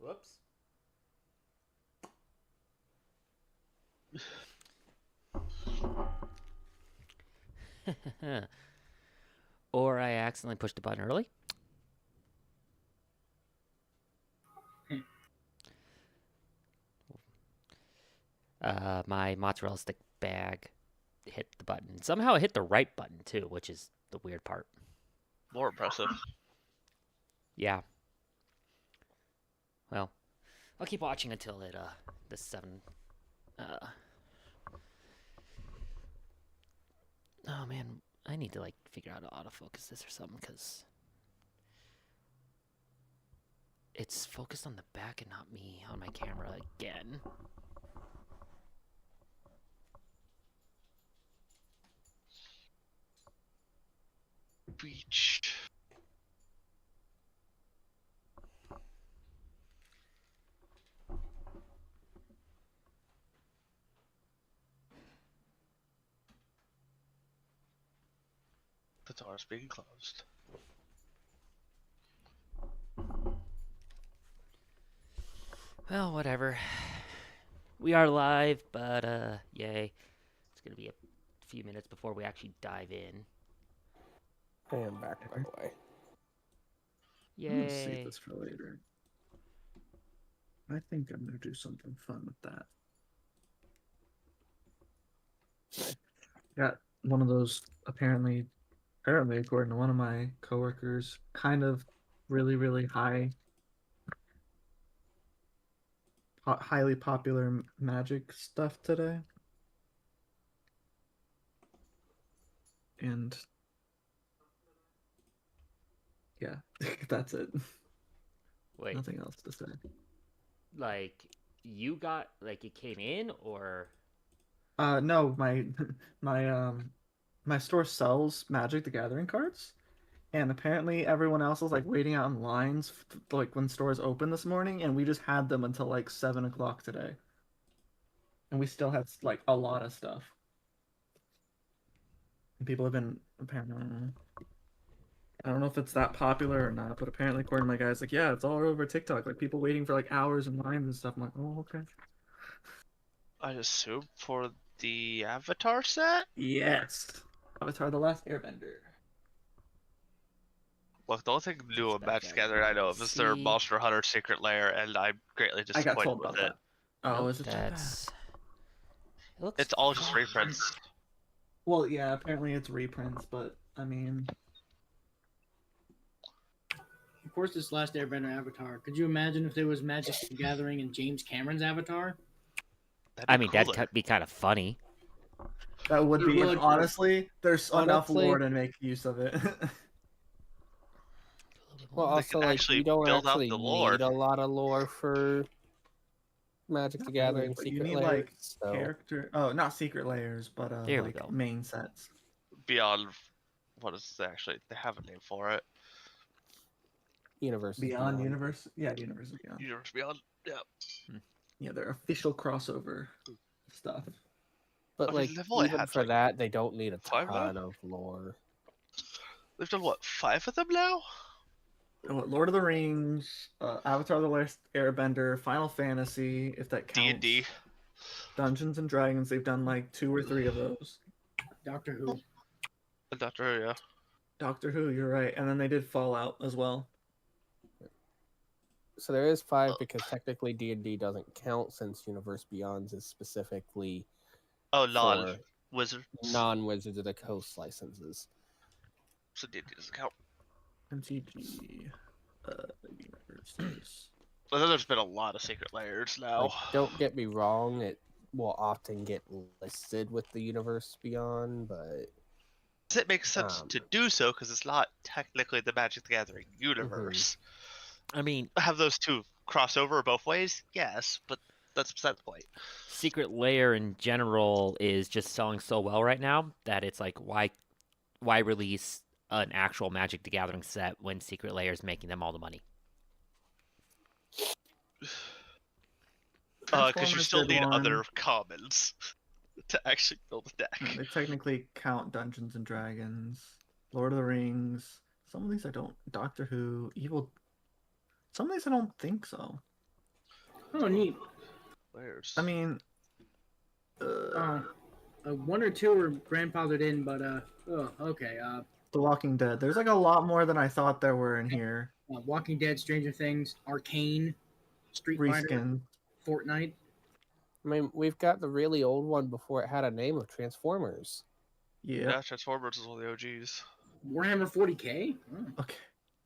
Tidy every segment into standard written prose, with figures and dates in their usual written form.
Whoops. Or I accidentally pushed the button early. My mozzarella stick bag hit the button. Somehow it hit the right button too, which is the weird part. More impressive. Yeah. Well, I'll keep watching until it the 7 oh man, I need to like figure out how to autofocus this or something because it's focused on the back and not me on my camera again. Beach. The door's being closed. Well, whatever. We are live, but yay. It's gonna be a few minutes before we actually dive in. I am back, by the way. Yay. I'm gonna save this for later. I think I'm gonna do something fun with that. Got one of those apparently according to one of my coworkers, kind of really highly popular magic stuff today. And yeah, that's it. Wait, Nothing else to say. like you got like it came in or No, my store sells Magic the Gathering cards, and apparently everyone else is like waiting out in lines like when stores open this morning, and we just had them until like 7 o'clock today, and we still have like a lot of stuff. And people have been apparently, I don't know if it's that popular or not, but apparently according to my guys, like yeah, it's all over TikTok, like people waiting for like hours in lines and stuff. I'm like, oh okay. I assume for the Avatar set? Yes, Avatar: The Last Airbender. Look, the only thing new It's in Magic back Together I know of is their See? Monster Hunter Secret Lair, and I'm greatly I got disappointed told with about it. that. Oh, Nope, is it that bad? that's it looks It's all just reprints. Well, yeah, apparently it's reprints, but I mean, Of course, this Last Airbender Avatar. Could you imagine if there was Magic the Gathering in James Cameron's Avatar? I That'd be mean cooler. that'd be kind of funny. that would It be would. honestly. There's enough Honestly- lore to make use of it. Well, They also, can like, actually you don't build out actually the lore. need a lot of lore for Magic the Not Gathering really, but you Secret need Layers, like so... character. Oh, not secret layers, but There we like go. main sets. Beyond, what is it actually? They have a name for it. Universe is Beyond universe. Yeah, universe is beyond. Universe Beyond. Yeah. Yeah, they're official crossover stuff. But, I mean, like, they've only even had, for like, that, they don't need a 5 now? ton of lore. They've done what, 5 of them now? Lord of the Rings, Avatar: The Last Airbender, Final Fantasy, if that counts. D&D. Dungeons and Dragons. They've done like 2 or 3 of those. Doctor Who. Doctor Who, yeah. Doctor Who, you're right, and then they did Fallout as well. So there is 5 because technically D&D doesn't count since Universe Beyond is specifically Oh, for non-wizard. non-Wizards of the Coast licenses. So D&D doesn't count. MTG universes. But then there's been a lot of secret layers now. Like, don't get me wrong, it will often get listed with the Universe Beyond, but It makes sense to do so because it's not technically the Magic the Gathering universe. I mean, Have those two cross over both ways? Yes, but that's beside the point. Secret Lair in general is just selling so well right now that it's like why release an actual Magic the Gathering set when Secret Lair is making them all the money? Because you Transformers still did need one. other commons to actually build a deck. No, they technically count Dungeons and Dragons, Lord of the Rings. Some of these I don't. Doctor Who, Evil. Some of these I don't think so. Oh, neat. Layers. I mean, One or two were grandfathered in, but okay. The Walking Dead. There's like a lot more than I thought there were in here. Walking Dead, Stranger Things, Arcane, Street Fighter, Reskin. Fortnite. I mean, we've got the really old one before it had a name of Transformers. Yeah. Yeah, Transformers is one of the OGs. Warhammer 40k. Oh. Okay.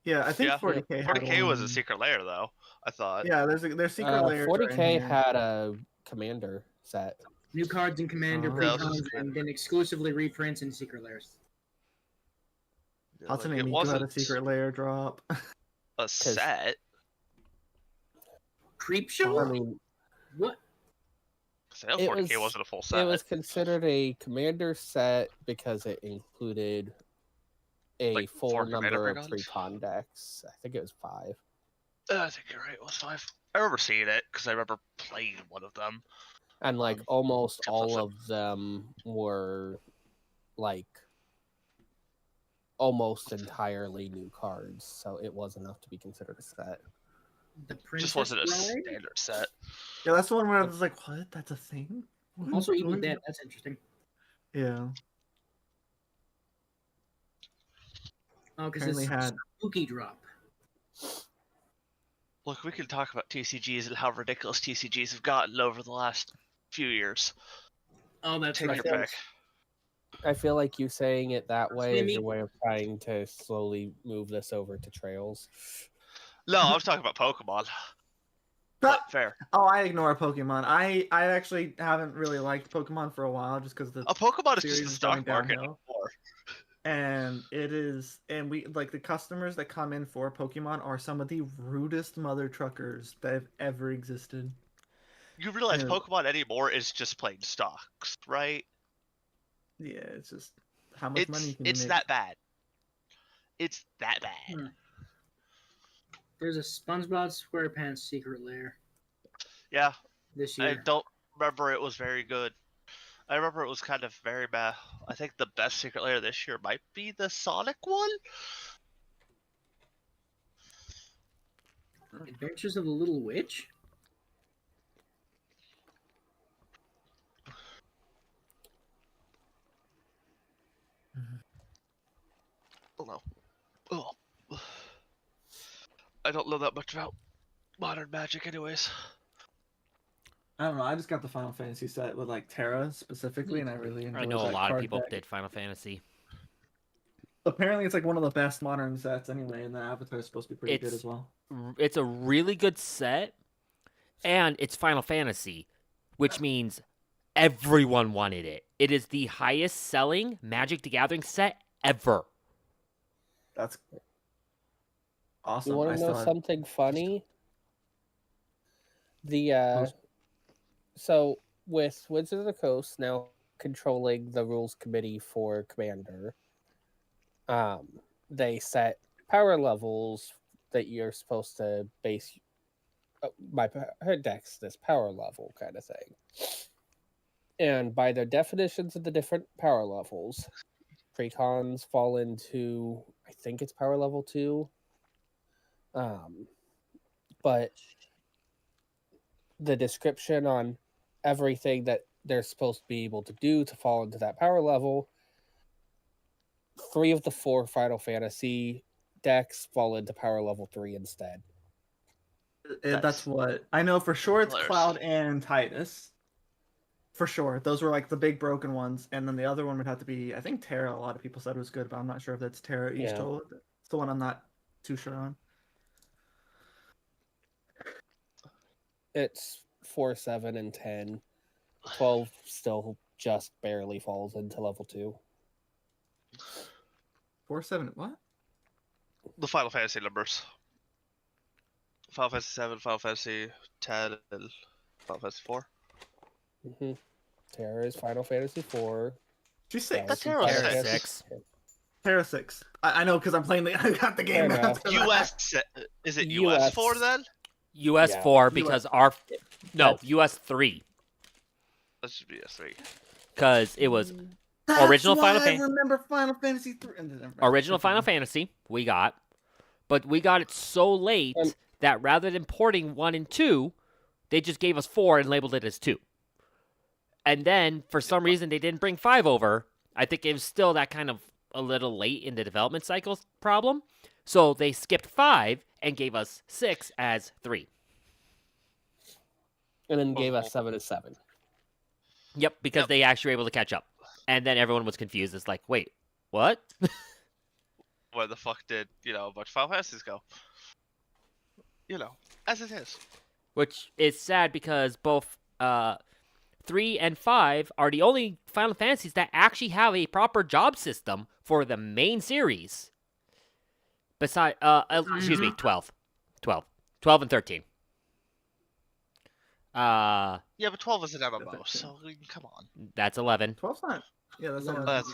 Yeah, I think Yeah. 40k. Had 40k was a one. secret layer, though. I thought. Yeah, there's secret layers. 40k in here. had a commander set. New cards in Commander, Oh. pre-cons, and then exclusively reprints in Secret Layers. Hudson Like, and it Nico had a wasn't secret layer drop. a set. Creep Show? I mean, What? So 40k wasn't a full set. it was considered a commander set because it included a Like, full 4 commander number of pre-cons? pre-con decks. I think it was 5. I think you're right. It was 5. I remember seeing it because I remember playing one of them. And like almost Except all for- of them were like almost entirely new cards, so it was enough to be considered a set. The Princess Just wasn't a Bride? standard set. Yeah, that's the one where I was like, what? That's a thing? Also Evil Dead. That's interesting. Yeah. Oh, because Apparently it's had. spooky drop. Look, we can talk about TCGs and how ridiculous TCGs have gotten over the last few years. Oh, that's Take right. your pick. I feel like you saying it that way is Maybe- your way of trying to slowly move this over to Trails. No, I was talking about Pokemon. But fair. Oh, I ignore Pokemon. I actually haven't really liked Pokemon for a while just because the A Pokemon is series just a is going stock market downhill. anymore. And it is, and we like the customers that come in for Pokemon are some of the rudest mother truckers that have ever existed. You realize Yeah. Pokemon anymore is just plain stocks, right? Yeah, it's just how much money can you It's make? that bad. It's that bad. Hmm. There's a SpongeBob SquarePants secret lair Yeah, this I year. don't remember it was very good. I remember it was kind of very bad. I think the best secret layer this year might be the Sonic one. Adventures of the Little Witch? Oh no. Oh. I don't know that much about modern magic anyways. I don't know. I just got the Final Fantasy set with like Terra specifically, and I really enjoyed I know a that lot of card people deck. did Final Fantasy. Apparently, it's like one of the best modern sets anyway, and the Avatar is supposed to be pretty good It's- as well. It's a really good set, and it's Final Fantasy, which means everyone wanted it. It is the highest selling Magic the Gathering set ever. That's awesome. You want I to still know had- something funny? The so with Wizards of the Coast now controlling the rules committee for Commander, they set power levels that you're supposed to base her decks this power level kind of thing. And by their definitions of the different power levels, precons fall into, I think it's power level 2. But the description on everything that they're supposed to be able to do to fall into that power level, 3 of the 4 Final Fantasy decks fall into power level 3 instead. That's what I know for sure. It's Hilarious. Cloud and Titus. For sure, those were like the big broken ones, and then the other one would have to be, I think Terra. A lot of people said was good, but I'm not sure if that's Terra East. Yeah. It's the one I'm not too sure on. It's 4, 7, and 10. 12 still just barely falls into level 2. 4, 7, what? The Final Fantasy numbers. Final Fantasy 7, Final Fantasy 10, and Final Fantasy 4. Mm-hmm. Terra is Final Fantasy 4. She's 6. That's Galaxy Terra Fantasy 6. 10. Terra 6. I know because I'm playing the. I got the game. Fair enough. Is it US. US 4 then? US Yeah. 4 because That's- US 3 That should be S3. because it was That's Original why Final I Fan- remember Final Fantasy 3. original Final Fantasy we got, but we got it so late Um, that rather than porting 1 and 2, They just gave us 4 and labeled it as 2. And then, for some reason, they didn't bring 5 over. I think it was still that kind of a little late in the development cycle problem. So they skipped 5 and gave us 6 as 3. And then gave us 7 as 7. Yep, because Yep. they actually were able to catch up. And then everyone was confused. It's like, wait, what? Where the fuck did, a bunch of Final Fantasies go? As it is. Which is sad because both 3 and 5 are the only Final Fantasies that actually have a proper job system for the main series. Besides, excuse me, 12 and 13. Yeah, but 12 is an MMO, so come on. That's 11. 12's not. Yeah, that's not. 11.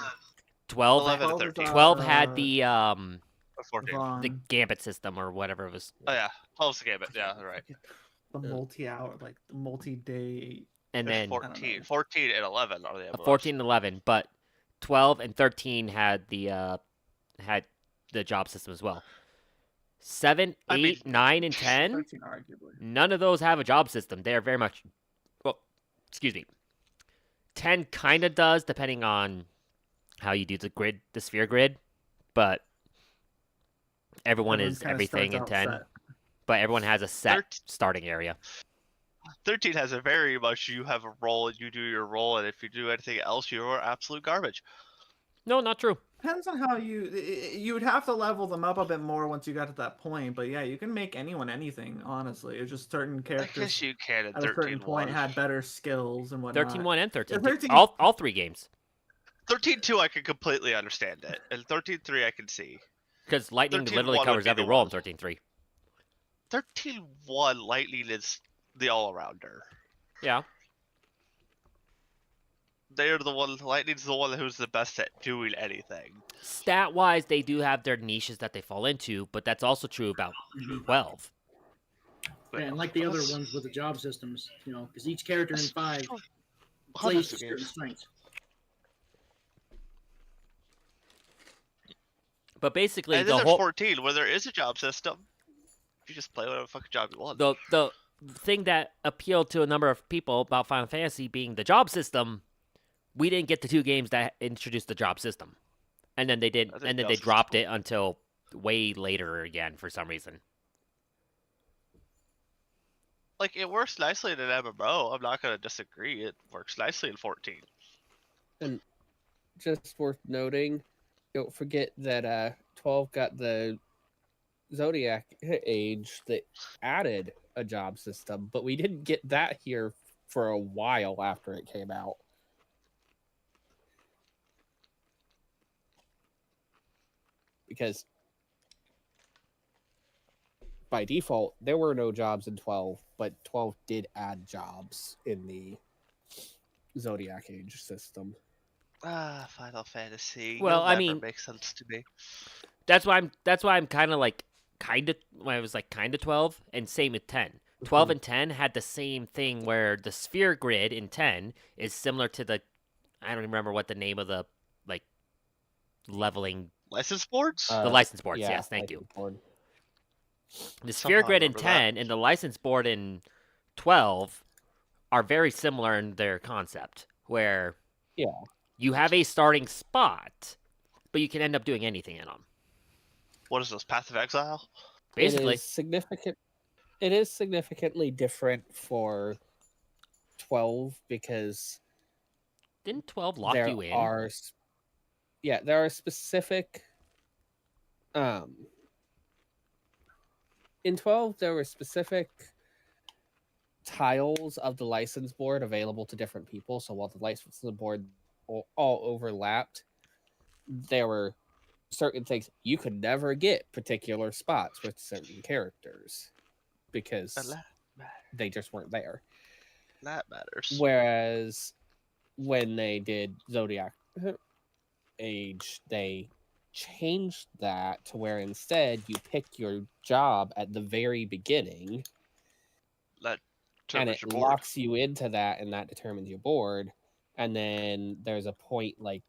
12, 11 and 12 is, 13. 12 had the Or 14. Vaughn. the gambit system or whatever it was, Oh yeah, 12's the Gambit. Yeah, right. The multi-hour, like the multi-day. and There's then 14. 14 and 11 are the MMOs. 14 and 11. But 12 and 13 had the job system as well. 7, 8, I mean- 9, and 10. 13, arguably. None of those have a job system. They are very much. Well, excuse me. 10 kind of does, depending on how you do the sphere grid, but everyone Everyone's is kinda everything in starts 10. out set. But everyone has a set starting area. 13 has a very much you have a role and you do your role, and if you do anything else, you are absolute garbage. No, not true. Depends on how you would have to level them up a bit more once you got to that point. But yeah, you can make anyone anything. Honestly, it's just certain I characters guess you can in at a certain 13.1. point had better skills and whatnot. 13.1 and 13.2. 13 All 3 games. 13.2 I can completely understand it, and 13.3 I can see. Because Lightning 13.1 literally would covers be every the role in one. 13.3. 13.1 Lightning is the all-arounder. Yeah. They're the one. Lightning's the one who's the best at doing anything. Stat-wise, they do have their niches that they fall into, but that's also true about 12. Yeah, and like the other ones with the job systems, because each character in 5 plays Hundreds to of certain games. strengths. But basically, And the then there's whole 14 where there is a job system. You just play whatever fucking job you want. the thing that appealed to a number of people about Final Fantasy being the job system, we didn't get the 2 games that introduced the job system, and then they did, I think and then job they system's dropped cool. it until way later again for some reason. Like, it works nicely in an MMO. I'm not gonna disagree. It works nicely in 14. Just worth noting, don't forget that 12 got the Zodiac Age that added a job system, but we didn't get that here for a while after it came out. Because by default, there were no jobs in 12, but 12 did add jobs in the Zodiac Age system. Final Fantasy. Well, You'll I never mean- make sense to me. That's why I'm kind of when I was like kind of 12, and same with 10. 12 and 10 had the same thing where the sphere grid in 10 is similar to the, I don't even remember what the name of the like leveling, License boards? the license boards. Yeah, Yes, thank you. license board. The sphere Somehow I grid in remember that. 10 and the license board in 12 are very similar in their concept, where Yeah. you have a starting spot, but you can end up doing anything in them. What is this? Path of Exile? Basically, It is significantly different for 12 because didn't 12 lock there you in? are there are specific in 12 there were specific tiles of the license board available to different people, so while the license board all overlapped, there were certain things you could never get particular spots with certain characters because And that matters. they just weren't there. That matters. Whereas when they did Zodiac Age, they changed that to where instead you pick your job at the very beginning and Determines it your board. locks you into that, and that determines your board. And then there's a point like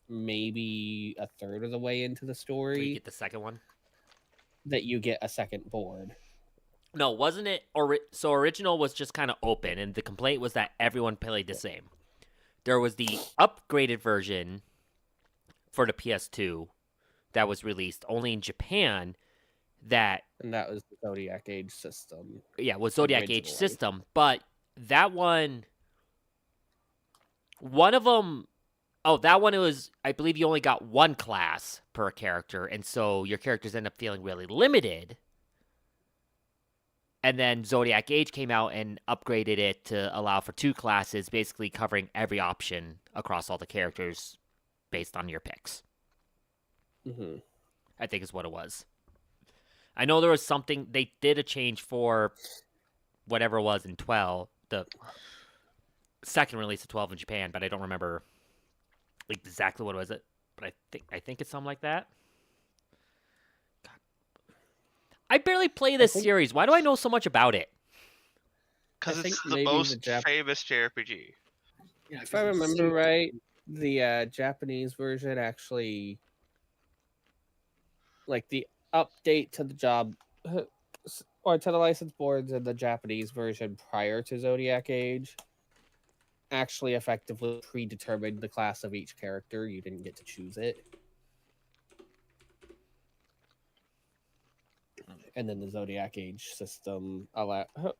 maybe a third of the way into the Where you story get the second one. that you get a second board. No, wasn't it? So original was just kind of open, and the complaint was that everyone played the same. There was the upgraded version for the PS2 that was released only in Japan. That And that was the Zodiac Age system. was Zodiac Age originally. system, but that one of them. Oh, that one, it was, I believe you only got one class per character, and so your characters end up feeling really limited. And then Zodiac Age came out and upgraded it to allow for 2 classes, basically covering every option across all the characters based on your picks. Mm-hmm. I think is what it was. I know there was something, they did a change for whatever it was in 12, the second release of 12 in Japan, but I don't remember exactly what was it. But I think it's something like that. God. I barely play this series. Why do I know so much about it? Because think it's the maybe most the famous JRPG. Yeah, If I remember right, the Japanese version actually, like the update to the job or to the license boards in the Japanese version prior to Zodiac Age, actually effectively predetermined the class of each character. You didn't get to choose it. And then the Zodiac Age system,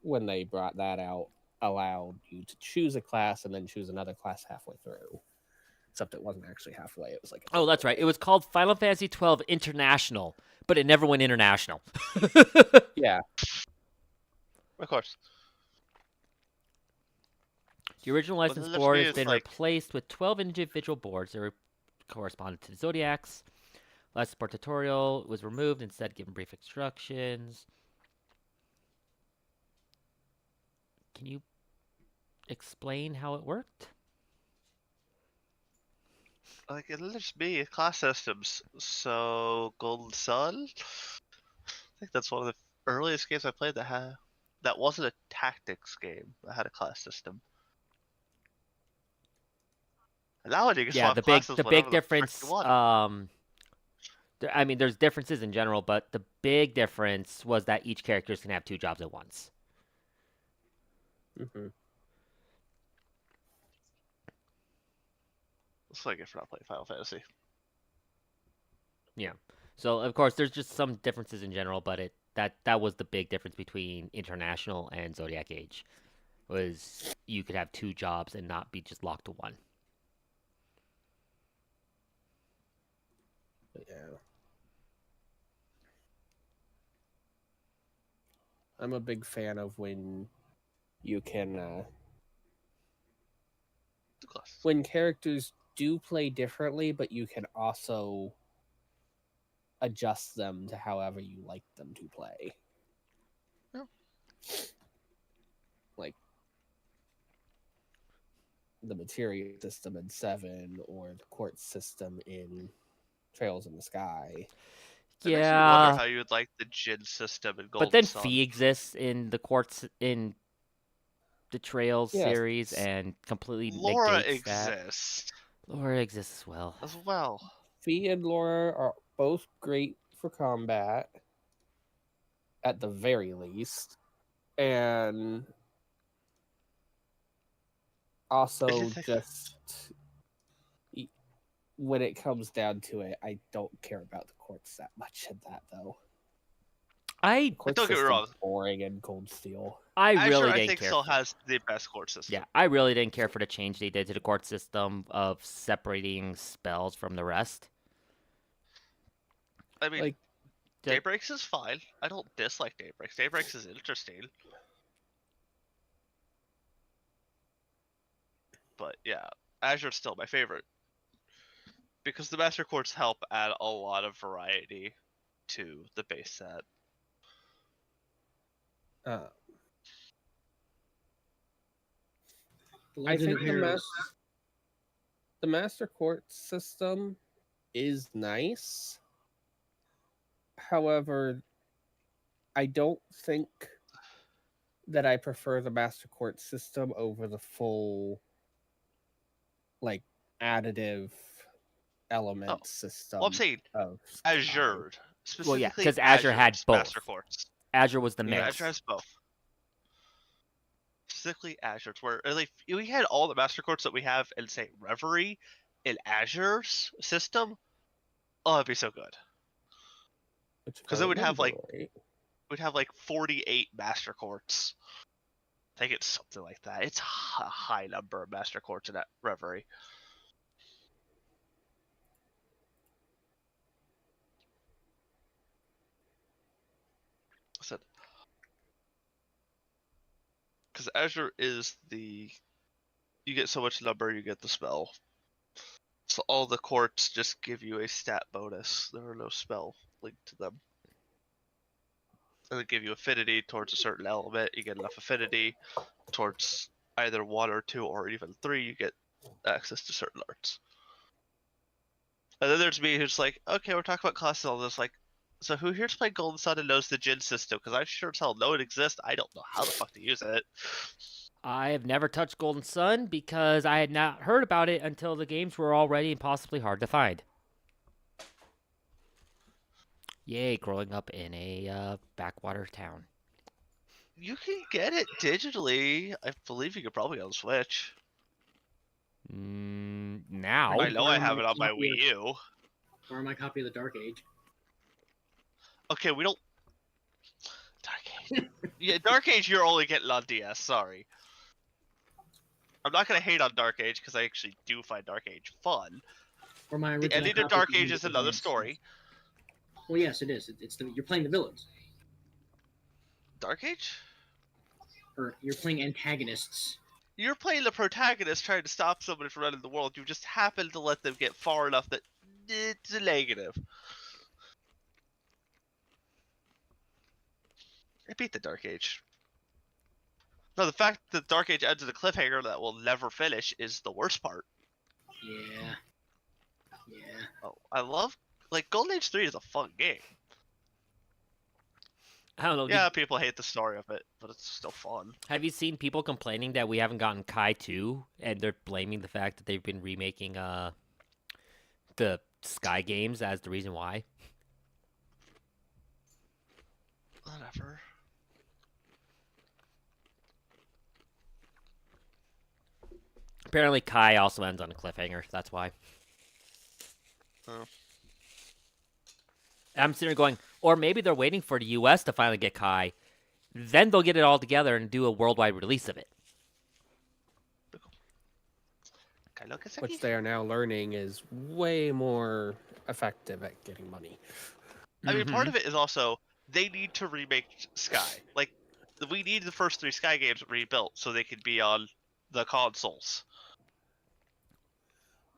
when they brought that out, allowed you to choose a class and then choose another class halfway through. Except it wasn't actually halfway. It was like... Oh, that's right. It was called Final Fantasy 12 International, but it never went international. Yeah. Of course. The original license left board me has with, been like- replaced with 12 individual boards that corresponded to the Zodiacs. License board tutorial was removed, instead given brief instructions. Can you explain how it worked? Like, it'll just be class systems. So, Golden Sun? I think that's one of the earliest games I played that wasn't a tactics game that had a class system. And now you can Yeah, swap the classes big whenever the frick difference. you want. I mean, there's differences in general, but the big difference was that each character can have 2 jobs at once. Mm-hmm. That's what I get for not playing Final Fantasy. Yeah. So of course, there's just some differences in general, but that was the big difference between International and Zodiac Age, was you could have 2 jobs and not be just locked to one. Yeah. I'm a big fan of when you can Classes. when characters do play differently, but you can also adjust them to however you like them to play. Yeah. Like the materia system in 7 or the quartz system in Trails in the Sky. It makes me Yeah, wonder how you would like the Jin system in Golden but then Sun. Fee exists in the Quartz in the Trails Yes. series and completely Laura negates that. exists Laura exists as well. as well. Fee and Laura are both great for combat, at the very least, and also think- just when it comes down to it, I don't care about the quartz that much in that though. Quartz don't get me system's wrong. boring in Cold Steel. I Azure, really I didn't think, care. still has the best court system. Yeah, I really didn't care for the change they did to the Quartz system of separating spells from the rest. I mean, Like, Daybreaks is fine. I don't dislike Daybreaks. Daybreaks is interesting. But yeah, Azure's still my favorite. Because the Master Quartz help add a lot of variety to the base set. I think the Master Quartz system is nice. However, I don't think that I prefer the Master Quartz system over the full, like, additive element system. Well, I'm saying of Azure. Well, yeah, Specifically 'cause Azure had Azure's both. Master Quartz. Azure was the Yeah, mix. Azure has both. Specifically Azure, it's where like we had all the master courts that we have in say Reverie in Azure's system. Oh, it'd be so good. Which, if 'Cause I it would have, remember like- right, We'd have like 48 master courts. I think it's something like that. It's a high number of master courts in that Reverie. So, because Azure is you get so much number, you get the spell. So all the courts just give you a stat bonus. There are no spell linked to them. And they give you affinity towards a certain element. You get enough affinity towards either 1 or 2 or even 3. You get access to certain arts. And then there's me who's like, okay, we're talking about classes and all this. Like, so who here's played Golden Sun and knows the Jin system? Because I sure as hell know it exists. I don't know how the fuck to use it. I have never touched Golden Sun because I had not heard about it until the games were already impossibly hard to find. Yay, growing up in a backwater town. You can get it digitally. I believe you could probably on Switch. Now? I know I borrow have my it on my copy Wii U. Borrow my copy of the Dark Age. Okay, we don't. Dark Age. Yeah, Dark Age you're only getting on DS, sorry. I'm not going to hate on Dark Age because I actually do find Dark Age fun. Or my The original ending of copy Dark for Age Game is Boy another Advance. story. Well, yes, it is. You're playing the villains, Dark Age? or you're playing antagonists. You're playing the protagonist trying to stop somebody from running the world. You just happen to let them get far enough that it's a negative. I beat the Dark Age. No, the fact that Dark Age ends in a cliffhanger that will never finish is the worst part. Yeah. Oh, I love like Golden Age 3 is a fun game. I don't know. Yeah, people hate the story of it, but it's still fun. Have you seen people complaining that we haven't gotten Kai 2 and they're blaming the fact that they've been remaking the Sky games as the reason why? Whatever. Apparently Kai also ends on a cliffhanger, that's why. Oh. I'm sitting there going, or maybe they're waiting for the US to finally get Kai. Then they'll get it all together and do a worldwide release of it. which they are now learning is way more effective at getting money. I mean, part of it is also they need to remake Sky. Like, we need the first 3 Sky games rebuilt so they can be on the consoles.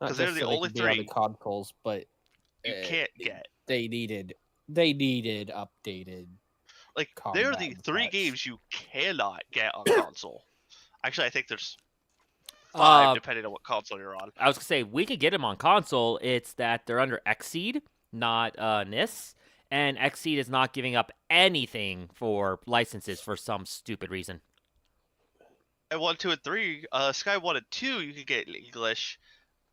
Not 'Cause they're just the so they only could be on the 3 consoles, but You can't get. they needed updated. Like, they're combat the and 3 such. games you cannot get on console. Actually, I think there's 5 depending on what console you're on. I was going to say, we could get them on console. It's that they're under Xseed, not NIS. And Xseed is not giving up anything for licenses for some stupid reason. And 1, 2, and 3, Sky 1 and 2, you could get in English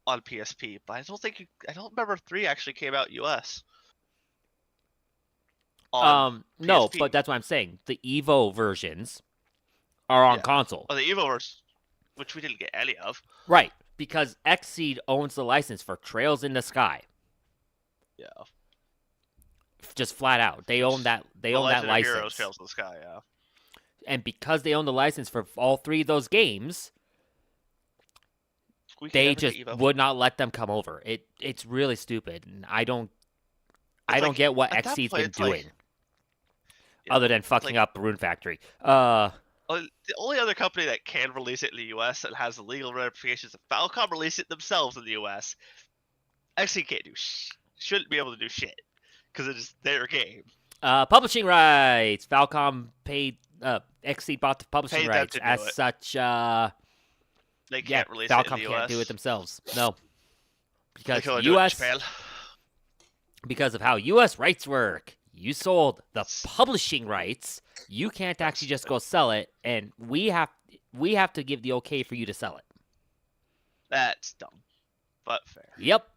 on PSP, but I don't remember 3 actually came out US. On No, PSP. but that's what I'm saying. The Evo versions are on Yeah. console. Oh, the Evoverse, which we didn't get any of. Right, because Xseed owns the license for Trails in the Sky. Yeah. Just flat out. They own that The own that Legend of license. Heroes, Trails in the Sky, yeah. And because they own the license for all 3 of those games, We can they never get just Evo. would not let them come over. It's really stupid. And I don't like, get what at that Xseed's point, been it's like- doing Yeah, other than fucking up Rune Factory. The only other company that can release it in the US and has the legal ramifications of Falcom release it themselves in the US. Actually, can't do shouldn't be able to do shit because it is their game. Publishing rights. Falcom paid Xseed bought the publishing Paid them rights. to do As it. such, They can't release it Falcom in the US. can't do it themselves. No. They Because can only do it in US Japan. because of how US rights work. You sold the publishing rights. You can't actually just go sell it, and we have to give the okay for you to sell it. That's dumb, but fair. Yep.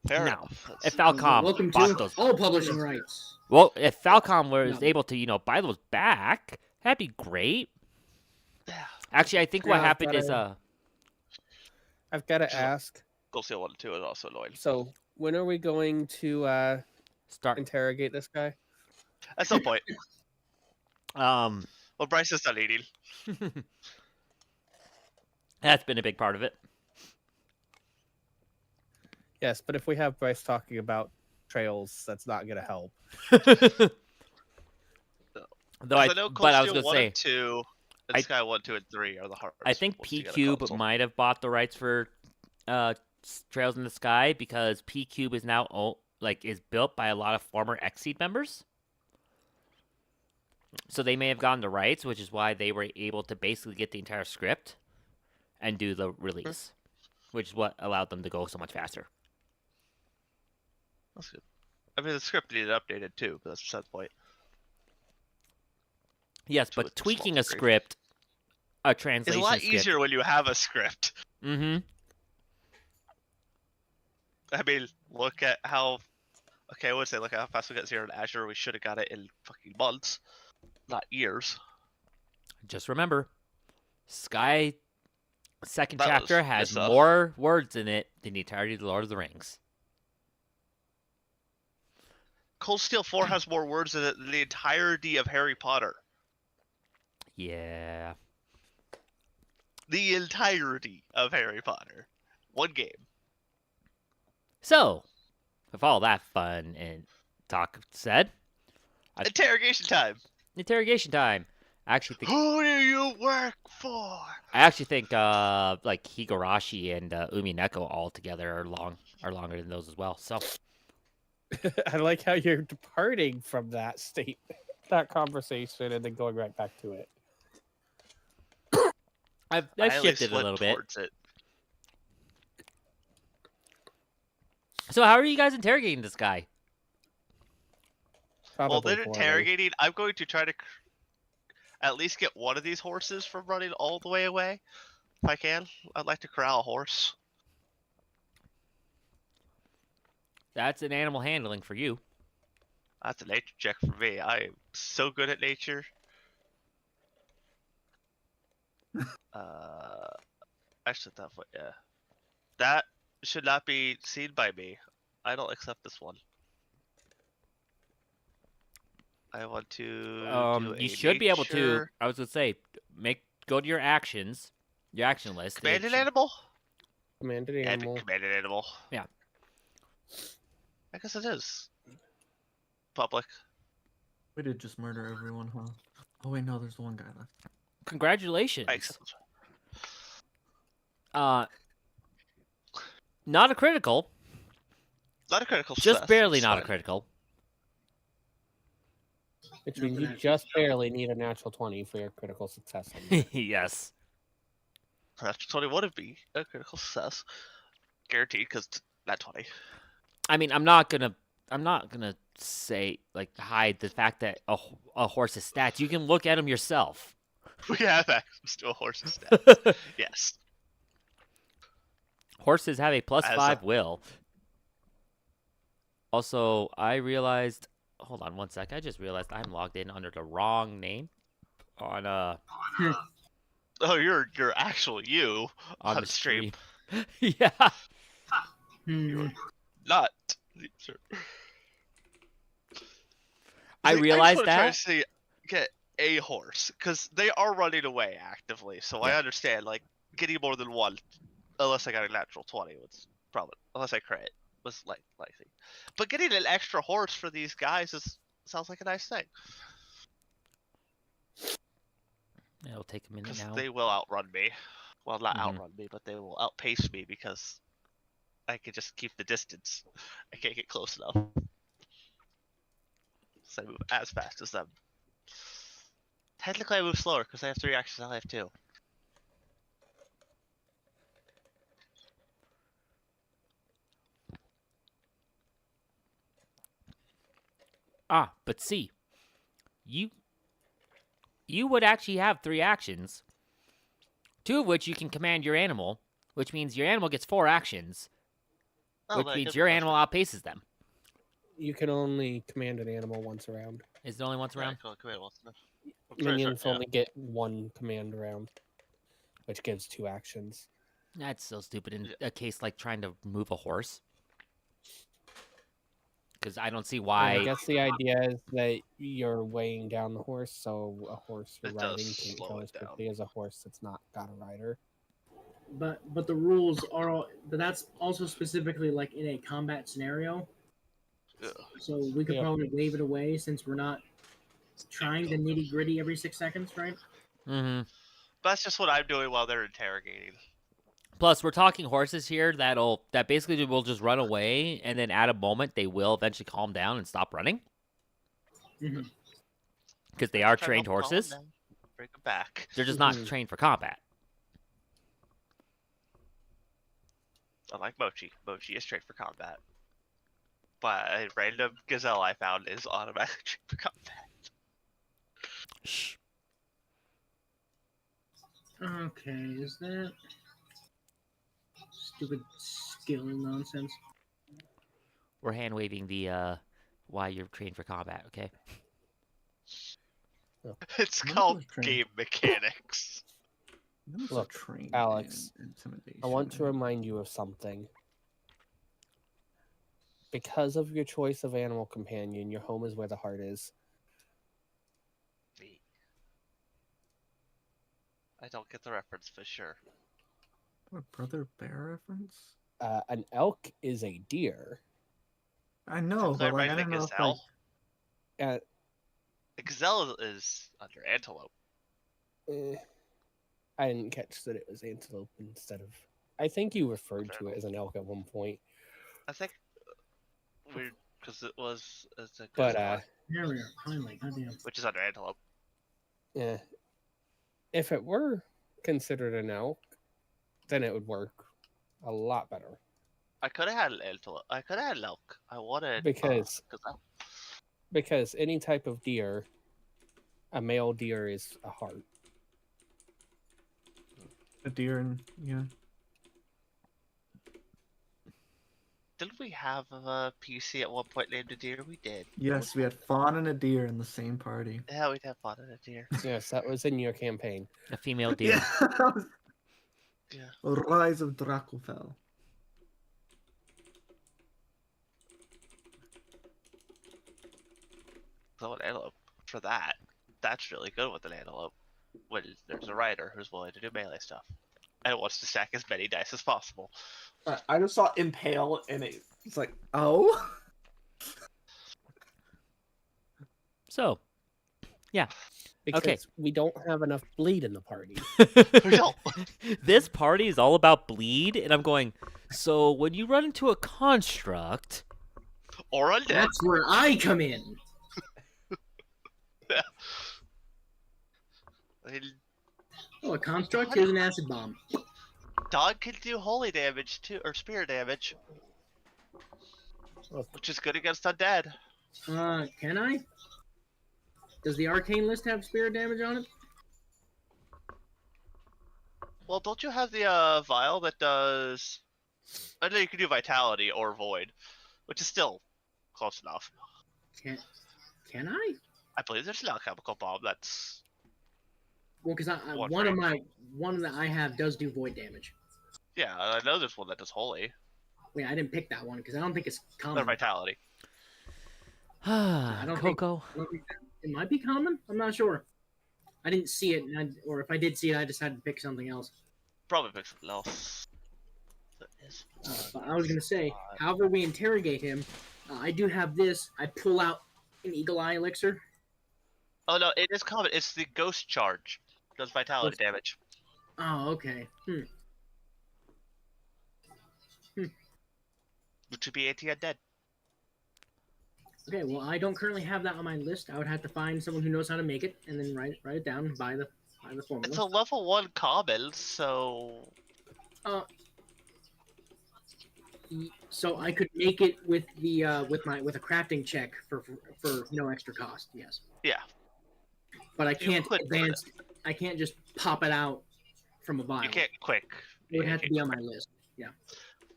Fair No. enough. If That's- Falcom Welcome bought to those, all publishing rights. well, if Falcom was No. able to buy those back, that'd be great. yeah. Actually, I think what Yeah, happened is I've got to Just a- ask. Gold Seal 1 and 2 is also annoying. So when are we going to start interrogate this guy? At some point, um well, Bryce is not eating. that's been a big part of it. Yes, but if we have Bryce talking about trails, that's not going to help. Though I, know but I was Cold Steel gonna 1 say, and 2 and I- Sky 1, 2, and 3 are the hardest. I think ones to get a P-Cube console. might have bought the rights for Trails in the Sky because P-Cube is now is built by a lot of former Xseed members. So they may have gotten the rights, which is why they were able to basically get the entire script and do the release, which is what allowed them to go so much faster. That's good. I mean, the script needed updated too, but that's beside the point. Yes, To a but small tweaking a degree. script, a It's translation a lot script. easier when you have a script. Mm-hmm. I mean, look at how. Okay, I would say look at how fast we got Zero in Azure. We should have got it in fucking months, not years. Just remember, Sky second That chapter was- has it's, more words in it than the entirety of the Lord of the Rings. Cold Steel 4 has more words in it than the entirety of Harry Potter. Yeah. The entirety of Harry Potter. One game. So, with all that fun and talk said, Interrogation time. interrogation time. I actually think Who do you work for? like Higurashi and Umineko all together are longer than those as well. So I like how you're departing from that that conversation, and then going right back to it. I've I at least shifted a went little bit. towards it. So how are you guys interrogating this guy? Well, Probably then poorly. interrogating, I'm going to try to at least get one of these horses from running all the way away. If I can. I'd like to corral a horse. That's an animal handling for you. That's a nature check for me. I am so good at nature. Actually, yeah. That should not be seen by me. I don't accept this one. I want to do You a should be able to. nature- I was gonna say, go to your actions, your action list. and it Commanded should- animal? Commanded Yeah, animal. commanded animal. Yeah. I guess it is. Public. We did just murder everyone, huh? Oh wait, no, there's the one guy left. Congratulations. I accept. Not a critical, Not a critical just success, barely it's not a fine. critical. Which means you Nothing just barely need a natural 20 for your critical success. on that. Yes. Natural 20 would be a critical success. Guaranteed, because not 20. I mean, I'm not gonna say hide the fact that a horse's stats. You can look at them yourself. We have access to a horse's stats. Yes. Horses have a plus As a- 5 will. Also, I realized. Hold on one sec. I just realized I'm logged in under the wrong name on Oh, you're actual you on on the stream. yeah. Hmm. Not. Sure. I just realized wanna try that. to see, get a horse, because they are running away actively. So I Yeah. understand, like, getting more than one, unless I got a natural 20, was probably, unless I crit, was likely. But getting an extra horse for these guys sounds like a nice thing, It'll take a minute because now. they will outrun me. Well, not Mhm. outrun me, but they will outpace me because I can just keep the distance. I can't get close enough. So I move as fast as them. Technically, I move slower because I have 3 actions. I have 2. But see, you would actually have 3 actions, 2 of which you can command your animal, which means your animal gets 4 actions. Oh, which no, it means could be your close animal then. outpaces them. You can only command an animal once around. Is it only once Yeah, around? come here, Wilson. I'm pretty sure, Minions yeah. only get one command round, which gives 2 actions. That's so stupid in Yeah. a case like trying to move a horse. Because I don't see And why. I guess the idea is that you're weighing down the horse, so a horse you're It does riding can't slow go it as down. quickly as a horse that's not got a rider. But the rules are all, but that's also specifically like in a combat scenario. Yeah. So we could Yep. probably wave it away since we're not trying the nitty gritty every 6 seconds, right? Mm-hmm. That's just what I'm doing while they're interrogating. Plus, we're talking horses here that basically will just run away, and then at a moment they will eventually calm down and stop running Mm-hmm. because they Try are to help trained calm horses. them, bring them back. They're just not Mhm. trained for combat. Unlike Mochi. Mochi is trained for combat. But a random gazelle I found is automatically trained for combat. Shh. Okay, is that stupid skill nonsense? We're hand waving the why you're trained for combat. Okay. It's What called was trained? game mechanics. Those are Look, trained Alex, in intimidation. I want to remind you of something. Because of your choice of animal companion, your home is where the heart is. I don't get the reference for sure. What, Brother Bear reference? An elk is a deer. I know, but like I don't know if like gazelle. Uh, A gazelle is under antelope. I didn't catch that it was antelope instead of. I think you referred to it as an elk at one point. I think weird because it was it's a But gazelle, There we are. Finally, goddamn. which is under antelope. yeah, if it were considered an elk, then it would work a lot better. I could have had an antelope. I could have had an elk. I wanted Because- gazelle. Because any type of deer, a male deer is a hart. a deer and yeah. Didn't we have a PC at one point named a deer? We did. Yes, we had fawn and a deer in the same party. Yeah, we'd have fun in a deer. Yes, that was in your campaign. A female deer. Yeah. Yeah. Rise of Dracofell. So an antelope for that. That's really good with an antelope. When there's a rider who's willing to do melee stuff and wants to stack as many dice as possible. I just saw impale and it's like, oh. So, Because Okay. we don't have enough bleed in the party. We don't. this party is all about bleed, and I'm going. So when you run into a construct, Or undead. That's where I come in. I mean, Oh, a construct. Here's an acid bomb. dog can do holy damage too, or spear damage. Which is good against undead. Can I? Does the arcane list have spirit damage on it? Well, don't you have the vial that does... I know you can do vitality or void, which is still close enough. Can I? I believe there's an alchemical bomb that's... Well, because What one that I have does do void damage. Yeah, I know there's one that does holy. Wait, I didn't pick that one because I don't think it's Or common. vitality. don't think- Coco. I don't think it might be common. I'm not sure. I didn't see it, or if I did see it, I decided to pick something else. Probably pick something else. That is... But I was gonna say, however we interrogate him, I do have this. I pull out an eagle eye elixir. Oh no, it is common. It's the ghost charge. Does vitality damage. Oh, okay. Which would be anti-undead. Okay, well, I don't currently have that on my list. I would have to find someone who knows how to make it, and then write it down and buy the formula. It's a level 1 common, so... So I could make it with the with a crafting check for no extra cost. Yes. Yeah. But I can't could do advance. I can't just pop it out from a vial. You can't quick. It would have to be on my list. Yeah.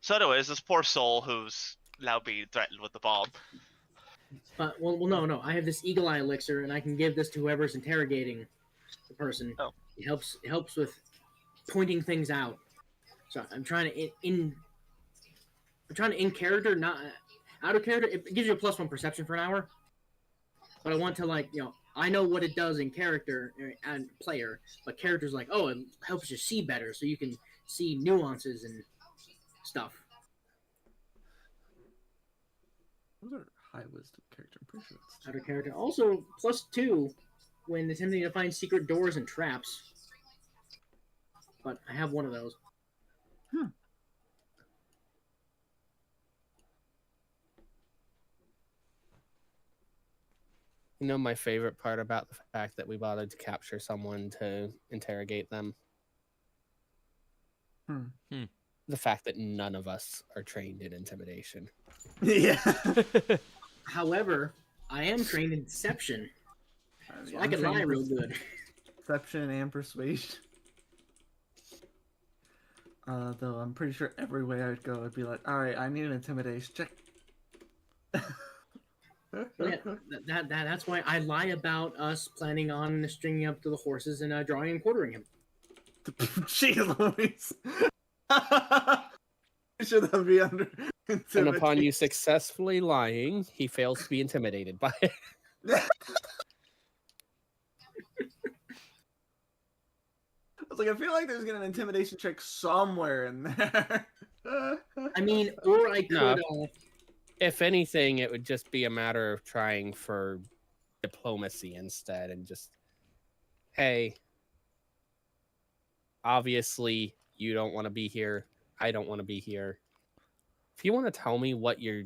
So, anyways, this poor soul who's now being threatened with the bomb. But no. I have this eagle eye elixir, and I can give this to whoever's interrogating the person. Oh. It helps with pointing things out. So I'm trying to in character, not out of character. It gives you a +1 perception for an hour. But I want to I know what it does in character and player, but character's like, oh, it helps you see better, so you can see nuances and stuff. Those are high wisdom character. I'm pretty sure it's Out of character. Also, +2 when attempting to find secret doors and traps. But I have one of those. You know my favorite part about the fact that we bothered to capture someone to interrogate them? The fact that none of us are trained in intimidation. Yeah. However, I am trained in deception. So I can lie real good. Deception and persuasion. Though I'm pretty sure every way I'd go, I'd be like, all right, I need an intimidation check. Yeah, that's why I lie about us planning on stringing up to the horses and drawing and quartering him. Jeez Louise. Should that be under And upon you successfully lying, he fails to be intimidated by it. I was like, I feel like there's an intimidation check somewhere in there. I mean, or I could. No. If anything, it would just be a matter of trying for diplomacy instead and just, hey, obviously you don't want to be here. I don't want to be here. If you want to tell me what your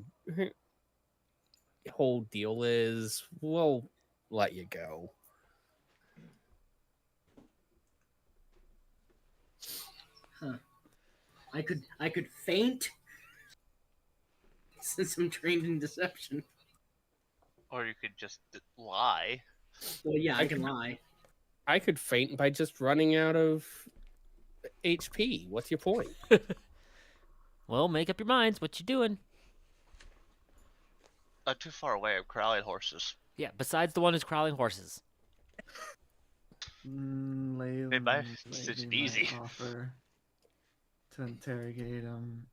whole deal is, we'll let you go. Huh. I could feint since I'm trained in deception. Or you could just lie. Well, yeah, I can lie. I could feint by just running out of HP. What's your point? Well, make up your minds. What you doing? I'm too far away. I'm corralling horses. Yeah, besides the one who's corralling horses. It's easy. Offer to interrogate him.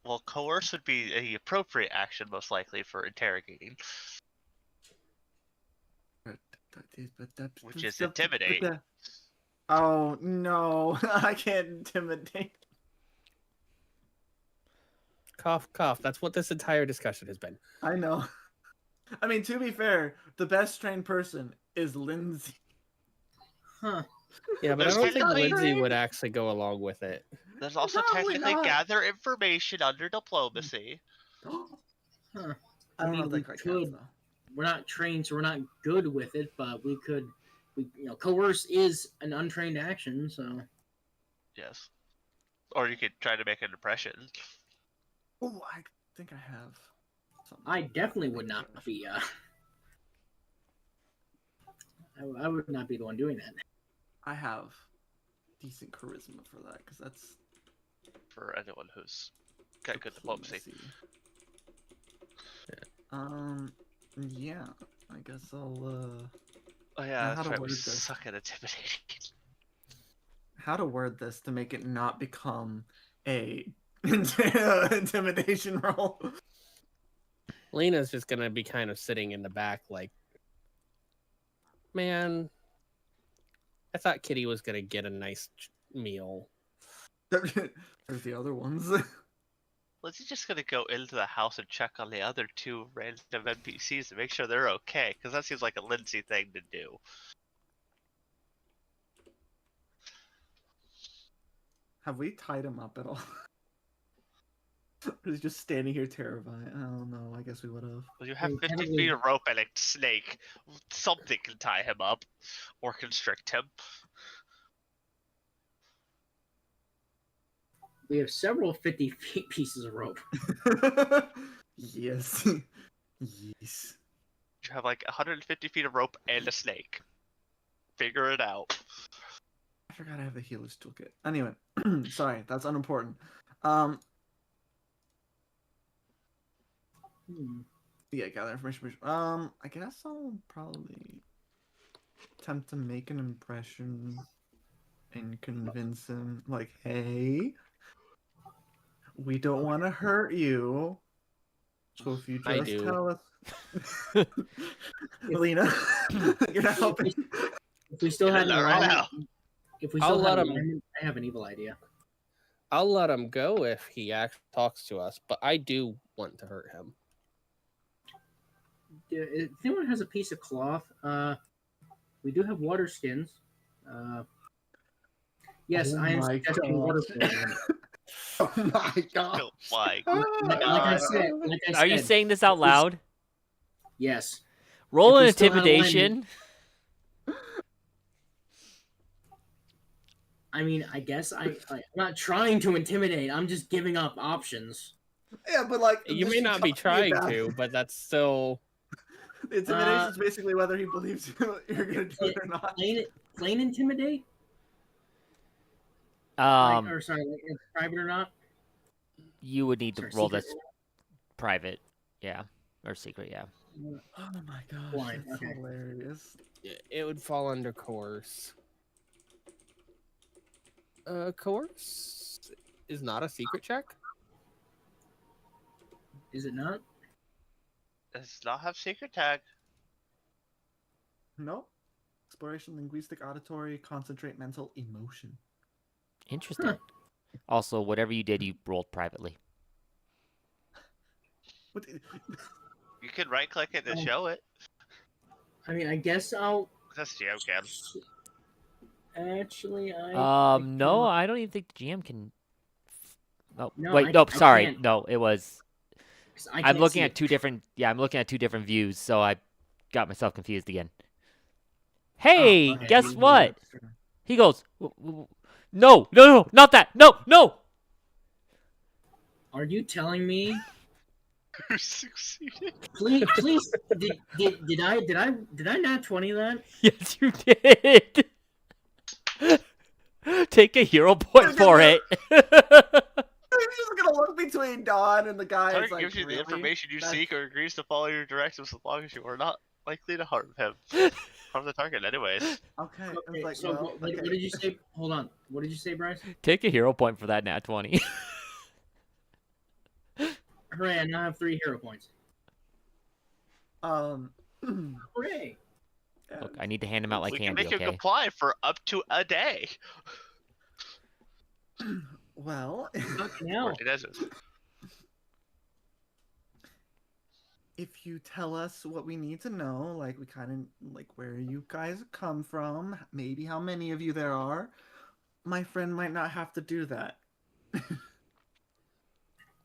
Well, coerce would be the appropriate action, most likely, for interrogating. Which is intimidate. Oh, no. I can't intimidate. Cough, cough. That's what this entire discussion has been. I know. I mean, to be fair, the best trained person is Lindsay. Huh. Yeah, but I There's don't think technically- Lindsay would actually go along with it. There's also Probably technically not. gather information under diplomacy. Huh. I don't mean, know if we that quite could. counts, though. We're not trained, so we're not good with it. But we could. Coerce is an untrained action, so. Yes. Or you could try to make an impression. Oh, I think I have something. I definitely would not be. I would not be the one doing that. I have decent charisma for that, because that's For anyone who's got good diplomacy. Yeah, I guess I'll Oh yeah, how that's to right. word We this. suck at intimidating. how to word this to make it not become a intimidation roll. Lena's just gonna be kind of sitting in the back like, man, I thought Kitty was gonna get a nice meal. There's the other ones. Lindsay's just gonna go into the house and check on the other two random NPCs to make sure they're okay, because that seems like a Lindsay thing to do. Have we tied him up at all? He's just standing here terrified. Oh no, I guess we would have. Well, you have Well, 50 technically- feet of rope and a snake. Something can tie him up or constrict him. We have several 50 feet pieces of rope. Yes. Yes. You have like 150 feet of rope and a snake. Figure it out. I forgot I have the healer's toolkit. Anyway, sorry, that's unimportant. Yeah, gather information. I guess I'll probably attempt to make an impression and convince him, like, hey, we don't want to hurt you. So if you I just do. tell us, Lena, you're not helping. If we still Get had in an there right alignment, now. if we I'll still had let him- alignment, I have an evil idea. I'll let him go if he actually talks to us, but I do want to hurt him. If anyone has a piece of cloth, we do have water skins. Yes, Oh I am my suggesting water gosh. skins. Oh my god. Oh my Like I said, Are you saying this out loud? Yes. Roll If an we still had intimidation. I mean, I guess I'm not trying to intimidate. I'm just giving up options. Yeah, but like You this may is not be talking trying about- to, but that's still. The intimidation is basically whether he believes you're gonna do it or not. Plain intimidate? Or sorry, like, private or not? You would need to Sorry, roll secret. this private, yeah, or secret, yeah. Oh my gosh, Blind, that's okay. hilarious. It would fall under coerce. Coerce is not a secret check. Is it not? Does not have secret tag. No. Exploration, linguistic, auditory, concentrate, mental, emotion. Interesting. Also, whatever you did, you rolled privately. What? You can right click it to show it. I mean, I guess I'll. That's GM can. Actually, I. No, I don't even think the GM can. Oh, No, wait, I nope, sorry, can't. no, it was. I'm looking at two different. Yeah, I'm looking at two different views, so I got myself confused again. Hey, okay. guess what? He goes, no, not that, no. Are you telling me? Who succeeded? Please, did I not 20 that? Yes, you did. Take a hero point for it. He's just gonna look between Dawn and the guy. Target It's like, gives you the really? information you That's- seek or agrees to follow your directives as long as you are not likely to harm him. Harm the target anyways. Okay. I was Okay, like, so well, what okay. did you say? Hold on. What did you say, Bryce? Take a hero point for that nat 20. Hooray! I now have 3 hero points. Um. Hooray! yeah. Look, I need to hand him out like we can candy, make him okay? comply for up to a day. Well, Fucking hell. 14 days. if you tell us what we need to know, like we kind of like where you guys come from, maybe how many of you there are, my friend might not have to do that.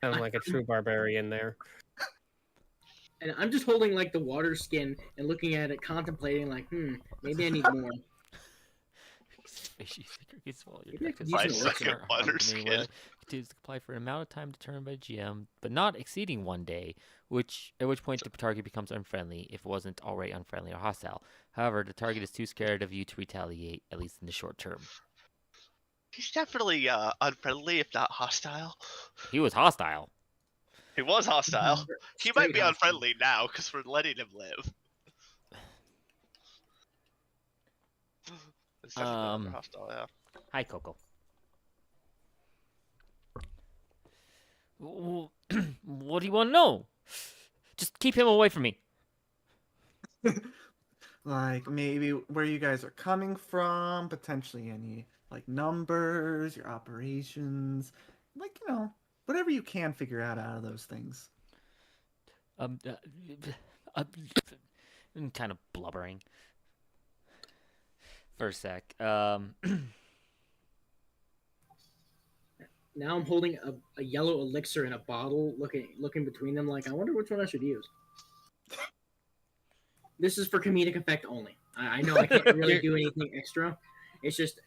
I'm like a true barbarian there. And I'm just holding like the water skin and looking at it, contemplating like, maybe I need more. Maybe I could use My an elixir. second butter skin. Continues to comply for an amount of time determined by GM, but not exceeding 1 day, at which point the target becomes unfriendly if it wasn't already unfriendly or hostile. However, the target is too scared of you to retaliate, at least in the short term. He's definitely unfriendly, if not hostile. He was hostile. He was hostile. He might Straight be hostile. unfriendly now because we're letting him live. It's definitely not hostile, yeah. Hi, Coco. What do you want to know? Just keep him away from me. Like maybe where you guys are coming from, potentially any like numbers, your operations, like whatever you can figure out of those things. I'm kind of blubbering for a sec. Now I'm holding a yellow elixir in a bottle, looking between them like, I wonder which one I should use. This is for comedic effect only. I know I can't really do anything extra. It's just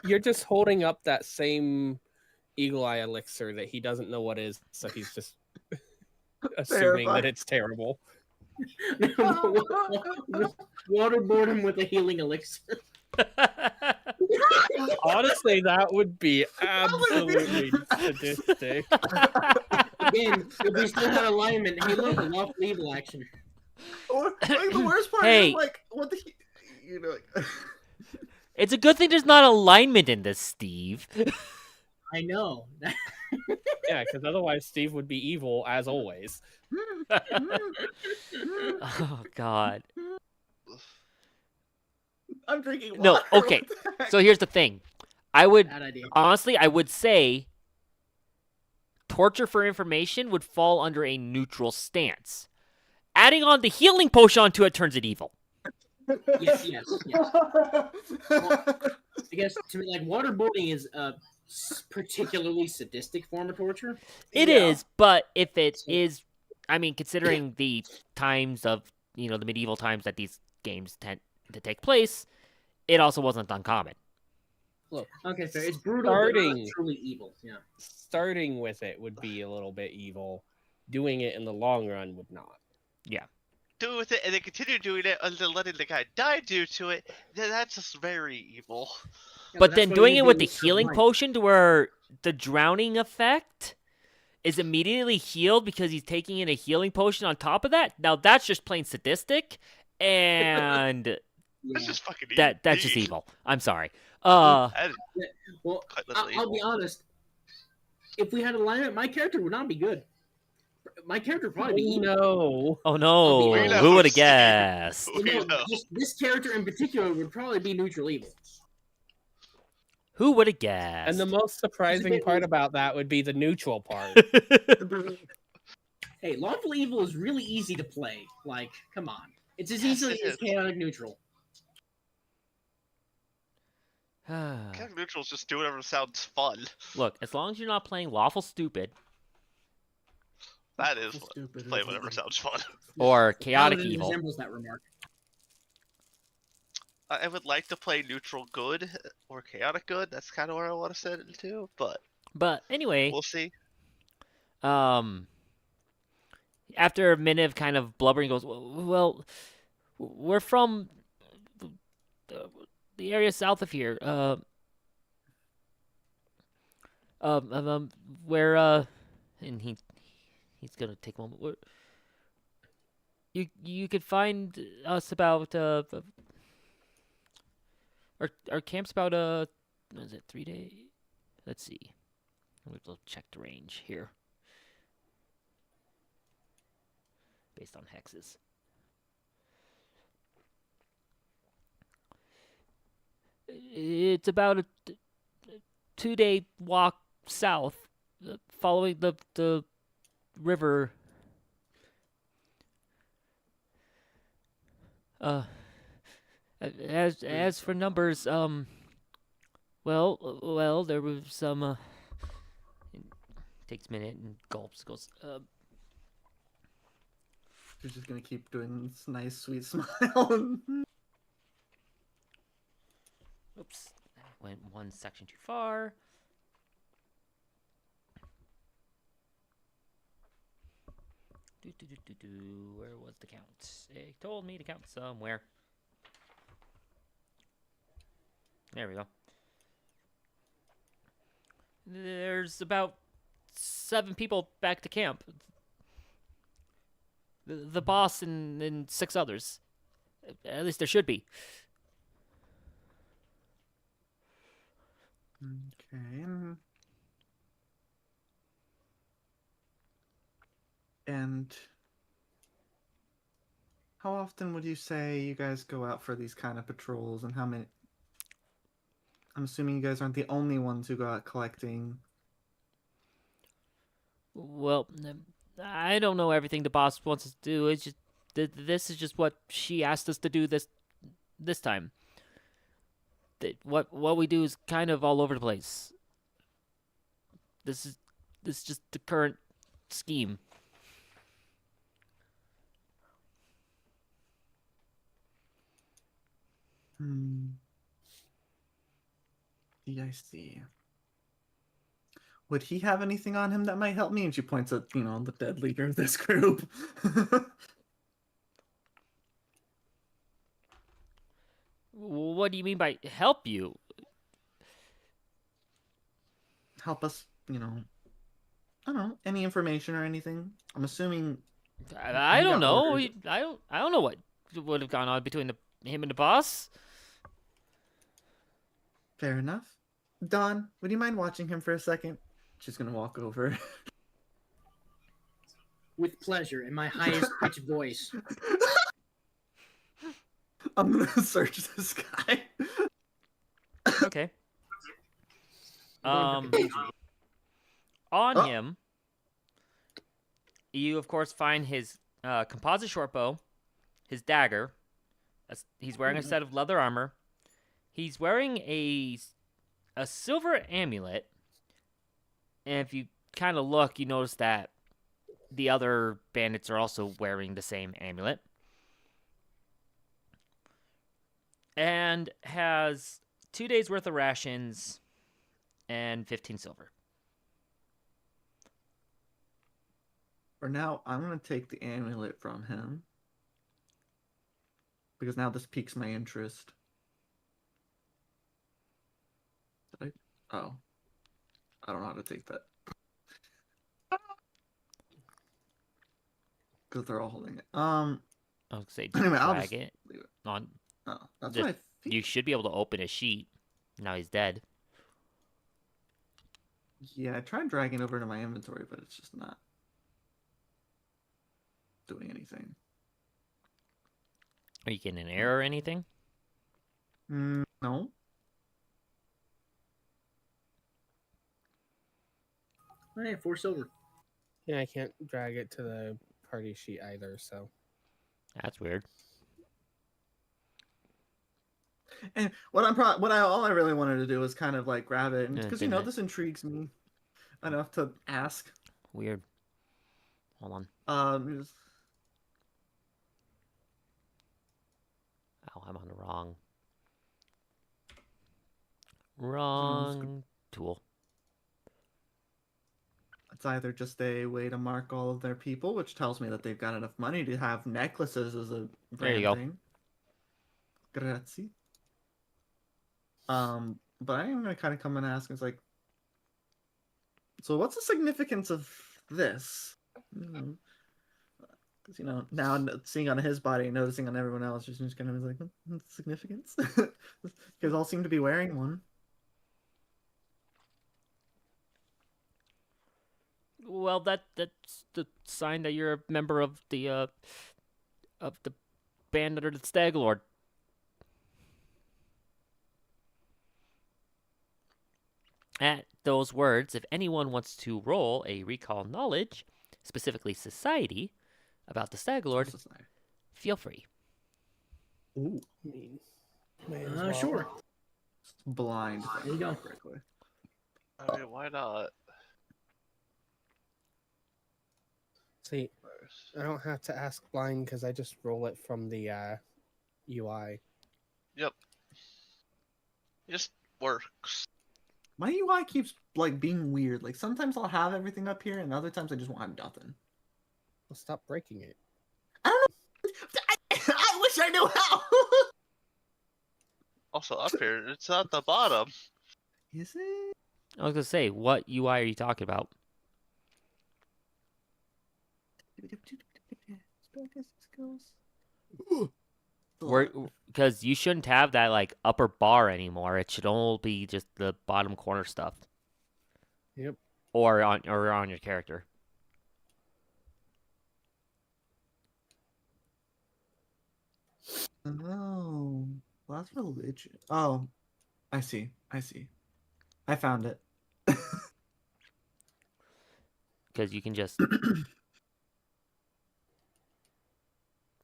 You're just holding up that same eagle eye elixir that he doesn't know what is, so he's just assuming that Terrified. it's terrible. waterboard him with a healing elixir. Honestly, that would be absolutely sadistic. Again, if we still had alignment, hey, look, a lawful evil action. Or like the worst part Hey. is like what the you know. Like, It's a good thing there's not alignment in this, Steve. I know. Yeah, because otherwise Steve would be evil as always. Oh God. I'm drinking water. No, okay. What the heck? So here's the thing. I would Bad idea. honestly, I would say torture for information would fall under a neutral stance. Adding on the healing potion onto it turns it evil. Yes. Well, I guess to me, like waterboarding is a particularly sadistic form of torture. It Yeah. is, but if it is, I mean, considering the times of, the medieval times that these games tend to take place, it also wasn't uncommon. Look, Okay, fair. It's brutal, but Starting- not truly evil. Yeah. starting with it would be a little bit evil. Doing it in the long run would not. Do with it and then continue doing it until letting the guy die due to it, then that's just very evil. Yeah, But that's then why doing we it do with the with healing life. potion to where the drowning effect is immediately healed because he's taking in a healing potion on top of that, now that's just plain sadistic, and That's Yeah. just fucking evil. that's just evil. I'm sorry. Uh, That is Well, quite literally I'll be evil. honest. If we had alignment, my character would not be good. My character would probably be evil. No. oh no, We who would have know. guessed? We No, know. just this character in particular would probably be neutral evil. Who would have guessed? And the most surprising bit part weird. about that would be the neutral part. Hey, lawful evil is really easy to play. Like, come on, it's as Yes, easily it as is. chaotic neutral. Chaotic neutrals just do whatever sounds fun. Look, as long as you're not playing lawful stupid That is Stupid play is whatever evil. sounds fun. or chaotic Paladin evil, resembles that remark. I would like to play neutral good or chaotic good. That's kind of where I want to set it to, but but anyway, we'll see. After a minute of kind of blubbering, goes, well, we're from the area south of here. Where and he's gonna take a moment. Where you could find us about our camp's about what is it, 3 days? Let's see. We'll check the range here. Based on hexes. It's about a 2-day walk south, following the river. As for numbers, well, there was some. Takes a minute and gulps. Goes. She's just gonna keep doing this nice, sweet smile. Oops, went one section too far. Where was the count? It told me to count somewhere. There we go. There's about 7 people back to camp. The boss and 6 others. At least there should be. Okay. And how often would you say you guys go out for these kind of patrols, and how many? I'm assuming you guys aren't the only ones who go out collecting. Well, I don't know everything the boss wants us to do. It's just this is just what she asked us to do this time. What we do is kind of all over the place. This is just the current scheme. Yeah, I see. Would he have anything on him that might help me? And she points at, the dead leader of this group. What do you mean by help you? Help us, I don't know, any information or anything. I'm assuming I he don't got know. ordered. I don't know what would have gone on between him and the boss. Fair enough. Don, would you mind watching him for a second? She's gonna walk over. With pleasure, in my highest pitched voice. I'm gonna search this guy. Okay. I'm going for On Oh. him, you of course find his composite short bow, his dagger. He's wearing a set of leather armor. He's wearing a silver amulet, and if you kind of look, you notice that the other bandits are also wearing the same amulet, and has 2 days worth of rations and 15 silver. For now, I'm gonna take the amulet from him. Because now this piques my interest. Did I? Oh. I don't know how to take that. Because they're all holding it. I'll say just Anyway, I'll drag just it leave it. on. Oh, that's Just- what I think. You should be able to open his sheet. Now he's dead. Yeah, I tried dragging it over to my inventory, but it's just not doing anything. Are you getting an error or anything? No. I have 4 silver. Yeah, I can't drag it to the party sheet either, so. That's weird. And all I really wanted to do was kind of like grab it, Yeah, because didn't it? this intrigues me enough to ask. Weird. Hold on. Just- Oh, I'm on the wrong tool. It's either just a way to mark all of their people, which tells me that they've got enough money to have necklaces as a There you brand go. thing. Grazie. But I am gonna kind of come and ask. It's like, so what's the significance of this? Because now seeing on his body, and noticing on everyone else, just kind of is like, what's the significance? Because all seem to be wearing one. Well, that's the sign that you're a member of the band under the Stag Lord. At those words, if anyone wants to roll a recall knowledge, specifically society, about the Stag Lord, feel free. Ooh, I mean, may as well. Sure. blind. There you go. Correctly. I mean, why not? See, I don't have to ask blind because I just roll it from the UI. Yep. It just works. My UI keeps like being weird. Like sometimes I'll have everything up here, and other times I just won't have nothing. Well, stop breaking it. I don't know. I wish I knew how. Also up here, it's at the bottom. Is it? I was gonna say, what UI are you talking about? Because you shouldn't have that like upper bar anymore. It should only be just the bottom corner stuff. Yep. Or on your character. Oh, well, that's religion. Oh, I see. I found it. Because you can just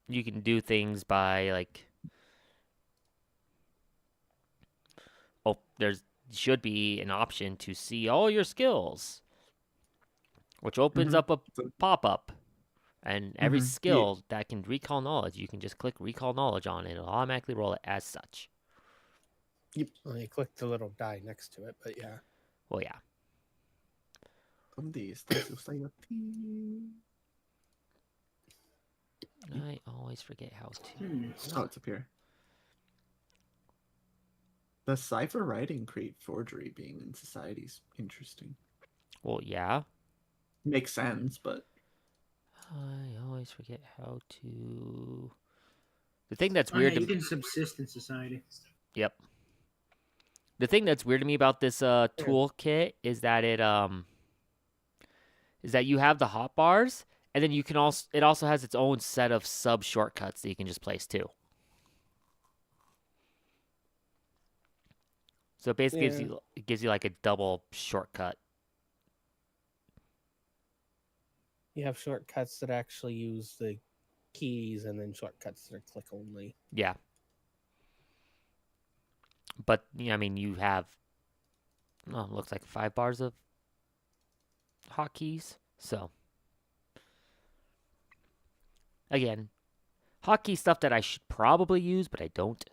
you can do things by like there's should be an option to see all your skills, which opens Mhm. up a pop-up, and every Mhm, yeah. skill that can recall knowledge, you can just click recall knowledge on it, and it'll automatically roll it as such. Well, you click the little die next to it, but yeah. Well, yeah. I always forget how to. Oh, it's up here. The cipher writing create forgery being in society's interesting. Well, yeah. make sense, but I always forget how to. The thing that's Oh yeah, weird you to can subsist in society. Yep. The thing that's weird to me about this toolkit is that you have the hotbars, and then it also has its own set of sub shortcuts that you can just place too. So it basically gives you like a double shortcut. You have shortcuts that actually use the keys, and then shortcuts that are click only. Yeah. But yeah, I mean, you have looks like 5 bars of hotkeys. So again, hotkey stuff that I should probably use, but I don't.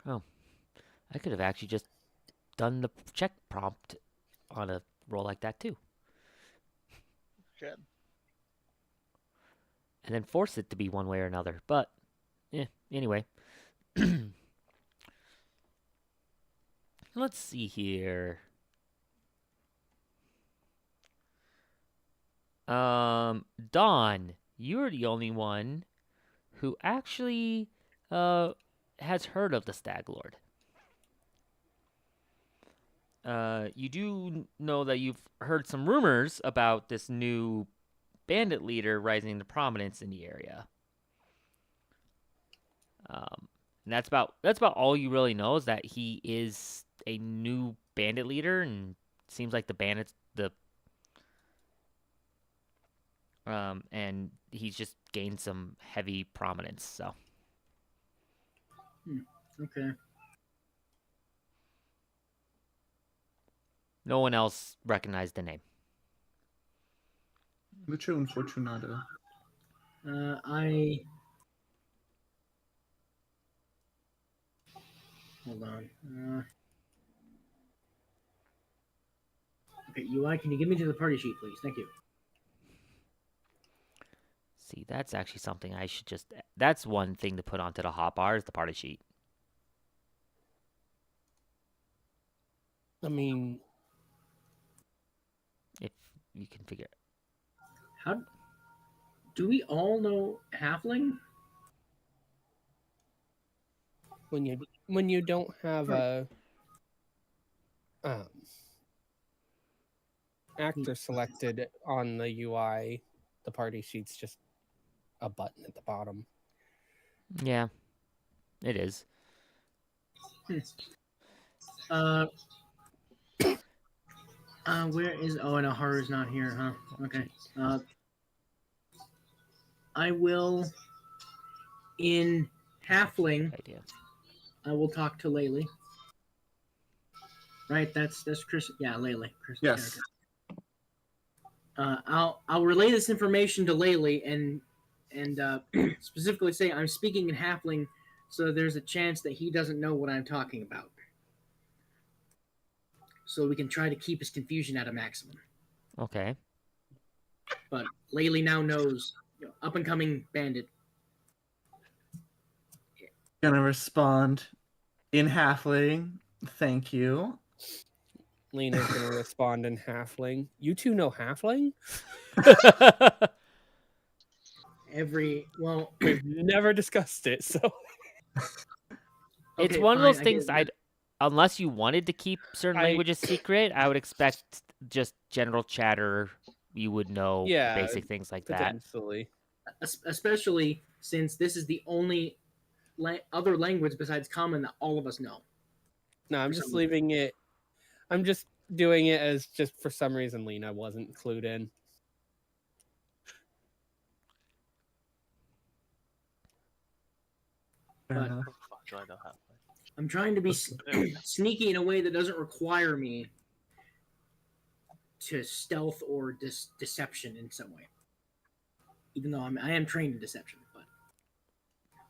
Oh, I could have actually just done the check prompt on a roll like that too, Good. and then force it to be one way or another. But anyway. Let's see here. Dawn, you're the only one who actually has heard of the Stag Lord. You do know that you've heard some rumors about this new bandit leader rising to prominence in the area. And that's about all you really know, is that he is a new bandit leader, and it seems like and he's just gained some heavy prominence. So Okay. no one else recognized the name. mucho infortunado. Hold on. Okay, UI, can you give me to the party sheet, please? Thank you. See, that's actually something I should just. That's one thing to put onto the hotbar, is the party sheet. I mean, If you can figure. How do we all know Halfling? when you don't have a actor selected on the UI, the party sheet's just a button at the bottom. Yeah, it is. Where is? Oh, no, Haru's not here, huh? Okay. I will, in Halfling, Good idea. I will talk to Laylee. Right, that's Chris. Yeah, Laylee. Chris' Yes. character. I'll relay this information to Laylee and specifically say I'm speaking in Halfling, so there's a chance that he doesn't know what I'm talking about. So we can try to keep his confusion at a maximum. Okay. But Laylee now knows, up and coming bandit. Gonna respond in halfling. Thank you. Lena's gonna respond in halfling. You two know halfling? We've never discussed it, so It's Okay, one of those fine, I things get it. unless you wanted to keep certain languages secret, I would expect just general chatter. You would know Yeah, basic things like that. potentially. Especially since this is the only other language besides common that all of us know. No, I'm For just some leaving it. I'm just doing it as just for some reason Lena wasn't clued in. Fair But- enough. Fuck, do I know how? I'm trying to be sneaky in a way that doesn't require me to stealth or deception in some way. Even though I am trained in deception,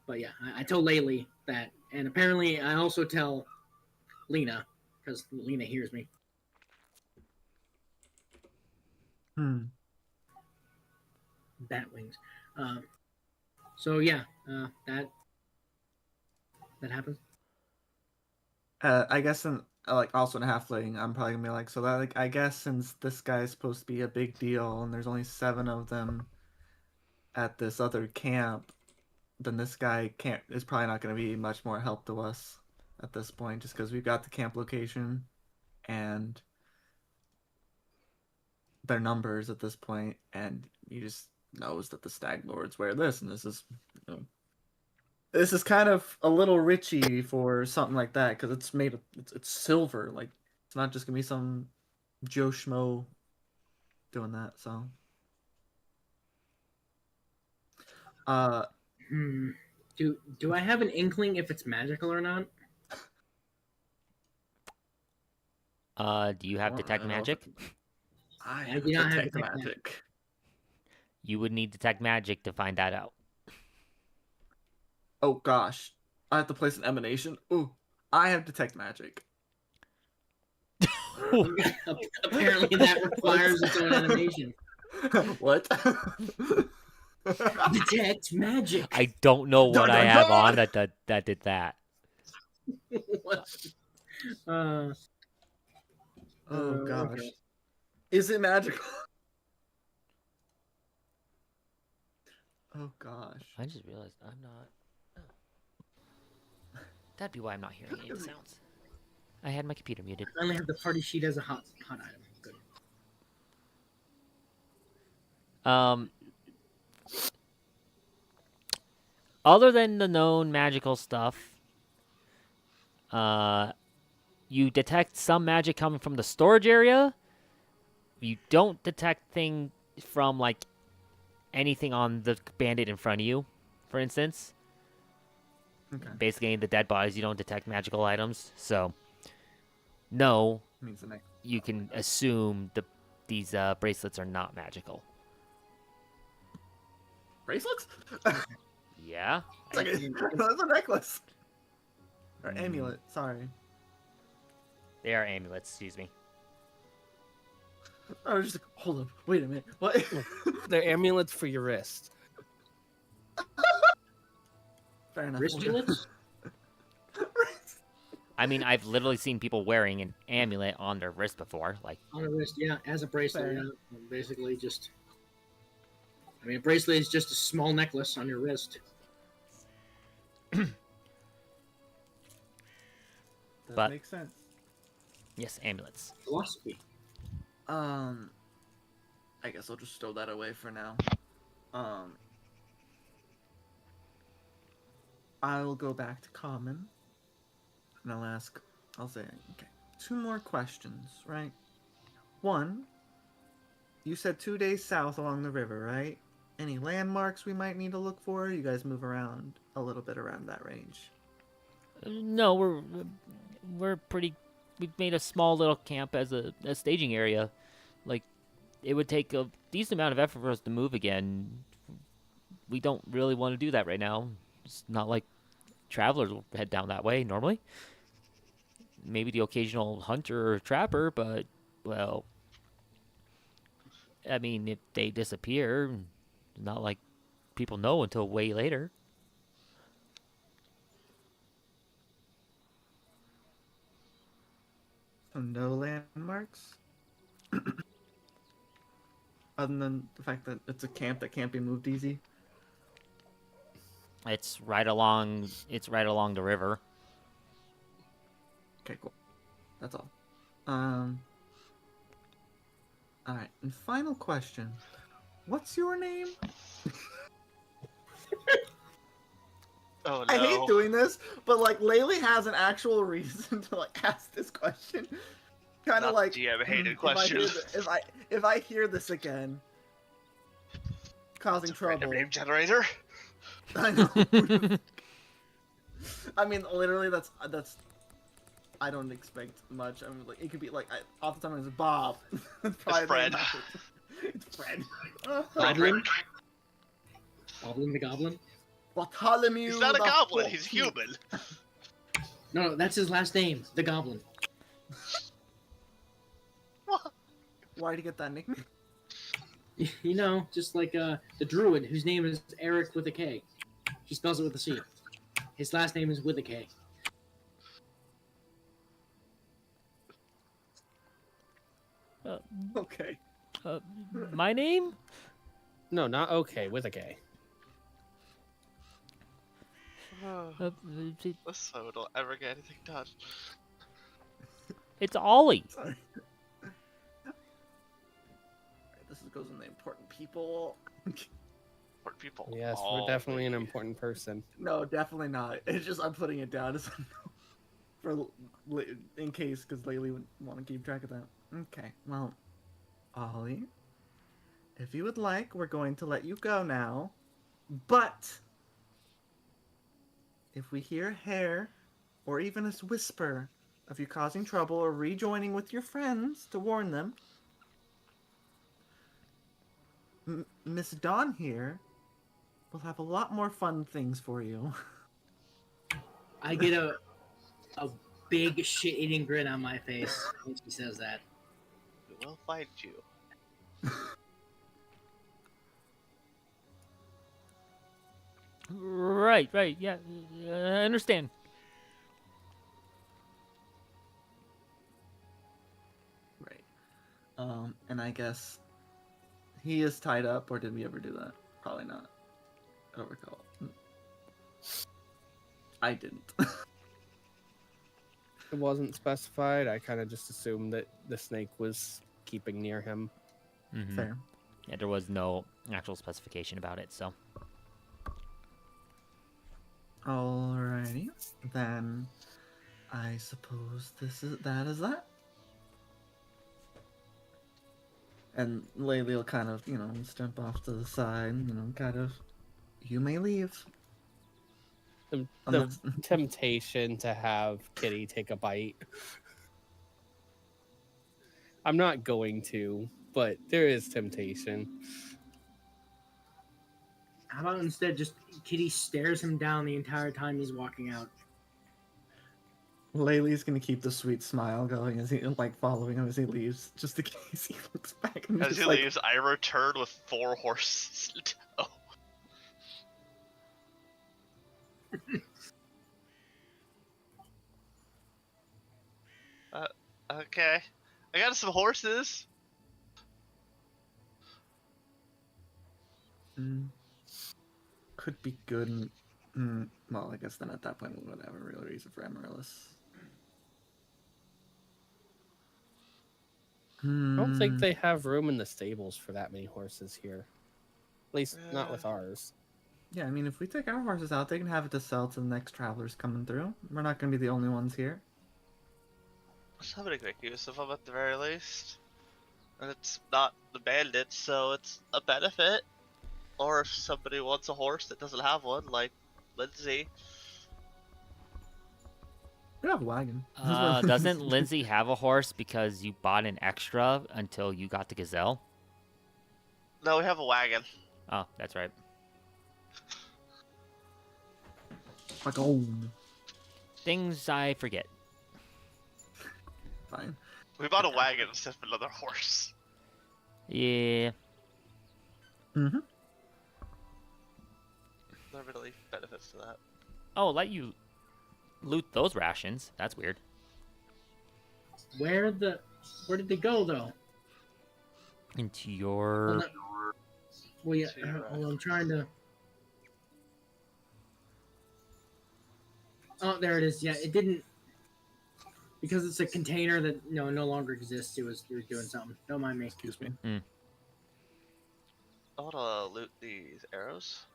but yeah, I told Laylee that, and apparently I also tell Lena, because Lena hears me. Bat wings. So yeah, that happens? I guess also in a halfling, I'm probably gonna be like, so that like I guess since this guy's supposed to be a big deal and there's only 7 of them at this other camp, then this guy is probably not gonna be much more help to us at this point, just because we've got the camp location and their numbers at this point, and he just knows that the Stag Lords wear this, and this is, this is kind of a little richy for something like that because it's made of it's silver. Like it's not just gonna be some Joe Schmo doing that. So, Do I have an inkling if it's magical or not? Do you have detect magic? I I have do not have detect detect magic. You would need detect magic to find that out. Oh gosh, I have to place an emanation. Ooh, I have detect magic. Apparently, that requires its own animation. What? Detect magic. I don't know what Dun, I dun, have dun! on that did that. What? Oh gosh, okay. is it magical? Oh gosh. I just realized I'm not. Oh. That'd be why I'm not hearing any of the sounds. I had my computer muted. I only have the party sheet as a hot item. Good. Other than the known magical stuff, you detect some magic coming from the storage area. You don't detect thing from like anything on the bandit in front of you, for instance. Okay. Basically, the dead bodies, you don't detect magical items. So, no, Means the next. you can assume these bracelets are not magical. Bracelets? Yeah. It's like that's a necklace. Or amulet, sorry. They are amulets, excuse me. I was just like, hold up, wait a minute. What? They're amulets for your wrist. Fair enough. Wristulets? I mean, I've literally seen people wearing an amulet on their wrist before. Like, On a wrist, yeah, as a bracelet. Fair. Yeah. Basically, just. I mean, a bracelet is just a small necklace on your wrist. That But- makes sense. yes, amulets. Philosophy. I guess I'll just stow that away for now. I'll go back to common, and I'll say, okay, 2 more questions, right? 1, you said 2 days south along the river, right? Any landmarks we might need to look for? You guys move around a little bit around that range. No, we're pretty. We've made a small little camp as a staging area. Like, it would take a decent amount of effort for us to move again. We don't really want to do that right now. It's not like travelers will head down that way normally. Maybe the occasional hunter or trapper, but, well, I mean, if they disappear, not like people know until way later. So no landmarks? Other than the fact that it's a camp that can't be moved easy? It's right along the river. Okay, cool. That's all. Alright, and final question. What's your name? Oh no. I hate doing this, but like Laylee has an actual reason to like ask this question. Kind of Not like the DM hated if I hear question. if I hear this again, causing trouble. Random name generator. I know. I mean, literally, that's. I don't expect much. I mean, like it could be like off the top of it's Bob. It's probably Fred. not- It's Fred. Goblin? Goblin the Goblin? Bartholomew. He's not a the goblin. He's 14th. human. No, that's his last name. The Goblin. Why'd you get that nickname? You know, just like the druid whose name is Eric with a K. He spells it with a C. His last name is with a K. Okay. My name? No, not okay, with a K. So don't ever get anything done. It's Ollie. Sorry. This goes in the important people. For people. Yes, Oh, we're definitely an baby. important person. No, definitely not. It's just I'm putting it down as in case, because Laylee would want to keep track of that. Okay, well, Ollie, if you would like, we're going to let you go now. But if we hear a hair, or even a whisper of you causing trouble or rejoining with your friends to warn them, Miss Dawn here will have a lot more fun things for you. I get a big shit-eating grin on my face when she says that. We will find you. Right, yeah, I understand. Right. And I guess he is tied up, or did we ever do that? Probably not. I don't recall. I didn't. It wasn't specified. I kind of just assumed that the snake was keeping near him. Mhm. Fair. Yeah, there was no actual specification about it, so. Alrighty. Then I suppose that is that. And Laylee will kind of, step off to the side, kind of, you may leave. The Unless- temptation to have Kitty take a bite. I'm not going to, but there is temptation. How about instead just Kitty stares him down the entire time he's walking out? Laylee's gonna keep the sweet smile going as he, following him as he leaves, just in case he looks back and As just he leaves, I return with 4 horses. Oh. Okay. I got some horses. Could be good. Well, I guess then at that point we would have a real reason for Amaryllis. I don't think they have room in the stables for that many horses here. At least not with ours. Yeah, I mean, if we take our horses out, they can have it to sell to the next travelers coming through. We're not going to be the only ones here. Somebody can make use of them at the very least. And it's not the bandits, so it's a benefit. Or if somebody wants a horse that doesn't have one, like Lindsay. We have a wagon. Doesn't Lindsay have a horse because you bought an extra until you got the gazelle? No, we have a wagon. Oh, that's right. Like, oh, Things I forget. fine. We bought a wagon instead of another horse. Yeah. Mm-hmm. There are really benefits to that. Oh, let you loot those rations. That's weird. Where did they go though? Into your... Well, yeah, well, I'm trying to. Oh, there it is. Yeah, it didn't because it's a container that no longer exists. It was doing something. Don't mind me. Excuse me. I want to loot these arrows.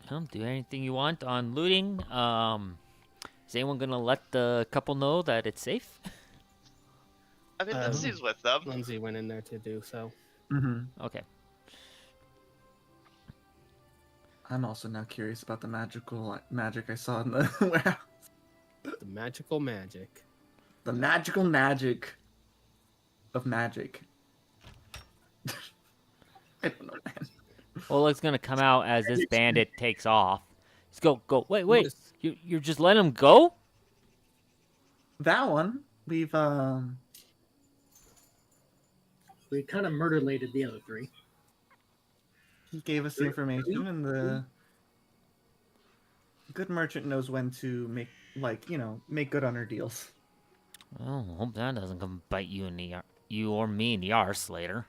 Do anything you want on looting. Is anyone gonna let the couple know that it's safe? I mean, Lindsay's with them. Lindsay went in there to do so. Mm-hmm. Okay. I'm also now curious about the magic I saw in the warehouse. The magical magic. The magical magic of magic. I don't know, man. Well, it's gonna come out as this bandit takes off. Let's go. Wait. You're just letting him go? That one, we kind of murder-lated the other 3. he gave us the information and Good merchant knows when to make, make good on her deals. Well, hope that doesn't come bite you in the you or me in the arse later.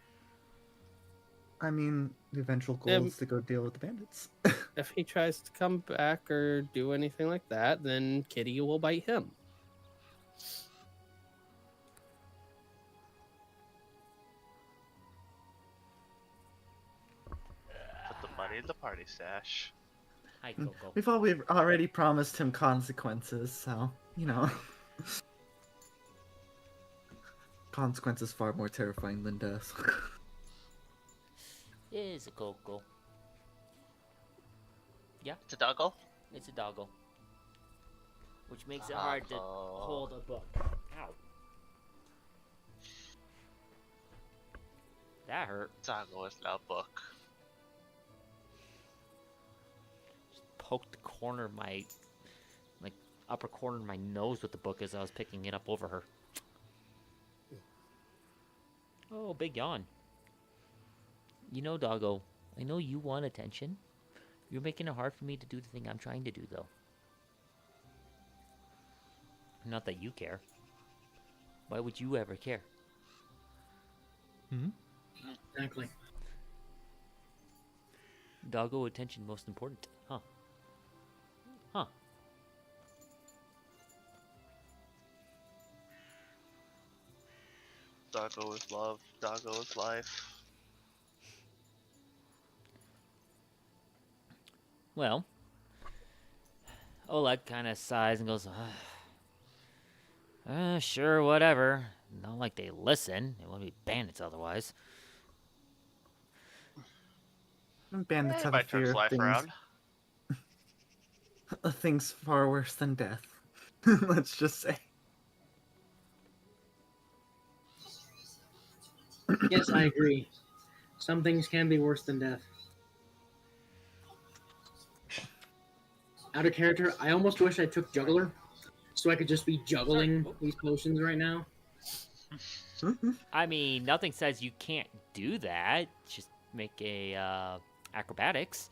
I mean, the eventual goal is to go deal with the bandits. If he tries to come back or do anything like that, then Kitty will bite him. Put the money in the party stash. Hi, Coco. We've already promised him consequences, so, Consequences far more terrifying than death. Is a Coco. Yeah, It's a doggo. it's a doggo. Which makes it hard to hold a book. Ow. That hurt. Doggo is now book. Just poked the corner of my, upper corner of my nose with the book as I was picking it up over her. Oh, big yawn. You know, doggo, I know you want attention. You're making it hard for me to do the thing I'm trying to do, though. Not that you care. Why would you ever care? Exactly. Doggo attention most important, huh? Huh. Doggo is love. Doggo is life. Well, Oleg kind of sighs and goes, sure, whatever. Not like they listen. They wouldn't be bandits otherwise. Bandits have a Might turn fear his of life things, around. things far worse than death. Let's just say. Yes, I agree. Some things can be worse than death. Out of character, I almost wish I took Juggler, so I could just be juggling these potions right now. I mean, nothing says you can't do that. Just make a acrobatics.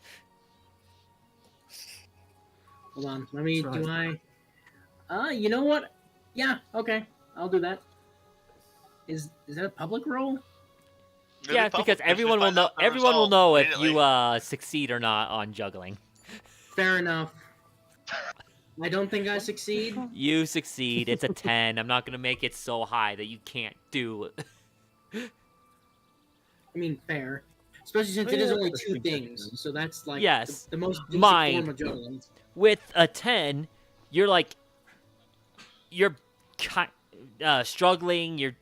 Hold on, let me. That's Do I? You know what? Yeah, okay, I'll do that. Is that a public roll? It'll Yeah, be public, because we everyone will find know. out the Everyone will result know if immediately. you succeed or not on juggling. Fair enough. I don't think I succeed. You succeed. It's a 10. I'm not gonna make it so high that you can't do. I mean, fair. Especially since Oh, it is yeah, only that's two good. things, so that's like Yes. the most basic Mine. form of juggling. With a 10, you're struggling. You're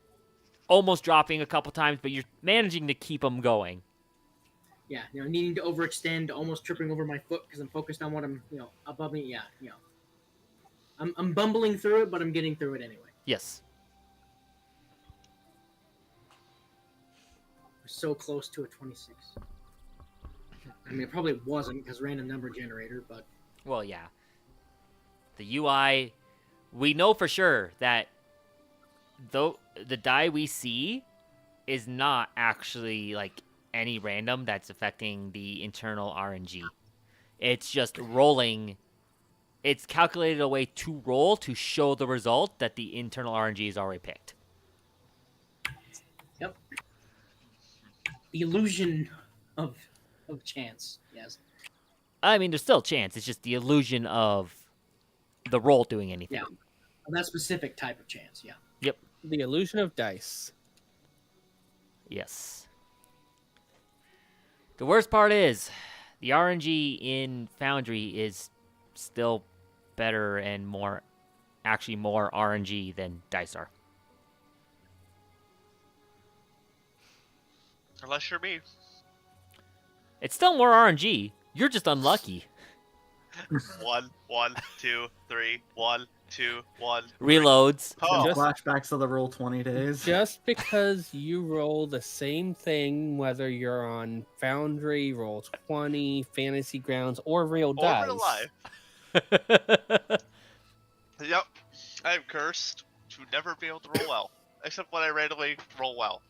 almost dropping a couple times, but you're managing to keep them going. Yeah, needing to overextend, almost tripping over my foot because I'm focused on what I'm, above me. Yeah, I'm bumbling through it, but I'm getting through it anyway. Yes. We're so close to a 26. I mean, it probably wasn't because random number generator, but Well, yeah. The UI, we know for sure that though the die we see is not actually any random that's affecting the internal RNG. It's just rolling. It's calculated a way to roll to show the result that the internal RNG is already picked. yep. The illusion of chance. Yes. I mean, there's still a chance. It's just the illusion of the roll doing anything. Yeah. That specific type of chance. Yeah. Yep. The illusion of dice. Yes. The worst part is the RNG in Foundry is still better and more RNG than dice are. Unless you're me. It's still more RNG. You're just unlucky. 1, 1, 2, 3, 1, 2, 1. Reloads. Oh, Just- Flashbacks of the roll 20 days. Just because you roll the same thing, whether you're on Foundry, Roll 20, Fantasy Grounds, or real or dice. real life. Yep. I am cursed to never be able to roll well. Except when I randomly roll well.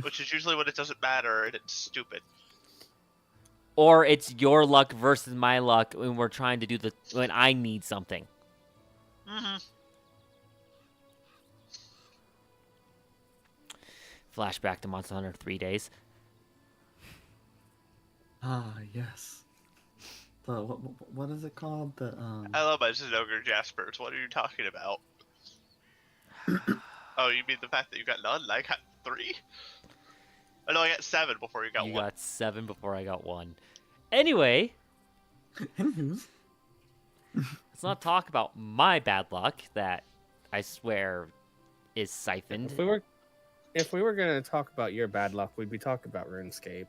Which is usually when it doesn't matter and it's stupid. or it's your luck versus my luck when we're trying to do when I need something. Mm-hmm. Flashback to Monster Hunter 3 days. Ah, yes. The what is it called? The I love my Zinogre Jaspers. What are you talking about? Oh, you mean the fact that you got none? I got 3? Oh, no, I got 7 before you got 1. You got 7 before I got 1. Anyway, Anywho's. let's not talk about my bad luck that I swear is siphoned. If we were gonna talk about your bad luck, we'd be talking about RuneScape.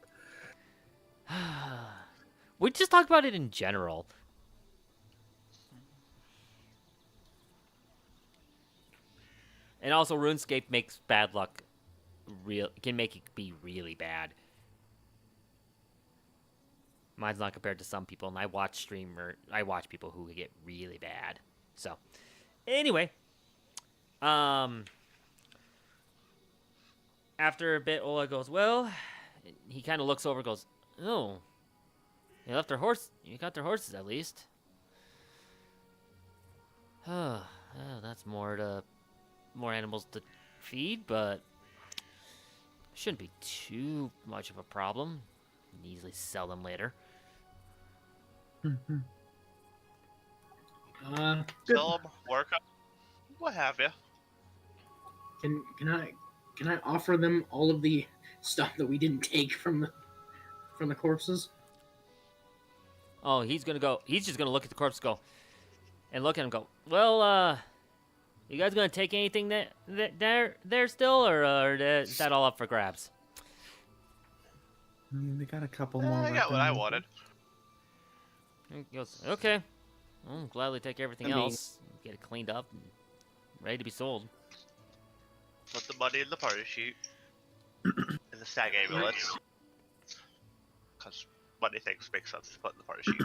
We just talk about it in general. And also, RuneScape makes bad luck can make it be really bad. Mine's not compared to some people, and I watch people who get really bad. So, anyway, after a bit, Ola goes, well, he kind of looks over and goes, oh, you got their horses at least. Oh, that's more animals to feed, but shouldn't be too much of a problem. You can easily sell them later. Sell them, work up, what have you. Can I offer them all of the stuff that we didn't take from the corpses? Oh, he's just gonna look at the corpse, and look at him, go, well, you guys gonna take anything that there still, or is that all up for grabs? I mean, they got a couple more. I got what I weapons. wanted. He goes, okay, I'll gladly take everything else, get it cleaned up, and ready to be sold. Put the money in the party sheet. And the stag amulets. Because money things make sense to put in the party sheet.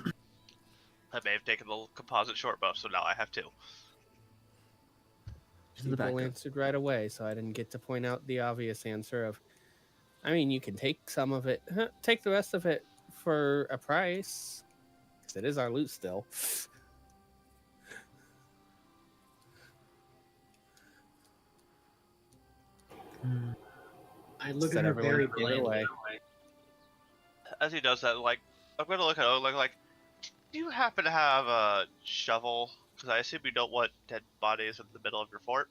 I may have taken the composite short bow, so now I have 2. People answered right away, so I didn't get to point out the obvious answer of, I mean, you can take some of it, take the rest of it for a price, because it is our loot still. I look Said at her everyone very gave it away. blandly. As he does that, like, I'm gonna look at it, like, do you happen to have a shovel? Because I assume you don't want dead bodies in the middle of your fort.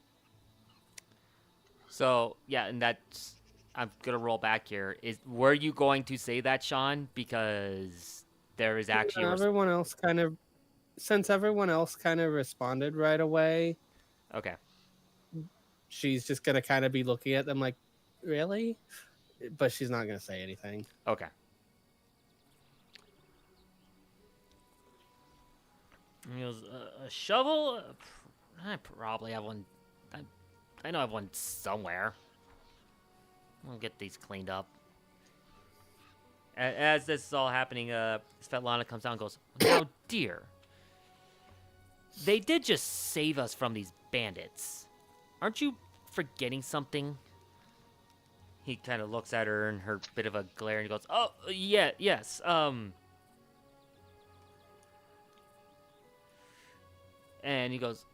So yeah, and that's, I'm gonna roll back here. Were you going to say that, Sean? Because there is actually everyone else kind of responded right away. Okay. She's just gonna kind of be looking at them like, really? But she's not gonna say anything. Okay. And he goes, a shovel? I probably have one. I know I have one somewhere. I'll get these cleaned up. As this is all happening, Svetlana comes down and goes, now, dear, they did just save us from these bandits. Aren't you forgetting something? He kind of looks at her in her bit of a glare and he goes, oh, yeah, yes, And he goes,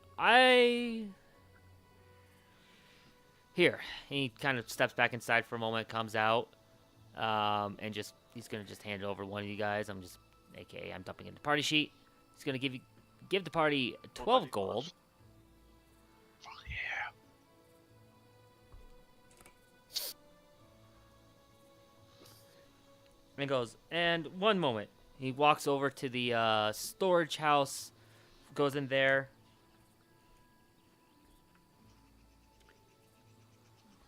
Here. He kind of steps back inside for a moment, comes out, and he's gonna just hand it over to one of you guys. I'm dumping in the party sheet. He's gonna give the party 12 gold. Fuck yeah. And goes, and one moment. He walks over to the storage house, goes in there,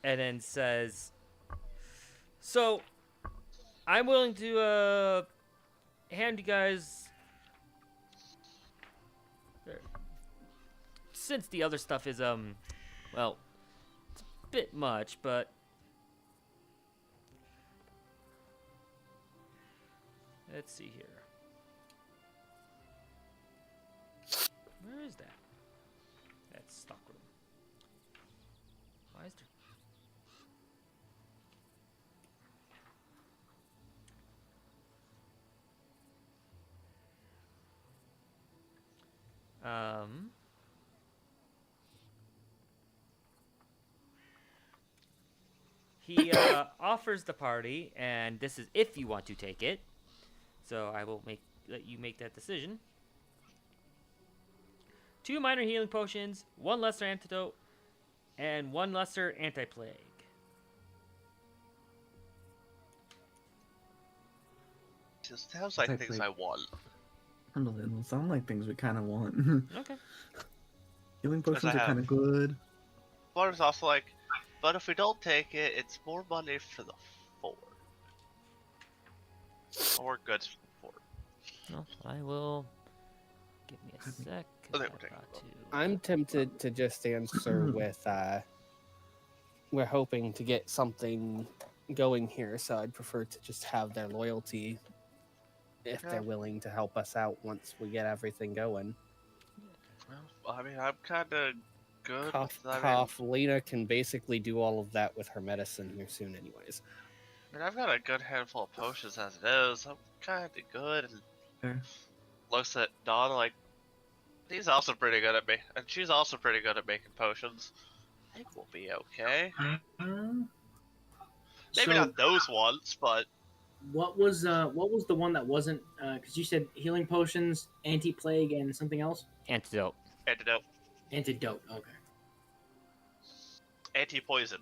and then says, so, I'm willing to hand you guys, since the other stuff is, well, it's a bit much, but let's see here. Where is that? That's stockroom. Why is there? He offers the party, and this is if you want to take it. So I will let you make that decision. 2 minor healing potions, 1 lesser antidote, and 1 lesser anti-plague. Just sounds like things Anti-plague. I want. I don't know, they don't sound like things we kind of want. Okay. Healing Because potions I are kind of good. But it's also like, but if we don't take it, it's more money for the fort. More goods for the fort. Well, I will. Give me a sec. 'Cause Okay, I've we're taking got to- I'm tempted to just answer with we're hoping to get something going here, so I'd prefer to just have their loyalty if Yeah. they're willing to help us out once we get everything going. Well, I mean, I'm kind of good. Cough, with, I mean, cough. Lena can basically do all of that with her medicine here soon, anyways. I've got a good handful of potions as it is. I'm kind of good. And Fair. looks at Dawn like, he's also pretty good at me, and she's also pretty good at making potions. I think we'll be okay. Maybe So not those ones, but what was the one that wasn't? Because you said healing potions, anti-plague, and something else. Antidote. antidote, Antidote. Okay. anti-poison.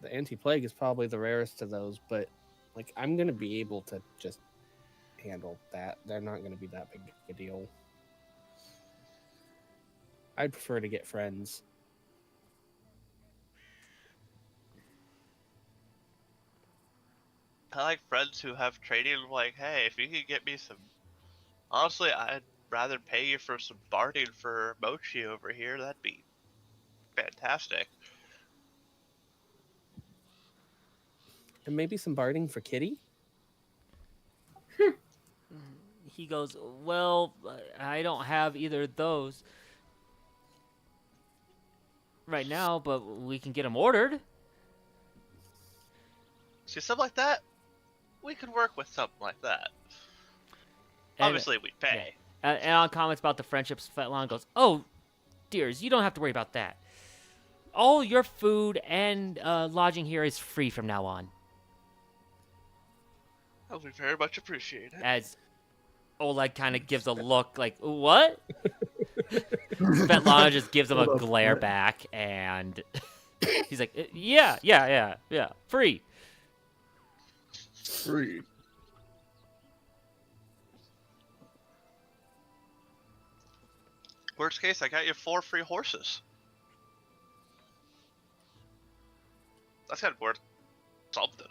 The anti-plague is probably the rarest of those, but like I'm gonna be able to just handle that. They're not gonna be that big of a deal. I'd prefer to get friends. I like friends who have training. Like, hey, if you could get me some. Honestly, I'd rather pay you for some barding for Mochi over here. That'd be fantastic. And maybe some barding for Kitty? He goes, well, I don't have either of those right now, but we can get them ordered. See, something like that, we could work with something like that. And- Obviously, we'd pay. And on comments about the friendships, Fetlon goes, oh, dears, you don't have to worry about that. All your food and lodging here is free from now on. That would be very much appreciated. As Oleg kind of gives a look like, what? Svetlana just gives him a Hold up, glare what? back, and he's like, yeah, free. Free. Worst case, I got you 4 free horses. That's kind of worth something.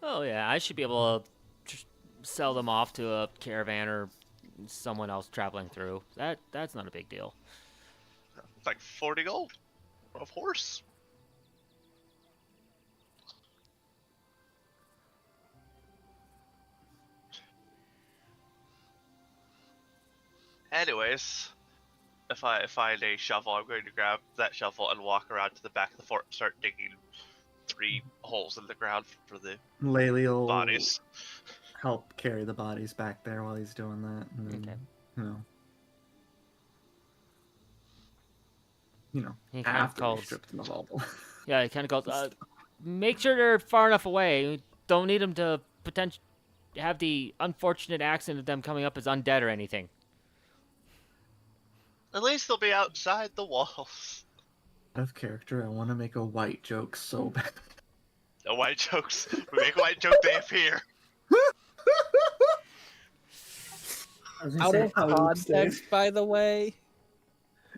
Oh yeah, I should be able to sell them off to a caravan or someone else traveling through. That's not a big deal. It's like 40 gold of horse. Anyways, if I find a shovel, I'm going to grab that shovel and walk around to the back of the fort and start digging 3 holes in the ground for the Laylee will bodies. help carry the bodies back there while he's doing that. And then, Okay. He kind of after we calls. stripped them of all. Yeah, he kind of goes. Make sure they're far enough away. Don't need them to have the unfortunate accident of them coming up as undead or anything. At least they'll be outside the walls. Out of character, I want to make a white joke so bad. No white jokes. We make a white joke, they appear. I was gonna Out say, of I would context, by the way,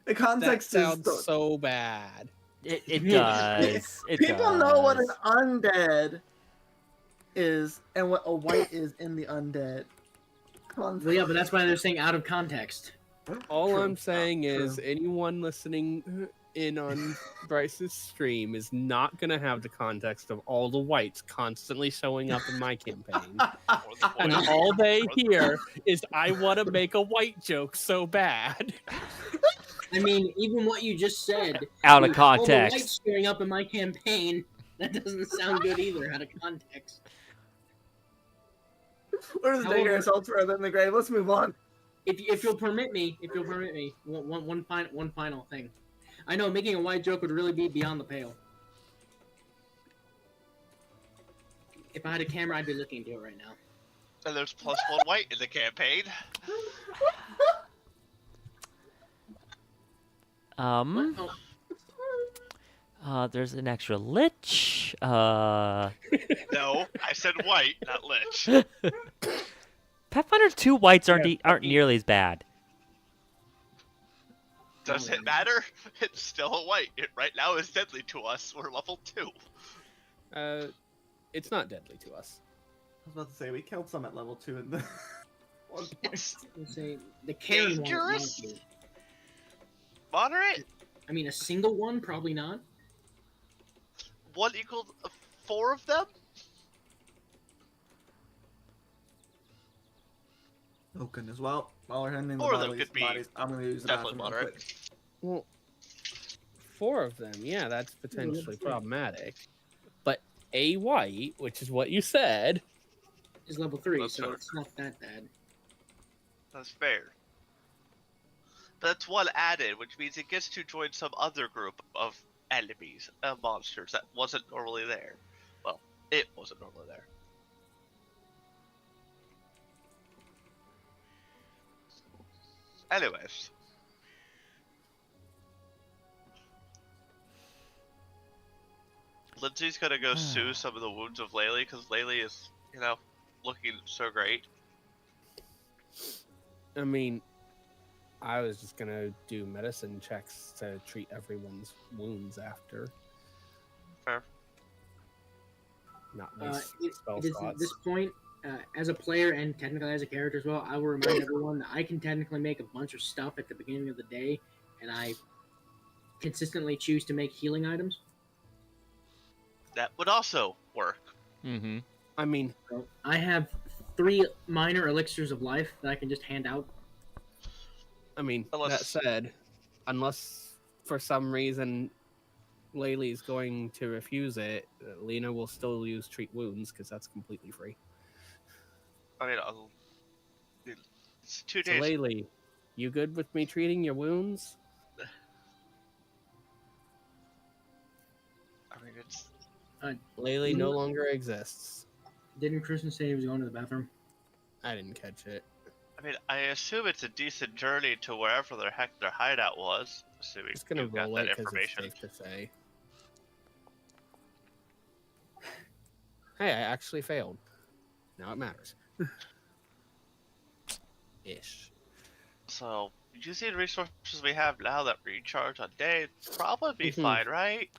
The that context sounds is so bad. It does. It people know what an does. undead is and what a white is in the undead. Context. well, yeah, but that's why they're saying out of context. All True. I'm saying is True. anyone listening in on Bryce's stream is not going to have the context of all the whites constantly showing up in my campaign. And all they hear is, I want to make a white joke so bad. I mean, even what you just said. Out of with all the context. whites showing up in my campaign. That doesn't sound good either, out of context. We're just digging However- ourselves further in the grave. Let's move on. If you'll permit me, one final thing. I know making a white joke would really be beyond the pale. If I had a camera, I'd be looking into it right now. And there's +1 white in the campaign. There's an extra lich. No, I said white, not lich. Pathfinder 2 whites aren't nearly as bad. Does it matter? It's still a white. It right now is deadly to us. We're level 2. It's not deadly to us. I was about to say, we killed some at level 2 in the one point. It's Let's say the Karen one. dangerous. Might be. Moderate. I mean, a single one, probably not. 1 equals 4 of them. Oh goodness. Well, while we're handling the Four of them bodies, could be I'm gonna use the definitely bathroom real moderate. quick. Well, 4 of them, yeah, that's potentially problematic. But a white, which is what you said, Is level 3, That's so fair. it's not that bad. That's fair. But that's 1 added, which means it gets to join some other group of enemies, monsters that wasn't normally there. Well, it wasn't normally there. Anyways. Lindsay's gonna go sue some of the wounds of Laylee, because Laylee is, looking so great. I mean, I was just gonna do medicine checks to treat everyone's wounds after. Fair. Not It waste spell is at slots. this point, as a player and technically as a character as well, I will remind everyone that I can technically make a bunch of stuff at the beginning of the day, and I consistently choose to make healing items. That would also work. Mm-hmm. I mean, So I have 3 minor elixirs of life that I can just hand out. that Unless- said, unless for some reason Laylee's going to refuse it, Lena will still use treat wounds because that's completely free. I mean, it's 2 So days. Laylee, you good with me treating your wounds? I mean, it's Laylee no longer exists. Didn't Kristen say he was going to the bathroom? I didn't catch it. I mean, I assume it's a decent journey to wherever the heck their hideout was. Assuming Just gonna you got roll that it because it's information. safe to say. Hey, I actually failed. Now it matters. Ish. So, using the resources we have now that recharge on day, probably be Mhm. fine, right?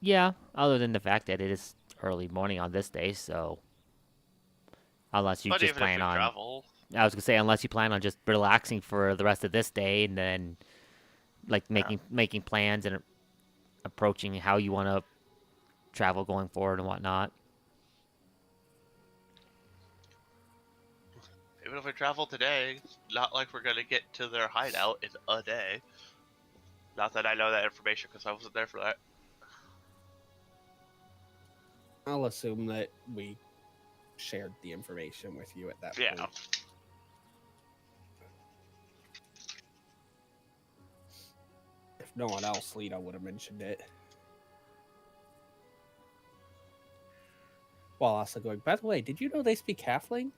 Yeah, other than the fact that it is early morning on this day, so unless you But just even if plan we on, travel, I was gonna say unless you plan on just relaxing for the rest of this day and then like making plans and approaching how you want to travel going forward and whatnot. even if we travel today, it's not like we're gonna get to their hideout in a day. Not that I know that information because I wasn't there for that. I'll assume that we shared the information with you at that Yeah. point. If no one else, Lita would have mentioned it. While also going, by the way, did you know they speak Halfling?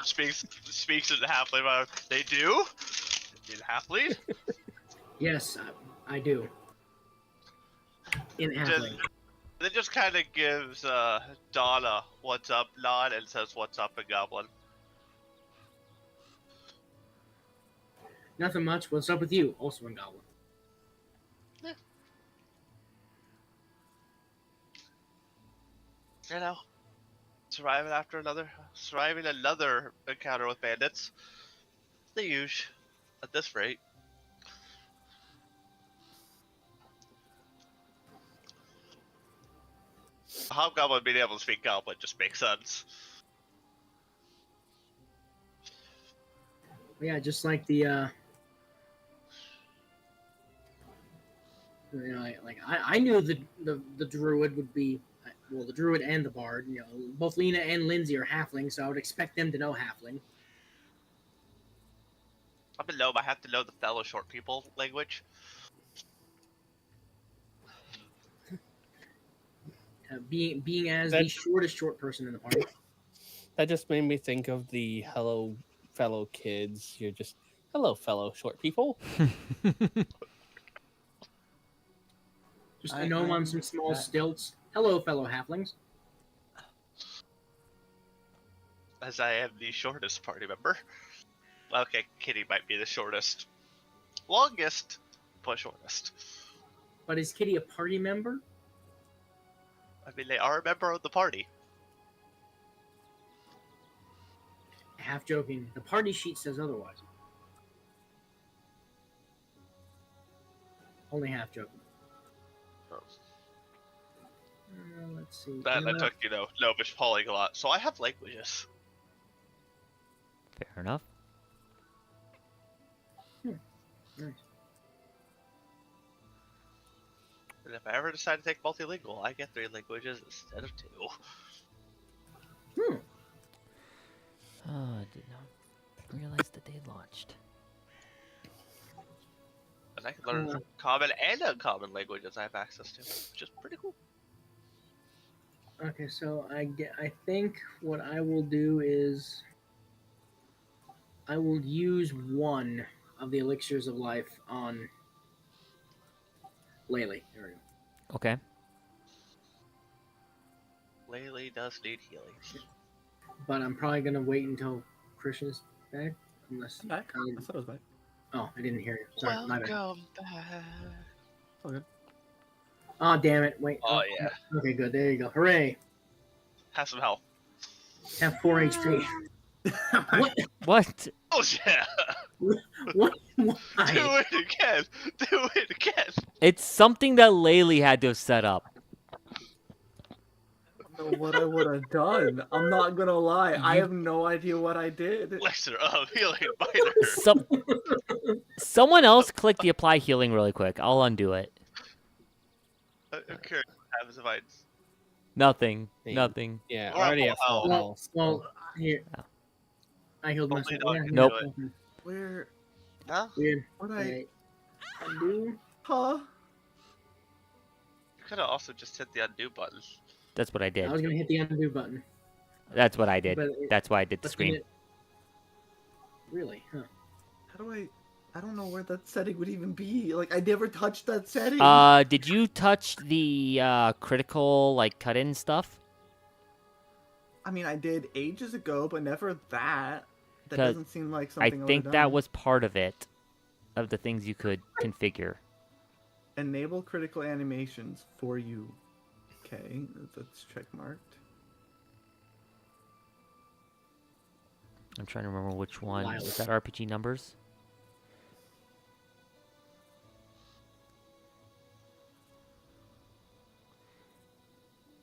Speaks in the halfling mode. They do? In halfling? Yes, I do. In Halfling. It just kind of gives Donna what's up nod and says what's up in Goblin. Nothing much. What's up with you? Also in Goblin. You know, surviving another encounter with bandits. The usual at this rate. Hobgoblin being able to speak Goblin just makes sense. Yeah, just like the You know, I knew the druid would be well, the druid and the bard. You know, both Lena and Lindsay are halfling, so I would expect them to know halfling. I'm a gnome. I have to know the fellow short people language. Being as That- the shortest short person in the party. That just made me think of the hello fellow kids. You're just hello fellow short people. Just a gnome on some small stilts. Hello, fellow halflings. As I am the shortest party member. Okay, Kitty might be the shortest. Longest, but shortest. But is Kitty a party member? I mean, they are a member of the party. Half joking. The party sheet says otherwise. Only half joking. Oh. Let's see. That took, gnomish polyglot. So I have languages. Fair enough. Nice. And if I ever decide to take multilingual, I get 3 languages instead of 2. I did not realize that they had launched. And I can learn common and uncommon languages I have access to, which is pretty cool. Okay, so I think what I will do is I will use one of the elixirs of life on Laylee. There we go. Okay. Laylee does need healing. But I'm probably gonna wait until Christian's back, unless. Back? I thought it was back. Oh, I didn't hear you. Sorry, my bad. Welcome back. All good. Oh, damn it! Wait. Oh, yeah. Okay, good. There you go. Hooray! Have some health. Have 4 HP. What? What? Oh, yeah. What? Do Why? it again. Do it again. It's something that Laylee had to have set up. I don't know what I would have done. I'm not gonna lie. I have no idea what I did. Elixir of healing biter. Someone else click the apply healing really quick. I'll undo it. Okay, what happens if I... Nothing. Hey. Nothing. Yeah, Or already I'll- at full I'll- health. Well, here. I healed Only myself. dog Yeah, can Nope. do it. Where? No? Weird. What I? Right. Undo. Huh? You could have also just hit the undo button. That's what I I did. was gonna hit the undo button. That's what I did. But it- That's why I did the but screen. then Really? Huh. How do I don't know where that setting would even be. Like, I never touched that setting. Did you touch the critical like cut-in stuff? I mean, I did ages ago, but never that. That 'Cause doesn't seem like I something I think would've that done. was part of it, of the things you could configure. Enable critical animations for you. Okay, that's check marked. I'm trying to remember which one. Wild. Was that RPG numbers?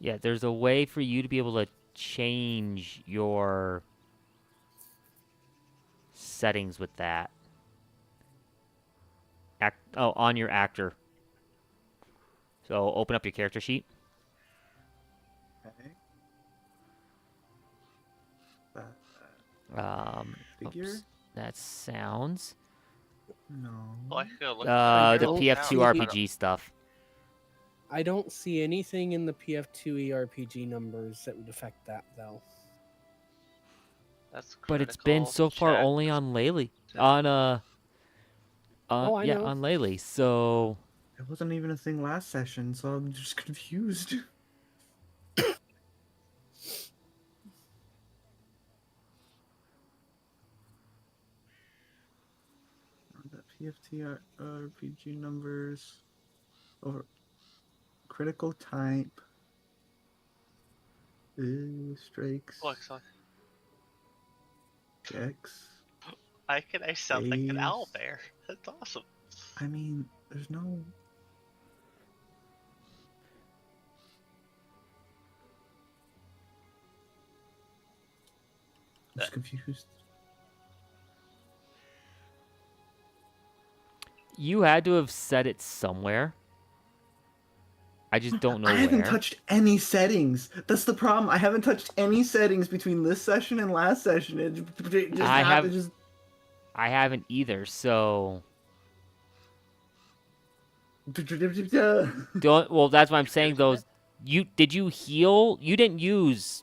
Yeah, there's a way for you to be able to change your settings with that. On your actor. So open up your character sheet. Okay. That figure? Oops, that's sounds. No. Oh, I could go look The don't PF2 see- RPG stuff. I don't see anything in the PF2 ERPG numbers that would affect that, though. That's But it's been critical so far check. only on Laylee. check. On I know. on Laylee. So It wasn't even a thing last session, so I'm just confused. The PFT RPG numbers over critical type. Strikes. Look, so Checks. I sound like an Please. owl bear. That's awesome. I mean, there's no. I'm just confused. you had to have set it somewhere. I just don't know I haven't where. touched any settings. That's the problem. I haven't touched any settings between this session and last session. It just I happened. have- I haven't either, so don't. Well, that's why I'm saying those. Did you heal? You didn't use.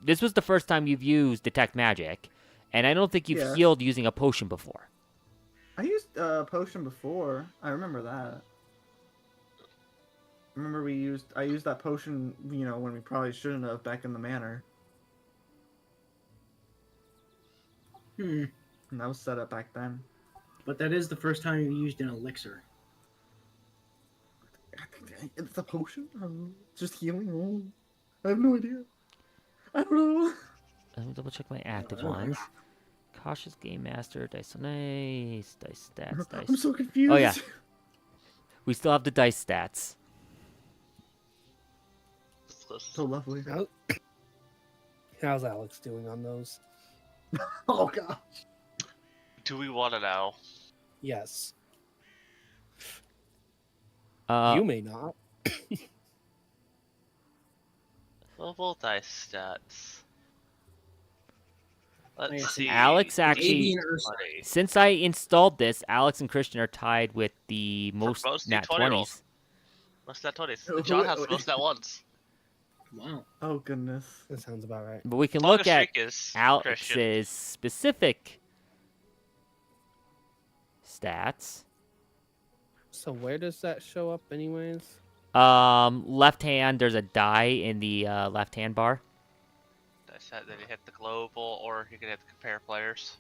This was the first time you've used detect magic, and I don't think you've Yes. healed using a potion before. I used potion before. I remember that. I used that potion, when we probably shouldn't have back in the manor. And that was set up back then. But that is the first time you used an elixir. It's a potion? Just healing? I have no idea. I don't know. Let me double check my active ones. Cautious Game Master, dice nice, dice stats, dice. I'm so confused. Oh yeah, we still have the dice stats. So lovely. How's Alex doing on those? Oh god. Do we want to know? Yes. Uh, You may not. Global dice stats. Let's Nice. see. Alex actually, Avian Ursa. Funny. since I installed this, Alex and Christian are tied with the most most nat D20 20s. rolls. Most nat 20s. Oh, John has wait. most nat ones. Wow. Oh goodness. That sounds about right. But we can look Longest at streak is Christian. Alex's specific stats. So where does that show up, anyways? Left hand, there's a die in the left hand bar. Dice set, then you hit the global, or you can hit the compare players.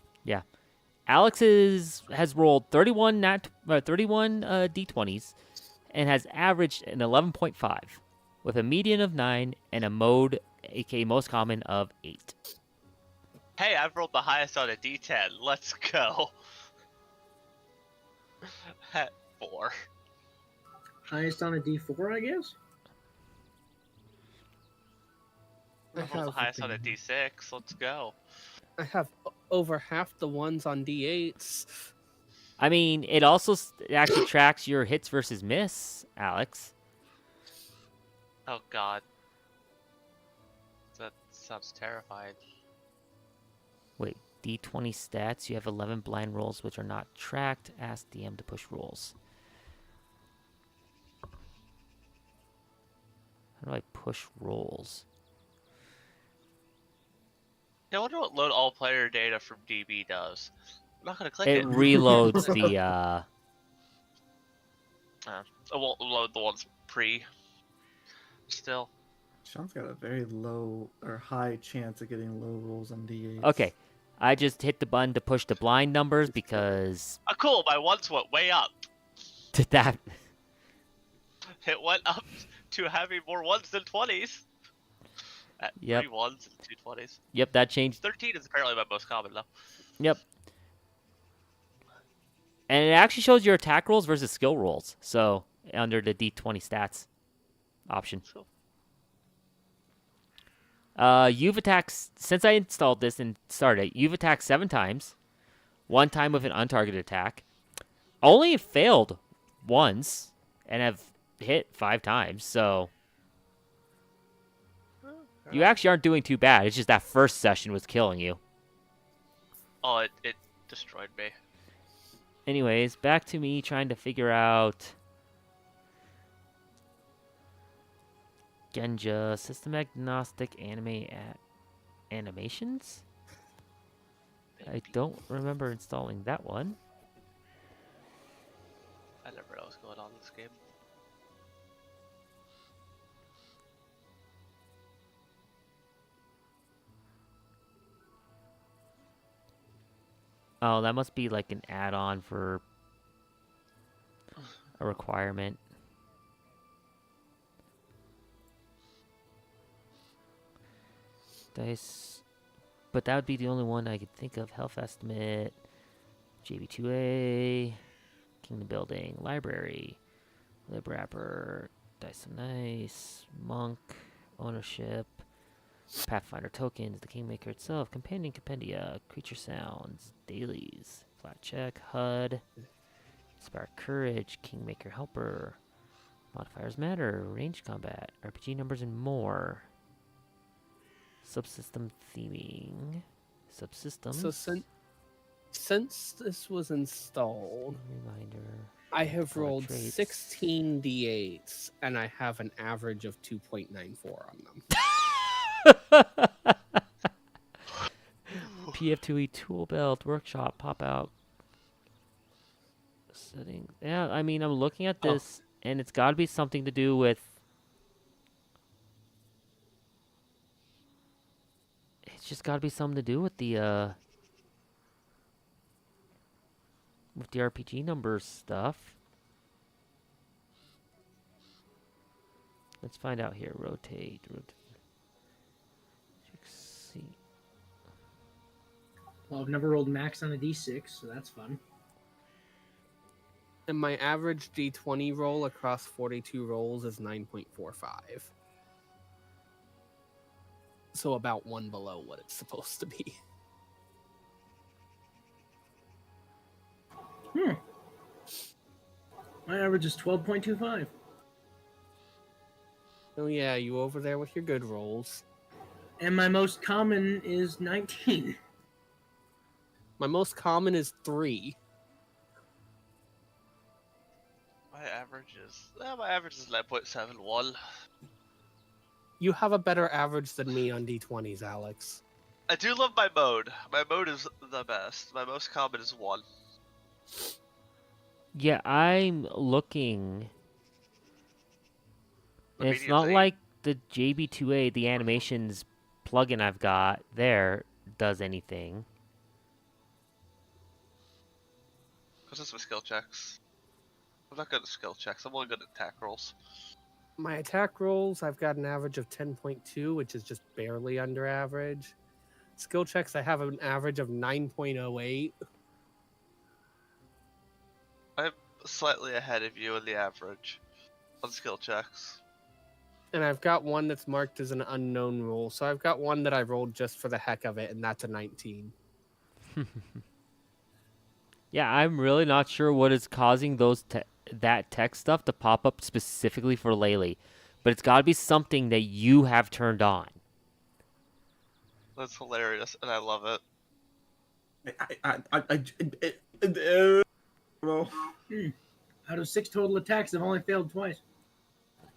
Alex has rolled 31 d20s and has averaged an 11.5 with a median of 9 and a mode, aka most common, of 8. Hey, I've rolled the highest on a D10. Let's go. At 4. Highest on a D4, I guess? I've rolled the highest on a D6. Let's go. I have over half the ones on D8s. I mean, it also actually tracks your hits versus miss, Alex. Oh god. That sounds terrifying. Wait, D20 stats. You have 11 blind rolls which are not tracked. Ask DM to push rolls. How do I push rolls? Yeah, I wonder what load all player data from DB does. I'm not gonna click It it. reloads the It won't load the ones pre. Still. Sean's got a very low or high chance of getting low rolls on D8. Okay, I just hit the button to push the blind numbers because Oh, cool. My ones went way up. that. It went up to having more ones than 20s. At Yep. 3 ones and 2 20s. Yep, that changed. 13 is apparently my most common though. Yep. And it actually shows your attack rolls versus skill rolls. So under the D20 stats option. Cool. You've attacked since I installed this and started. You've attacked 7 times. 1 time with an untargeted attack. Only failed once and have hit 5 times. So you actually aren't doing too bad. It's just that first session was killing you. Oh, it destroyed me. Anyways, back to me trying to figure out Genja system agnostic animations. I don't remember installing that one. I never know what's going on in this game. Oh, that must be like an add-on for a requirement. Dice, but that would be the only one I could think of. Health estimate, JB2A, Kingdom Building, Library, Lib Wrapper, Dice and Nice, Monk, Ownership, Pathfinder tokens, the Kingmaker itself, Companion Compendia, Creature Sounds, Dailies, Flat Check, HUD, Spark Courage, Kingmaker Helper, Modifiers matter. Range combat. RPG numbers and more. Subsystem theming. Subsystems. So since this was installed, Reminder. I have Color rolled traits. 16 d8s, and I have an average of 2.94 on them. PF2E tool belt, workshop, pop out. Settings. Yeah, I mean, I'm looking at this, and it's got to be something to do with. It's just got to be something to do with the RPG numbers stuff. Let's find out here. Rotate. See. Well, I've never rolled max on a d6, so that's fun. And my average d20 roll across 42 rolls is 9.45. So about one below what it's supposed to be. My average is 12.25. Oh yeah, you over there with your good rolls. And my most common is 19. My most common is 3. My average is 9.71. You have a better average than me on d20s, Alex. I do love my mode. My mode is the best. My most common is 1. Yeah, I'm looking. And it's not Immediately. like the JB2A, the animations plugin I've got there, does anything. Because that's my skill checks. I'm not good at skill checks. I'm only good at attack rolls. My attack rolls, I've got an average of 10.2, which is just barely under average. Skill checks, I have an average of 9.08. I'm slightly ahead of you in the average on skill checks. And I've got one that's marked as an unknown roll. So I've got one that I rolled just for the heck of it, and that's a 19. Yeah, I'm really not sure what is causing that text stuff to pop up specifically for Laylee, but it's got to be something that you have turned on. That's hilarious, and I love it. Well, Out of 6 total attacks, I've only failed twice.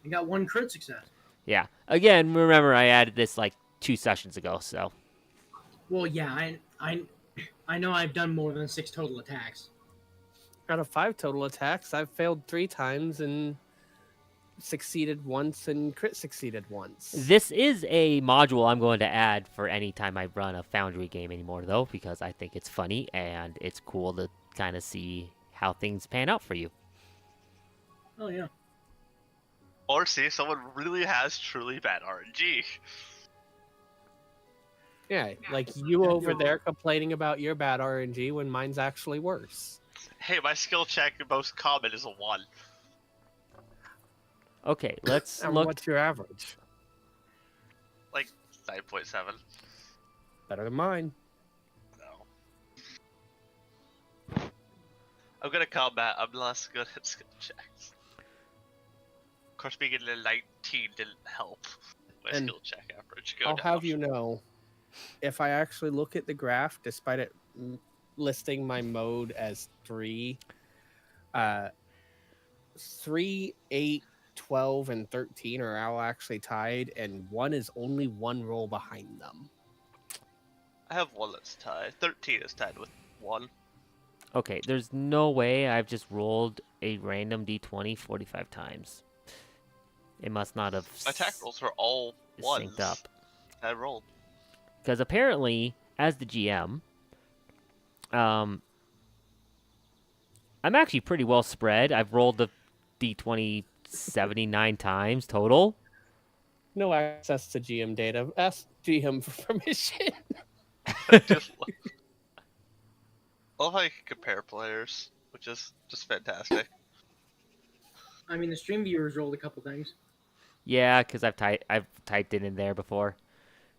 I got 1 crit success. Yeah. Again, remember I added this like 2 sessions ago, so. Well, yeah, I know I've done more than 6 total attacks. Out of 5 total attacks, I've failed 3 times and succeeded once and crit succeeded once. This is a module I'm going to add for any time I run a Foundry game anymore, though, because I think it's funny and it's cool to kind of see how things pan out for you. Oh, yeah. Or see if someone really has truly bad RNG. Yeah, like you over there complaining about your bad RNG when mine's actually worse. Hey, my skill check most common is a 1. Okay, let's And look. what's your average? Like 9.7. Better than mine. No. I'm good at combat. I'm less good at skill checks. Of course, being in the 19 didn't help my And skill check average go I'll down. have you know, if I actually look at the graph, despite it listing my mode as 3, 3, 8, 12, and 13 are all actually tied, and 1 is only 1 roll behind them. I have 1 that's tied. 13 is tied with 1. Okay, there's no way I've just rolled a random d20 45 times. It must not have My attack rolls were all 1s. synced up. I rolled. Because apparently, as the GM, I'm actually pretty well spread. I've rolled the d20 79 times total. No access to GM data. Ask GM for permission. Just I love how you can compare players, which is just fantastic. I mean, the stream viewers rolled a couple things. Yeah, because I've typed it in there before.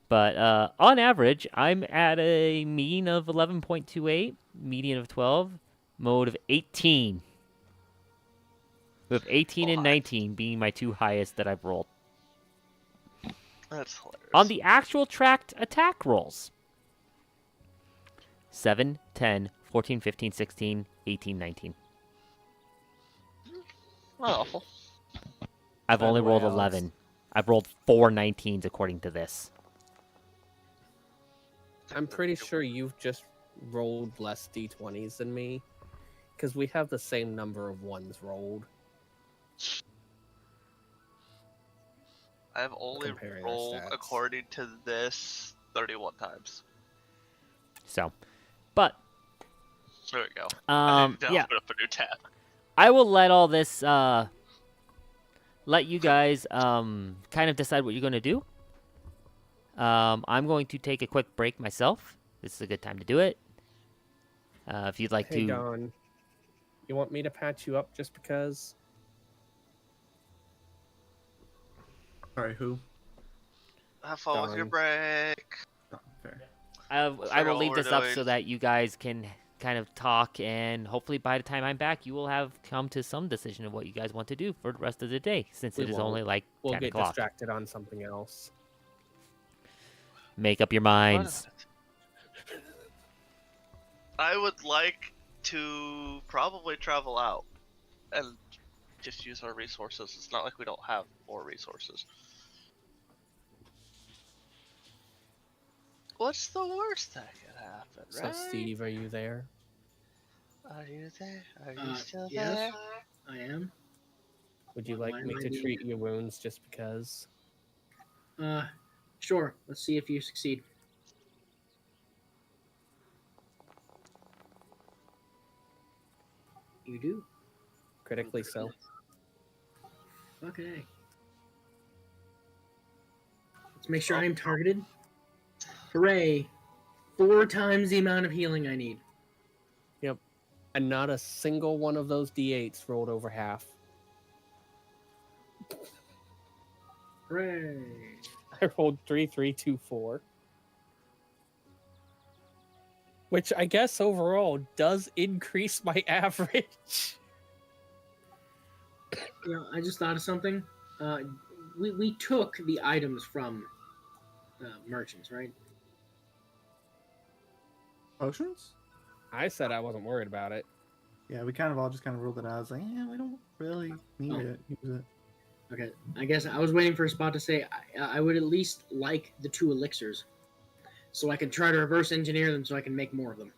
But on average, I'm at a mean of 11.28, median of 12, mode of 18. with 18 and 19 being my two highest that I've rolled. That's hilarious. On the actual tracked attack rolls, 7, 10, 14, 15, 16, 18, 19. Not awful. I've By only the way, rolled Alex. 11. I've rolled 4 19s according to this. I'm pretty sure you've just rolled less d20s than me, because we have the same number of ones rolled. I've only Comparing our rolled, stats. according to this, 31 times. So, but There we go. I need to yeah, open up a new tab. I will let all this let you guys kind of decide what you're going to do. I'm going to take a quick break myself. This is a good time to do it. If you'd like Hey, to, Don, you want me to patch you up just because? Sorry, who? Have fun with your Done. break. Oh, fair. I figure will out leave what this we're up doing. so that you guys can kind of talk, and hopefully by the time I'm back, you will have come to some decision of what you guys want to do for the rest of the day, since We it is won't. only like We'll 10 get o'clock. distracted on something else. Make up your Wait a minds. minute. I would like to probably travel out and just use our resources. It's not like we don't have more resources. What's the worst that could happen, So, right? Steve, are you there? Are you there? Are you still Yes, there? I am. Would you Why like am me I to being- treat your wounds just because? Sure. Let's see if you succeed. You do. Critically so. Okay. Let's make sure I'm targeted. Hooray! 4 times the amount of healing I need. And not a single one of those d8s rolled over half. Hooray! I rolled 3, 3, 2, 4. Which I guess overall does increase my average. You know, I just thought of something. We took the items from merchants, right? Potions? I said I wasn't worried about it. Yeah, we kind of all just kind of ruled it out. It's like, yeah, we don't really need Oh. it. Use it. Okay, I guess I was waiting for a spot to say I would at least like the 2 elixirs, so I can try to reverse engineer them so I can make more of them.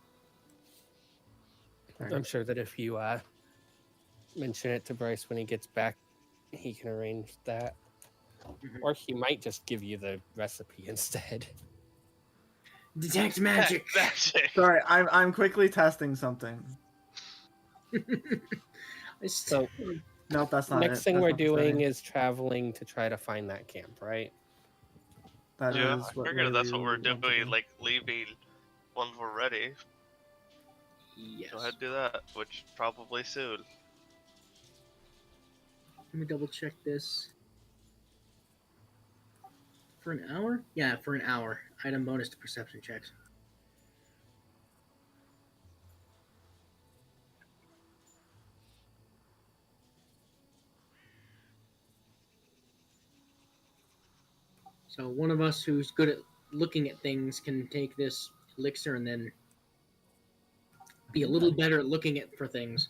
Fair I'm enough. sure that if you mention it to Bryce when he gets back, he can arrange that. Mhm. Or he might just give you the recipe instead. Detect magic. Magic. Sorry, I'm quickly testing something. So Nope, that's not next it. thing That's we're not the doing setting. is traveling to try to find that camp, right? That Yeah, is I what figured that's what Laylee we're wanted to doing, do. like leaving once we're ready. Yes. Go ahead and do that, which probably soon. Let me double check this. For an hour? Yeah, for an hour. Item bonus to perception checks. So one of us who's good at looking at things can take this elixir and then be a little better at looking at for things.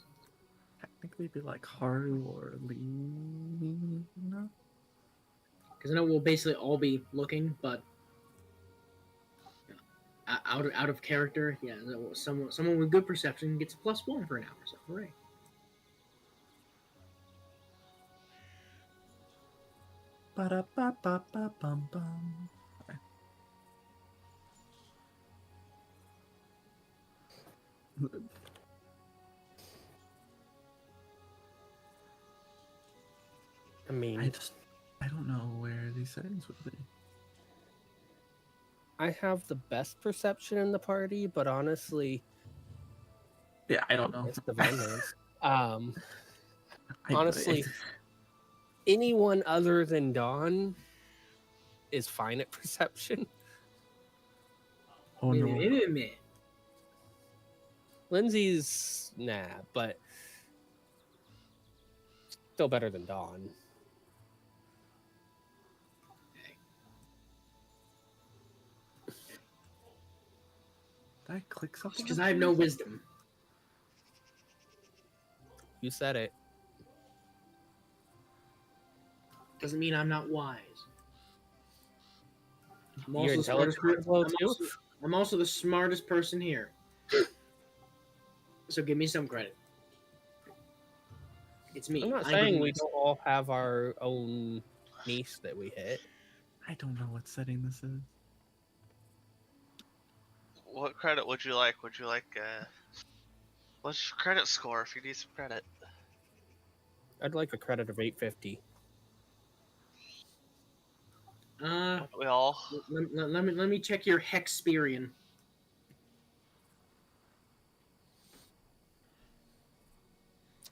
Technically, be like Haru or Lena. Because I know we'll basically all be looking, but out of character, yeah. Someone with good perception gets a +1 for an hour. So hooray! Ba-da-ba-ba-ba-bum-bum. I mean, I don't know where these settings would be. I have the best perception in the party, but honestly, Yeah, I don't know. it's divine hands. I- Honestly, it's- anyone other than Dawn is fine at perception. oh no. Meh. Lindsay's nah, but Still better than Dawn. Did I click something? Because I have no wisdom. You said it. Doesn't mean I'm not wise. I'm Your also the smartest intelligence is low too. I'm also the smartest person here. So give me some credit. It's me. I'm not I saying we believe. don't all have our own niche that we hit. I don't know what setting this is. What credit would you like? Would you like what's your credit score if you need some credit? I'd like a credit of 850. We all Let me check your Hexperion.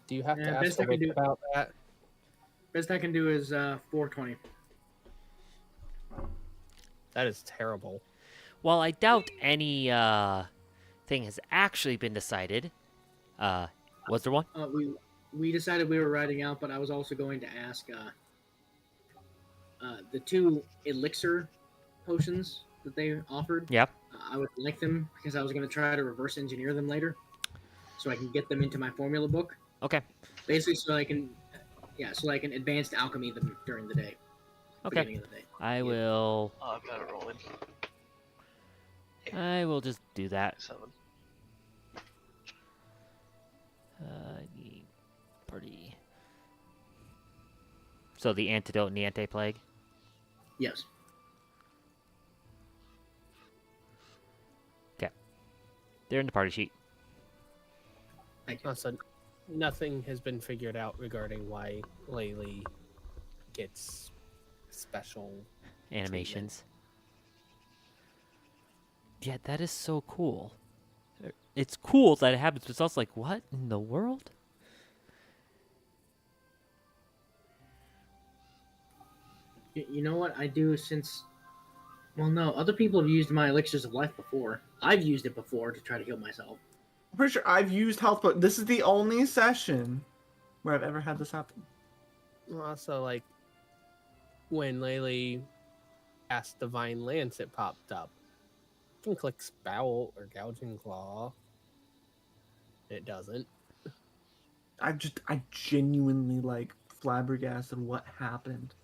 Do you have to best ask I a can witch do- about that? Best I can do is 420. That is terrible. While I doubt any thing has actually been decided, was there one? We decided we were writing out, but I was also going to ask the 2 elixir potions that they offered. Yep. I would like them because I was going to try to reverse engineer them later, so I can get them into my formula book. Okay. Basically, so I can advanced alchemy them during the day. Okay. Beginning of the day. I will. Oh, I've got it rolling. I will just do that. 7. Pretty. So the antidote and the anti-plague. Yes. They're in the party sheet. Thank you. Also, nothing has been figured out regarding why Laylee gets special Animations. Yeah, that is so cool. It's cool that it happens, but it's also like, what in the world? You know what I do since? Well, no, other people have used my elixirs of life before. I've used it before to try to heal myself. I'm pretty sure I've used health, but this is the only session where I've ever had this happen. Also, like, when Laylee asked Divine Lance, it popped up. You can click Spout or Gouging Claw. It doesn't. I genuinely, like, flabbergasted what happened.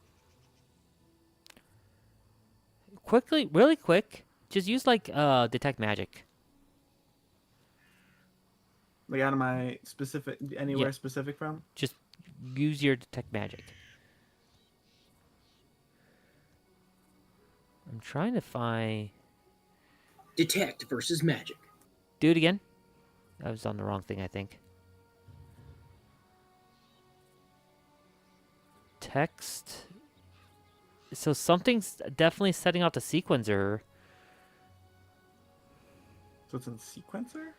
Quickly, really quick, just use like detect magic. Like, out of my specific, anywhere Yeah. specific from? Just use your detect magic. I'm trying to find. Detect versus magic. Do it again. I was on the wrong thing, I think. Text. So something's definitely setting off the sequencer. So it's in sequencer?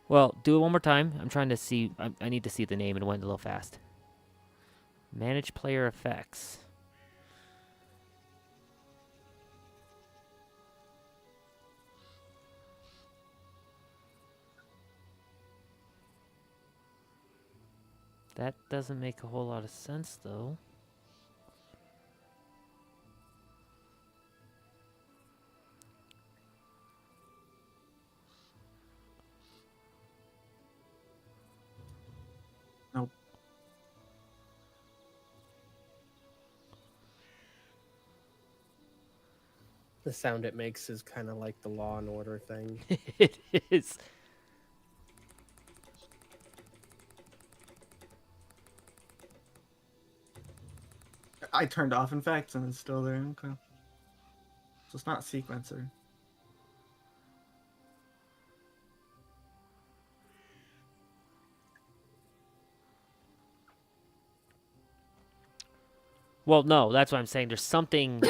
Well, do it one more time. I'm trying to see. I need to see the name and it went a little fast. Manage player effects. That doesn't make a whole lot of sense, though. Nope. The sound it makes is kind of like the Law and Order thing. It is. I turned off effects and it's still there. Okay. So it's not sequencer. Well, no, that's what I'm saying. There's something.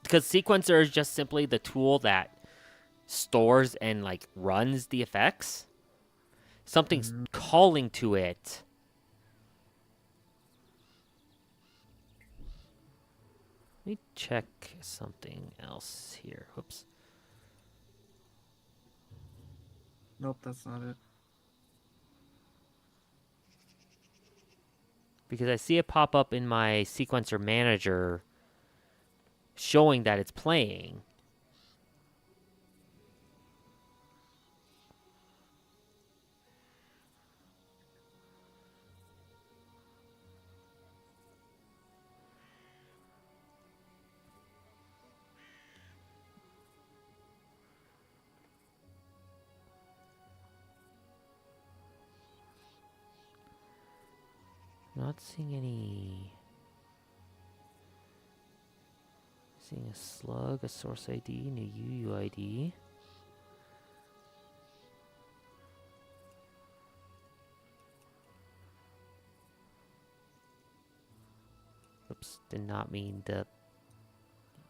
Because sequencer is just simply the tool that stores and like runs the effects. Something's calling to it. Let me check something else here. Whoops. Nope, that's not it. Because I see it pop up in my sequencer manager showing that it's playing. Not seeing any. Seeing a slug, a source ID, and a UUID. Oops, did not mean to.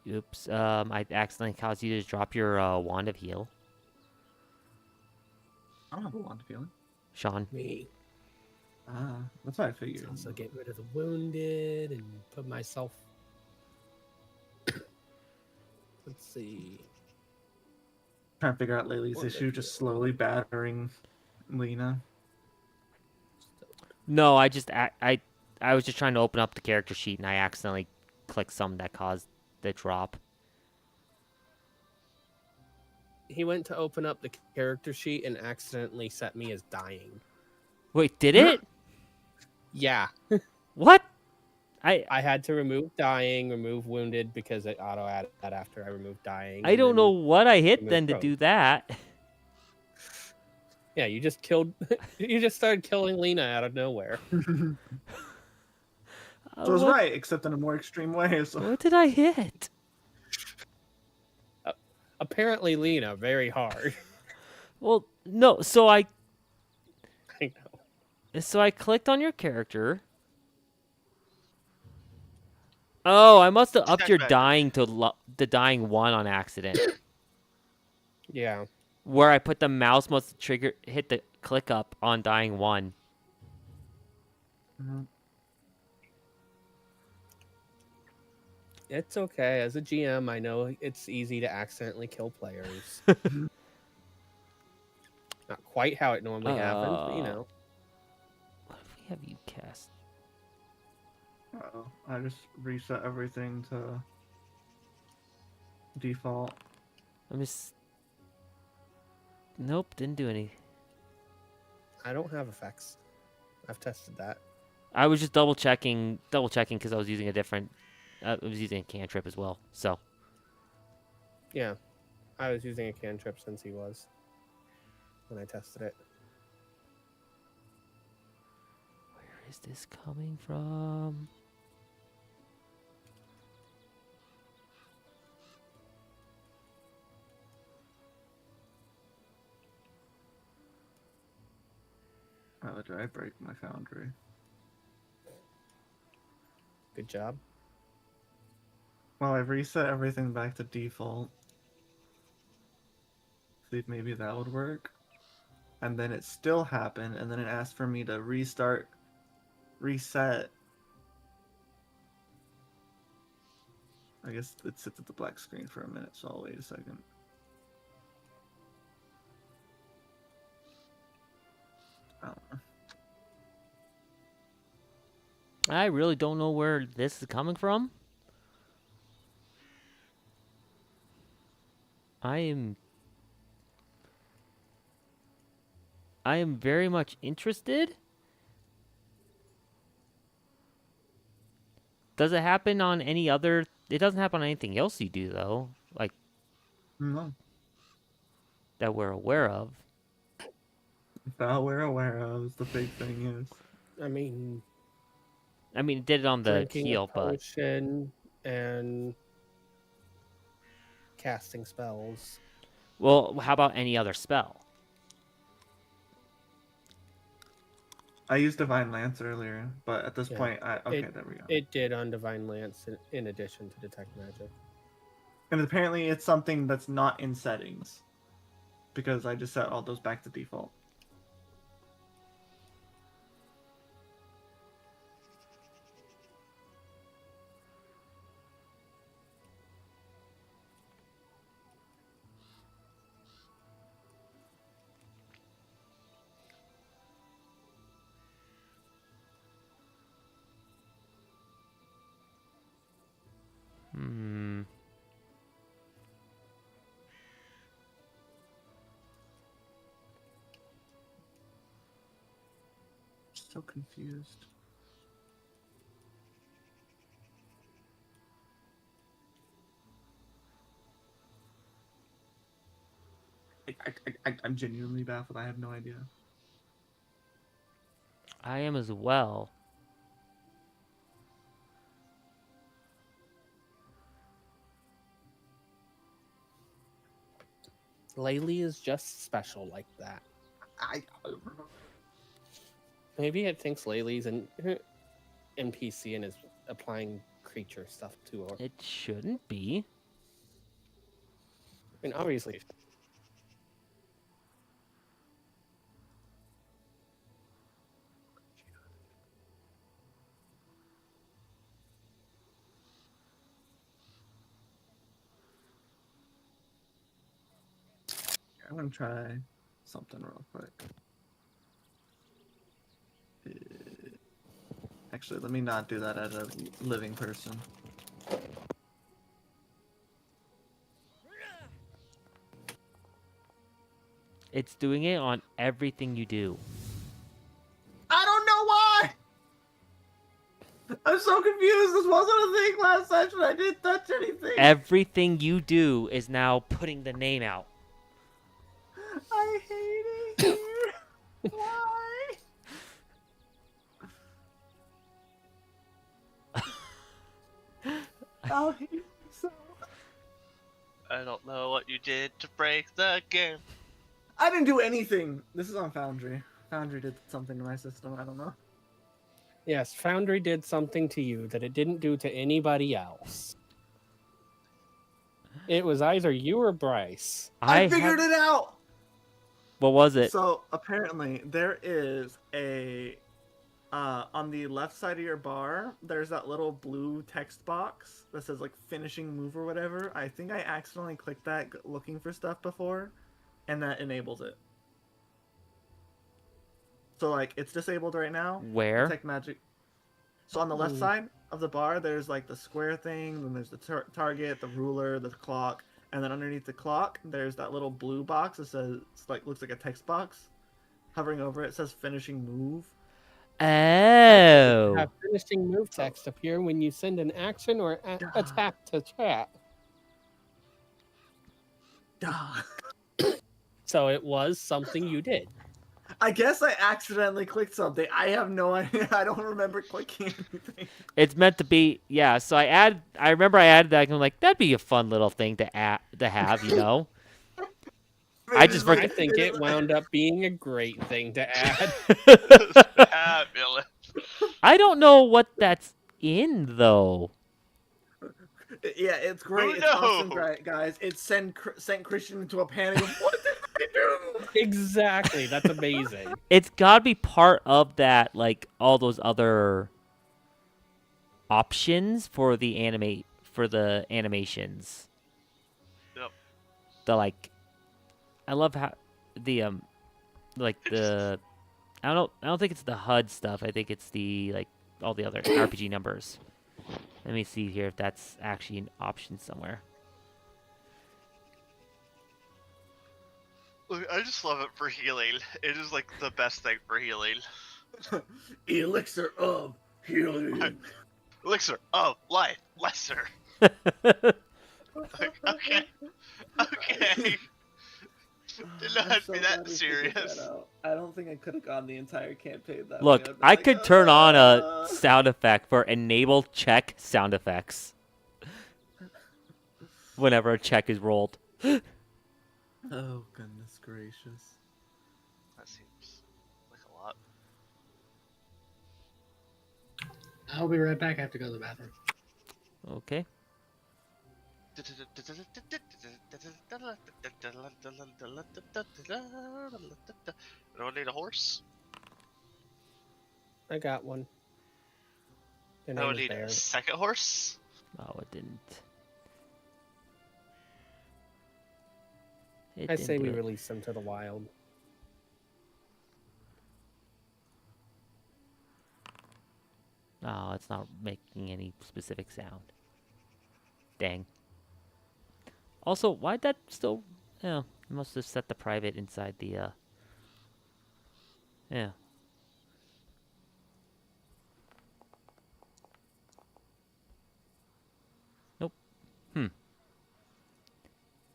Oops, I accidentally caused you to drop your wand of heal, I don't have a wand of healing. Sean. Me. Ah, that's what I figured. Also get rid of the wounded and put myself. Let's see. Trying to figure out Laylee's Wand of issue, just healing. slowly battering Lena. No, I was just trying to open up the character sheet and I accidentally clicked something that caused the drop. He went to open up the character sheet and accidentally set me as dying. Wait, did it? Yeah. What? I had to remove dying, remove wounded because it auto added that after I removed dying. I and don't then know what I hit remove then to prone. do that. Yeah, you just killed. You just started killing Lena out of nowhere. So I was What- right, except in a more extreme way. So What did I hit? Apparently, Lena very hard. Well, no. So I I know. clicked on your character. Oh, I must have upped Check your back. dying to the dying one on accident. Yeah. Where I put the mouse must have hit the click up on dying one. Mhm. It's okay. As a GM, I know it's easy to accidentally kill players. Not quite how it normally happens, but you know. What if we have you cast? Uh-oh. I just reset everything to default. I'm just. Nope, didn't do any. I don't have effects. I've tested that. I was just double checking because I was using a different. I was using a cantrip as well. So Yeah. I was using a cantrip since he was when I tested it. where is this coming from? Oh, did I break my foundry? Good job. Well, I've reset everything back to default. See if maybe that would work. And then it still happened, and then it asked for me to reset. I guess it sits at the black screen for a minute, so I'll wait a second. I don't know. I really don't know where this is coming from. I am very much interested. Does it happen on any other? It doesn't happen on anything else you do though, like No. that we're aware of. That we're aware of is the big thing is. I mean, I mean, it did it on the drinking heal, a but potion and casting spells. well, how about any other spell? I used Divine Lance earlier, but at this Yeah. point, okay, there we go. It did on Divine Lance in addition to Detect Magic. And apparently it's something that's not in settings. Because I just set all those back to default. So confused. I'm genuinely baffled. I have no idea. I am as well. Laylee is just special like that. I Maybe it thinks Laylee's an NPC and is applying creature stuff to her. It shouldn't be. I mean, obviously. I'm gonna try something real quick. Actually, let me not do that as a living person. It's doing it on everything you do. I don't know why! I'm so confused. This wasn't a thing last session. I didn't touch anything. Everything you do is now putting the name out. I hate it here. Why? I'll hate you so. I don't know what you did to break the game. I didn't do anything. This is on Foundry. Foundry did something to my system. I don't know. Yes, Foundry did something to you that it didn't do to anybody else. It was either you or Bryce. I figured it out. What was it? So apparently there is a on the left side of your bar, there's that little blue text box that says like finishing move or whatever. I think I accidentally clicked that looking for stuff before, and that enables it. So like it's disabled right now. Where? Detect magic. So on the left side of the bar, there's like the square thing, then there's the target, the ruler, the clock, and then underneath the clock, there's that little blue box that says like looks like a text box. Hovering over it says finishing move. Oh. Have finishing move text appear when you send an action or attack to chat. Duh. So it was something you did. I guess I accidentally clicked something. I have no idea. I don't remember clicking anything. It's meant to be, yeah. So I remember I added that. And I'm like, that'd be a fun little thing to have, you know. I think it wound up being a great thing to add. Fabulous. I don't know what that's in though. Yeah, it's great. Who It's awesome, knows? guys. It sent Christian into a panic of, what did I do? Exactly. That's amazing. It's gotta be part of that, like all those other options for the animations. Yep. The like, I love how the like the I don't think it's the HUD stuff. I think it's the like all the other RPG numbers. Let me see here if that's actually an option somewhere. Look, I just love it for healing. It is like the best thing for healing. Elixir of healing. Elixir of life, lesser. Like, okay. Okay. Did not have to be that serious. I don't think I could have gone the entire campaign that way. Look, I'd be I like, could turn on a sound effect for enable check sound effects whenever a check is rolled. Oh, goodness gracious. That seems like a lot. I'll be right back. I have to go to the bathroom. Okay. Don't need a horse. I got one. Their I name don't is need Bear. a second horse. Oh, it didn't. I say we do it. release them to the wild. Oh, it's not making any specific sound. Dang. Also, why'd that still... Yeah, I must have set the private inside the... Yeah.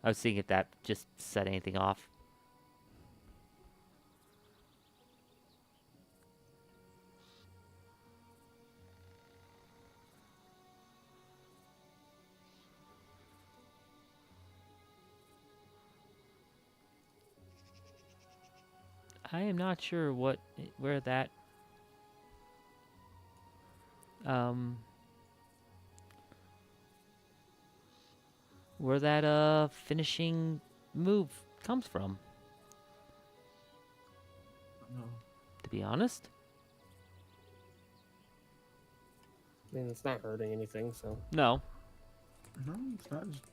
I was seeing if that just set anything off. I am not sure where that finishing move comes from, No. to be honest. I mean, it's not hurting anything, so. No. No, it's not. Just,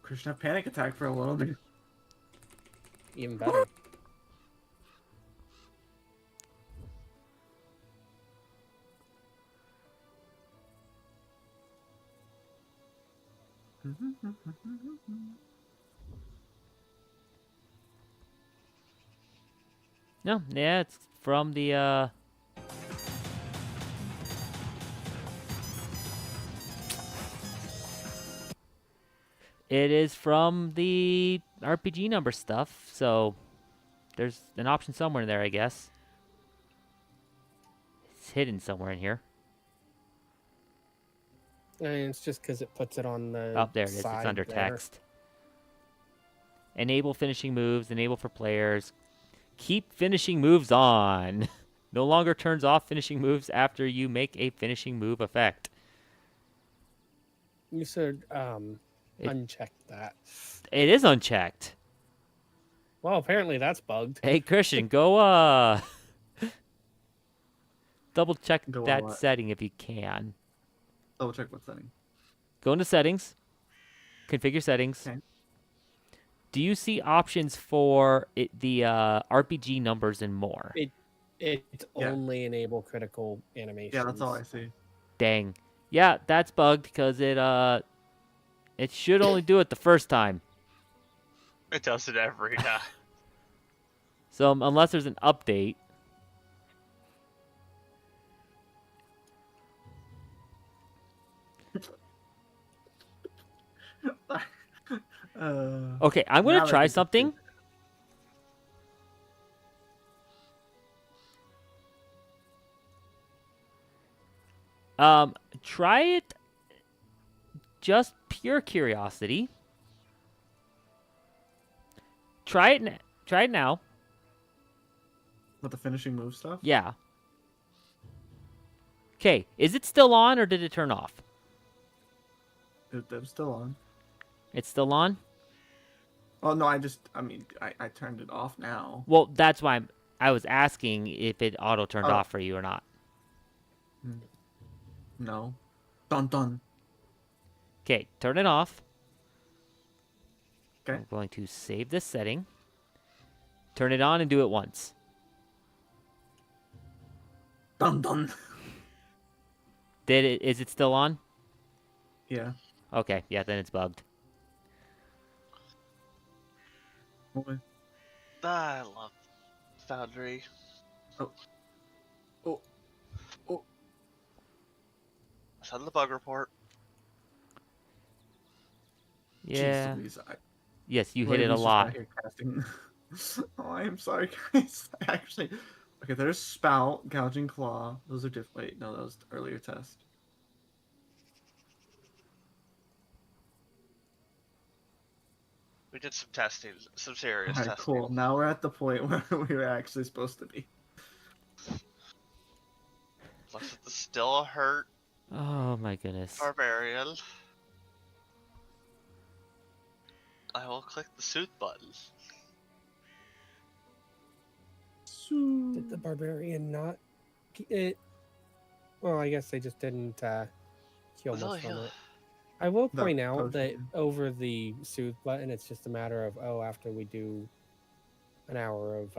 Christian have panic attack for a little bit. Even better. No, yeah, it's from the it is from the RPG number stuff, so there's an option somewhere in there, I guess. It's hidden somewhere in here. I mean, it's just because it puts it on the Oh, there it is. It's side under there. text. Enable finishing moves. Enable for players. Keep finishing moves on. No longer turns off finishing moves after you make a finishing move effect. You should It- uncheck that. It is unchecked. Well, apparently that's bugged. Hey, Christian, go double check Go that what? setting if you can. Double check what setting. Go into settings. Configure settings. Okay. Do you see options for the RPG numbers and more? It's Yeah. only enable critical animations. Yeah, that's all I see. Dang. Yeah, that's bugged because it should only do it the first time. It does it every time. So unless there's an update. Okay, I'm now gonna that try you can something. see Try it. Just pure curiosity. Try it. Try it now. with the finishing move stuff. Yeah. Okay, is it still on or did it turn off? It's still on. It's still on? Oh no, I turned it off now. Well, that's why I was asking if it auto turned Oh. off for you or not. No. Dun dun. Okay, turn it off. Okay. I'm going to save this setting. Turn it on and do it once. Dun dun. Is it still on? Yeah. Okay, yeah, then it's bugged. Okay. I love Foundry. Oh. Send the bug report. Yeah. Jeez Louise, Yes, you hit William it a is just lot. out here casting. Oh, I am sorry, guys. I actually. Okay, there's Spout, Gouging Claw. Those are different. Wait, no, that was the earlier test. We did some testing, some serious Alright, testing. cool. Now we're at the point where we were actually supposed to be. Looks at the still hurt Oh my goodness. barbarian. I will click the suit button. Did the barbarian not? It. Well, I guess they just didn't kill Was it most like of a- it. I will The point out that potion. over the soothe button, it's just a matter of after we do an hour of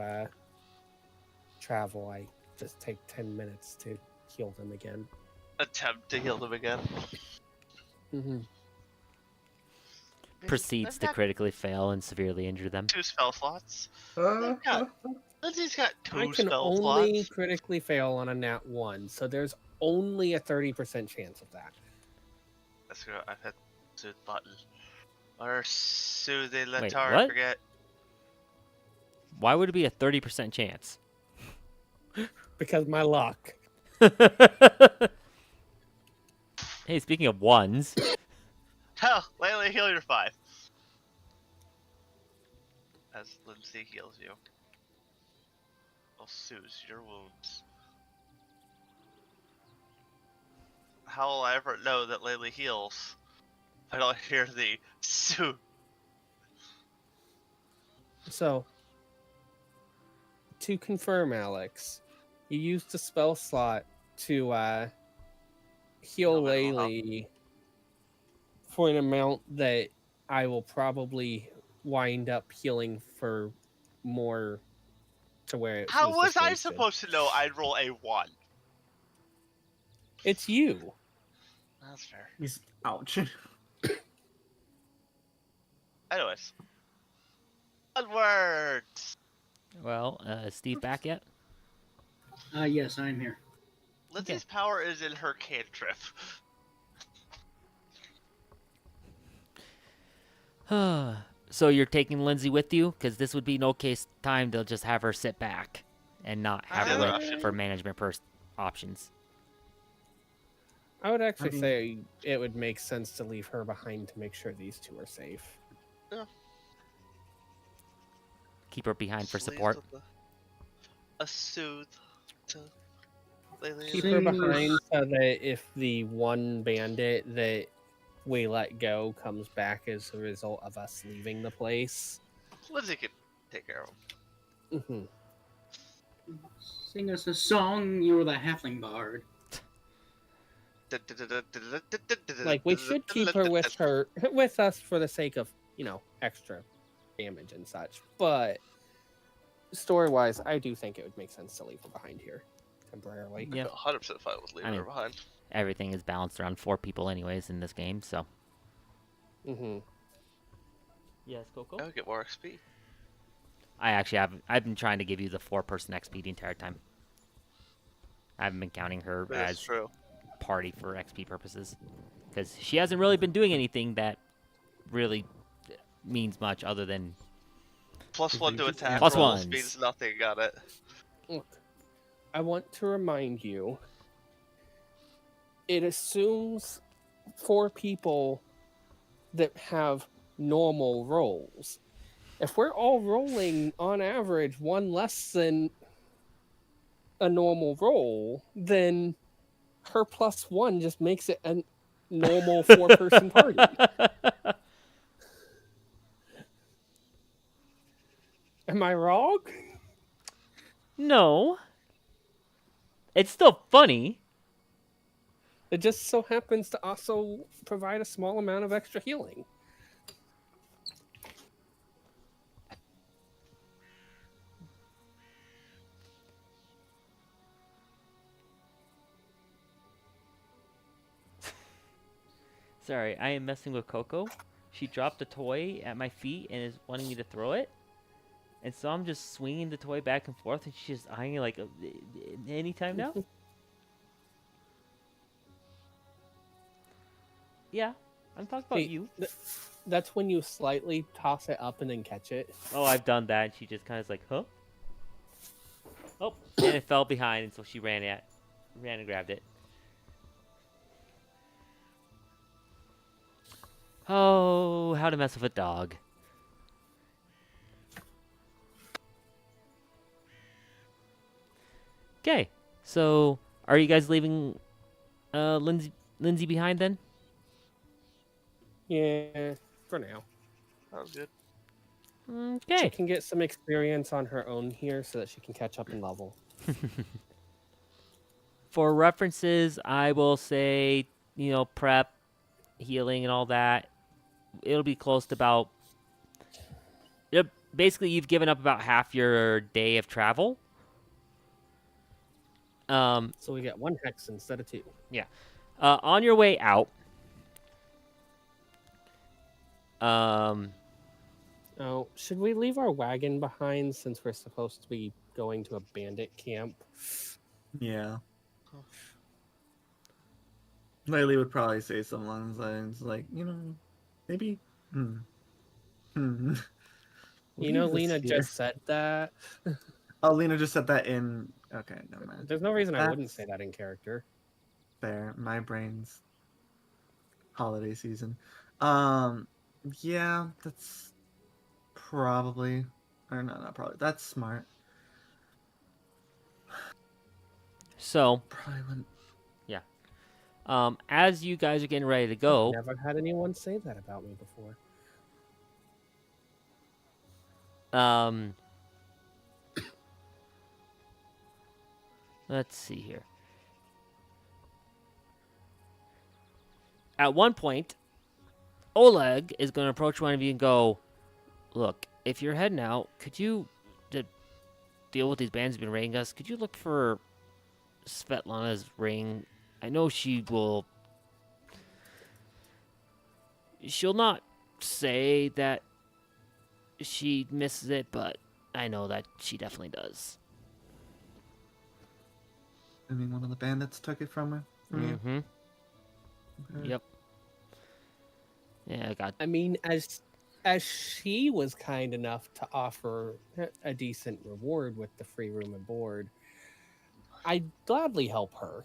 travel, I just take 10 minutes to heal them again. Attempt to heal them again. Mm-hmm. Proceeds I've to got critically fail and severely injure them. 2 spell slots. Uh, Lindsay's got 2 I can spell only slots. critically fail on a nat 1, so there's only a 30% chance of that. Let's go. I've hit the suit button. Or soothing Wait, the what? target. Why would it be a 30% chance? Because my luck. Hey, speaking of ones, Hell, Layla, heal your 5. As Lindsay heals you. Will soothe your wounds. How will I ever know that Layla heals? I don't hear the soothe. So, to confirm, Alex, you used a spell slot to heal No mental health. Laylee for an amount that I will probably wind up healing for more to where it How was just I wasted. supposed to know I'd roll a 1? It's you. That's fair. He's ouch. Anyways. Onwards! well, is Steve back yet? Yes, I'm here. Lindsay's power is in her cantrip. So you're taking Lindsay with you? Because this would be no case time to just have her sit back and not have her Either look option. for management options. I would actually I mean- say it would make sense to leave her behind to make sure these two are safe. Keep her behind for Sleeves support. with a soothe to Layla. Keep See- her behind so that if the one bandit that we let go comes back as a result of us leaving the place. Lindsay can take care of him. Sing us a song, you're the halfling bard. Like, we should keep her with us for the sake of, extra damage and such. But story-wise, I do think it would make sense to leave her behind here temporarily. Yeah. 100% fine with leaving I her mean- behind. Everything is balanced around 4 people anyways in this game, so. Yes, Coco? I would get more XP. I've been trying to give you the 4-person XP the entire time. I haven't been counting her That's as true. party for XP purposes. Because she hasn't really been doing anything that really means much other than +1 to attack Plus rolls ones. means nothing, got it. Look, I want to remind you, it assumes 4 people that have normal rolls. If we're all rolling on average 1 less than a normal roll, then her +1 just makes it a normal 4-person party. Am I wrong? No. It's still funny. It just so happens to also provide a small amount of extra healing. Sorry, I am messing with Coco. She dropped a toy at my feet and is wanting me to throw it. And so I'm just swinging the toy back and forth, and she's just eyeing it like, anytime now? Yeah, I'm talking about Hey, you. That's when you slightly toss it up and then catch it. Oh, I've done that. And she just kind of is like, huh? Oh, and it fell behind, and so she ran and grabbed it. Oh, how to mess with a dog. Okay, so are you guys leaving Lindsay behind then? Yeah, for now. Sounds good. She Okay. can get some experience on her own here so that she can catch up in level. For references, I will say, prep, healing, and all that. It'll be close to about. Basically, you've given up about half your day of travel. So we get 1 hex instead of 2. On your way out. Oh, should we leave our wagon behind since we're supposed to be going to a bandit camp? Yeah. Laylee would probably say something along the lines like, maybe Hmm. Hmm. You know, Leave this Lena here. just said that. Oh, Lena just said that in. Okay, never mind. There's no reason I wouldn't That's say that in character. fair. My brain's holiday season. Yeah, that's probably, or no, not probably. That's smart. So, Probably wouldn't. as you guys are getting ready to go, Never had anyone say that about me before. um, let's see here. At one point, Oleg is going to approach one of you and go, "Look, if you're heading out, could you to deal with these bands who've been raiding us? Could you look for Svetlana's ring? I know she will. She'll not say that she misses it, but I know that she definitely does." I mean, one of the bandits took it from her. From you. Mm-hmm. Okay. Yep. Yeah, I got. I mean, as she was kind enough to offer a decent reward with the free room and board, I'd gladly help her.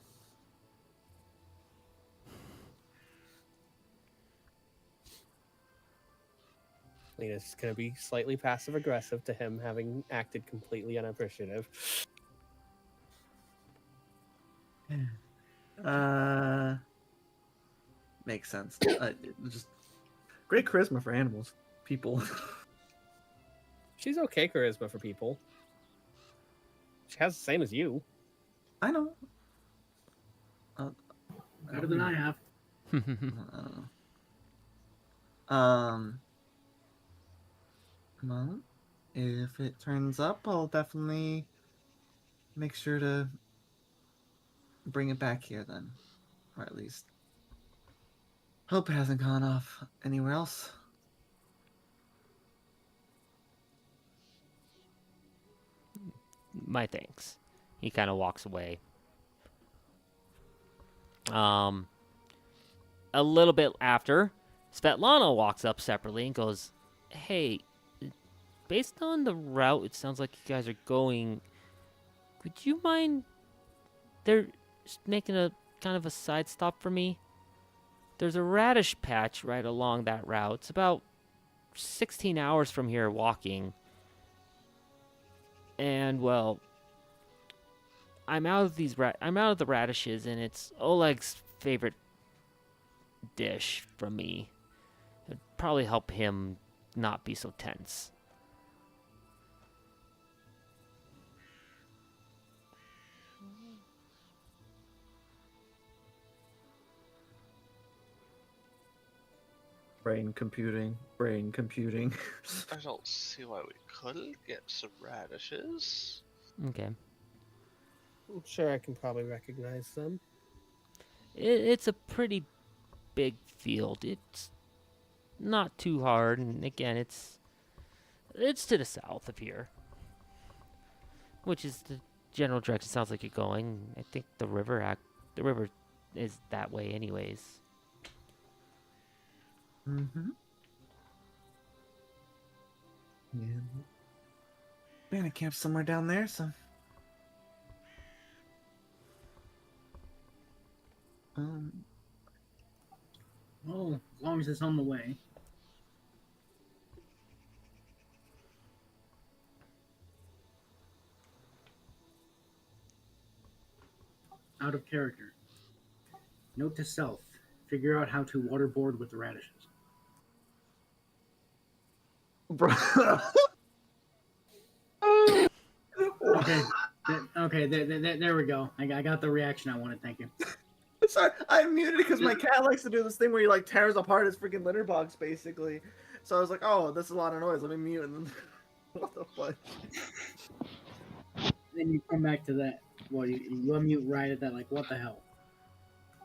Lena's going to be slightly passive aggressive to him having acted completely unappreciative. Makes sense. Just great charisma for animals, people. She's okay charisma for people. She has the same as you. I know. Better than I have. I don't know. Well, if it turns up, I'll definitely make sure to bring it back here then, or at least hope it hasn't gone off anywhere else. My thanks. He kind of walks away. A little bit after, Svetlana walks up separately and goes, "Hey, based on the route it sounds like you guys are going, would you mind they're making a kind of a side stop for me? There's a radish patch right along that route. It's about 16 hours from here walking. And well, I'm out of the radishes, and it's Oleg's favorite dish from me. It'd probably help him not be so tense." Brain computing, brain computing. I don't see why we couldn't get some radishes. Okay. I'm sure I can probably recognize them. It's a pretty big field. It's not too hard, and again, it's to the south of here, which is the general direction. Sounds like you're going. I think the river is that way, anyways. Mm-hmm. Yeah. Man, I camped somewhere down there, so. Oh, as long as it's on the way. Out of character. Note to self. Figure out how to waterboard with the radishes. Bro. Okay. Okay, there we go. I got the reaction I wanted. Thank you. Sorry, I muted it because my cat likes to do this thing where he like tears apart his freaking litter box, basically. So I was like, "Oh, this is a lot of noise. Let me mute." And then, what the fuck? Then you come back to that. Well, you unmute right at that. Like, what the hell?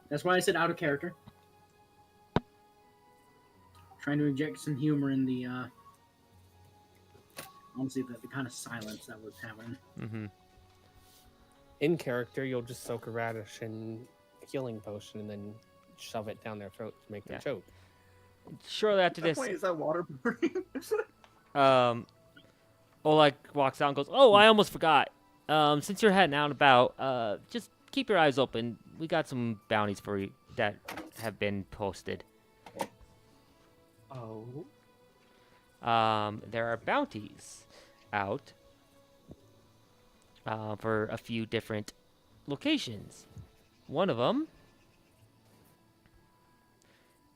That's why I said out of character. Trying to inject some humor in the honestly the kind of silence that was happening. Mm-hmm. In character, you'll just soak a radish in a healing potion and then shove it down their throat to make them choke. Shortly after At that this, point, is that waterboarding? Oleg walks out and goes, "Oh, I almost forgot. Since you're heading out and about, just keep your eyes open. We got some bounties for you that have been posted. Oh. There are bounties out for a few different locations. One of them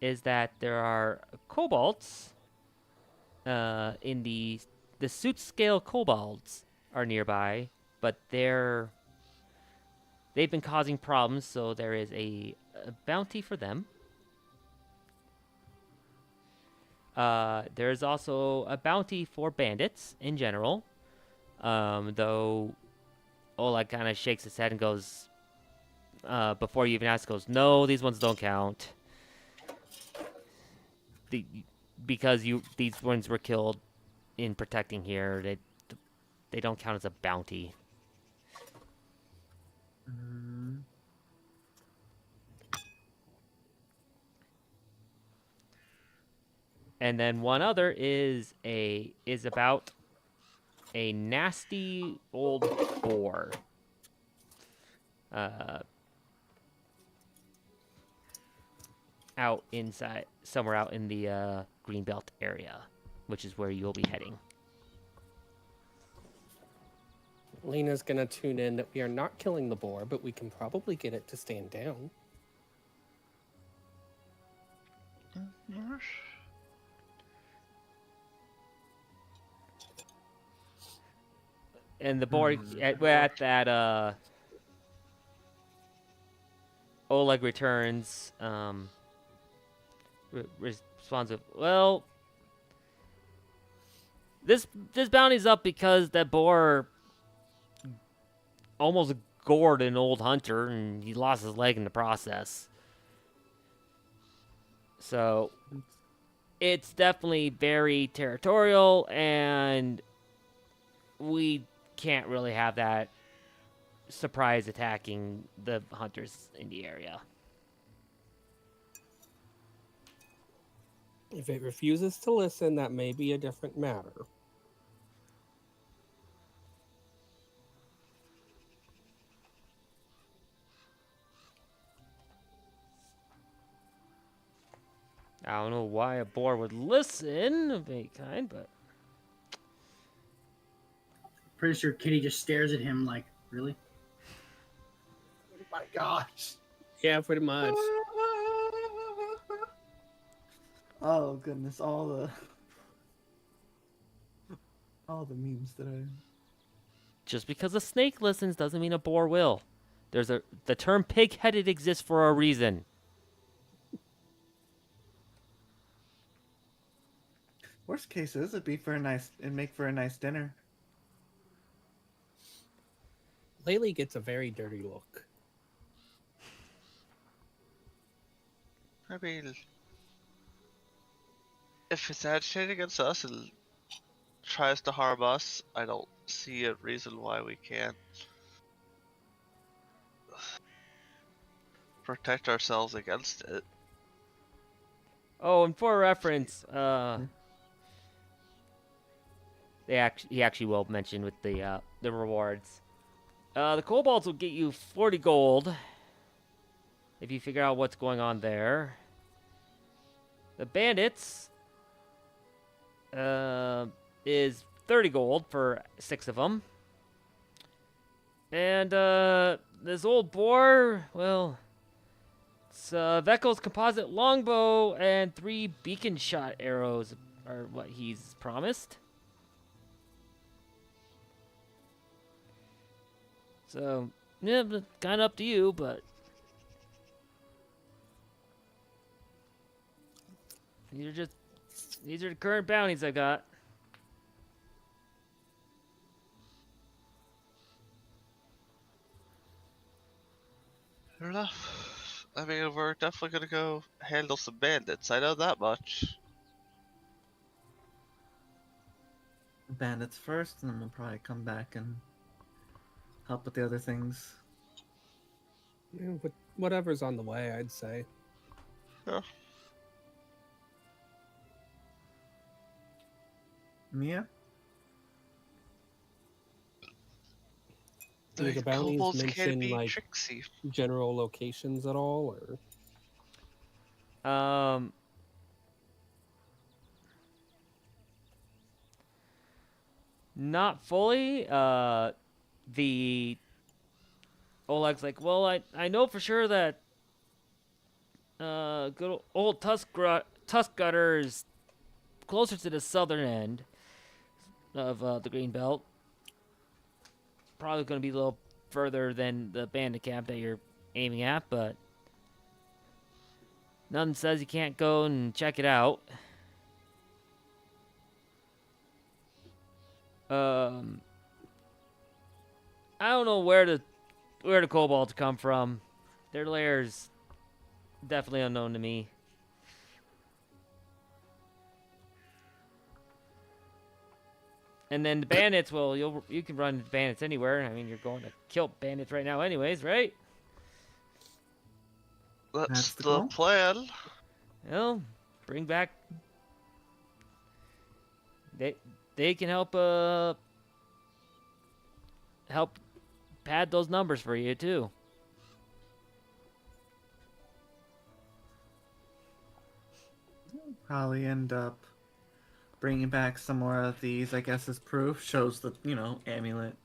is that there are kobolds in the suit scale kobolds are nearby, but they've been causing problems, so there is a bounty for them. There's also a bounty for bandits in general, though Oleg kind of shakes his head and goes, before you even ask, goes, "No, these ones don't count. Because these ones were killed in protecting here. They don't count as a bounty." Mm. And then one other is about a nasty old boar. Out inside, somewhere out in the Greenbelt area, which is where you'll be heading. Lena's gonna tune in that we are not killing the boar, but we can probably get it to stand down. And the boar at that Oleg returns, responds with, "Well, this bounty's up because that boar almost gored an old hunter, and he lost his leg in the process. So it's definitely very territorial, and we can't really have that surprise attacking the hunters in the area." If it refuses to listen, that may be a different matter. I don't know why a boar would listen of any kind, but Pretty sure Kitty just stares at him like, really? Oh my gosh. Yeah, pretty much. Oh goodness, all the memes today. just because a snake listens doesn't mean a boar will. The term pig-headed exists for a reason. Worst case is it'd make for a nice dinner. Laylee gets a very dirty look. I mean, if it's agitated against us and tries to harm us, I don't see a reason why we can't protect ourselves against it. Oh, and for reference, he actually will mention with the rewards. The kobolds will get you 40 gold if you figure out what's going on there. The bandits is 30 gold for 6 of them. And this old boar, well, it's Vekkel's composite longbow and 3 beacon shot arrows are what he's promised. So, yeah, kind of up to you, but these are the current bounties I got. Fair enough. I mean, we're definitely gonna go handle some bandits. I know that much. Bandits first, and then we'll probably come back and help with the other things. Yeah, whatever's on the way, I'd say. Yeah. Yeah. Do the bounties kobolds can't mention be like tricksy. general locations at all, or Not fully. The Oleg's like, well, I know for sure that good old Tusk Gutter is closer to the southern end of the Green Belt. Probably going to be a little further than the bandit camp that you're aiming at, but nothing says you can't go and check it out. I don't know where the kobolds come from. Their lair's definitely unknown to me. And then the bandits, well, you can run into bandits anywhere. I mean, you're going to kill bandits right now anyways, right? That's the the goal. plan. Well, bring back. They can help pad those numbers for you too. Probably end up bringing back some more of these, I guess, as proof. Shows the, amulet.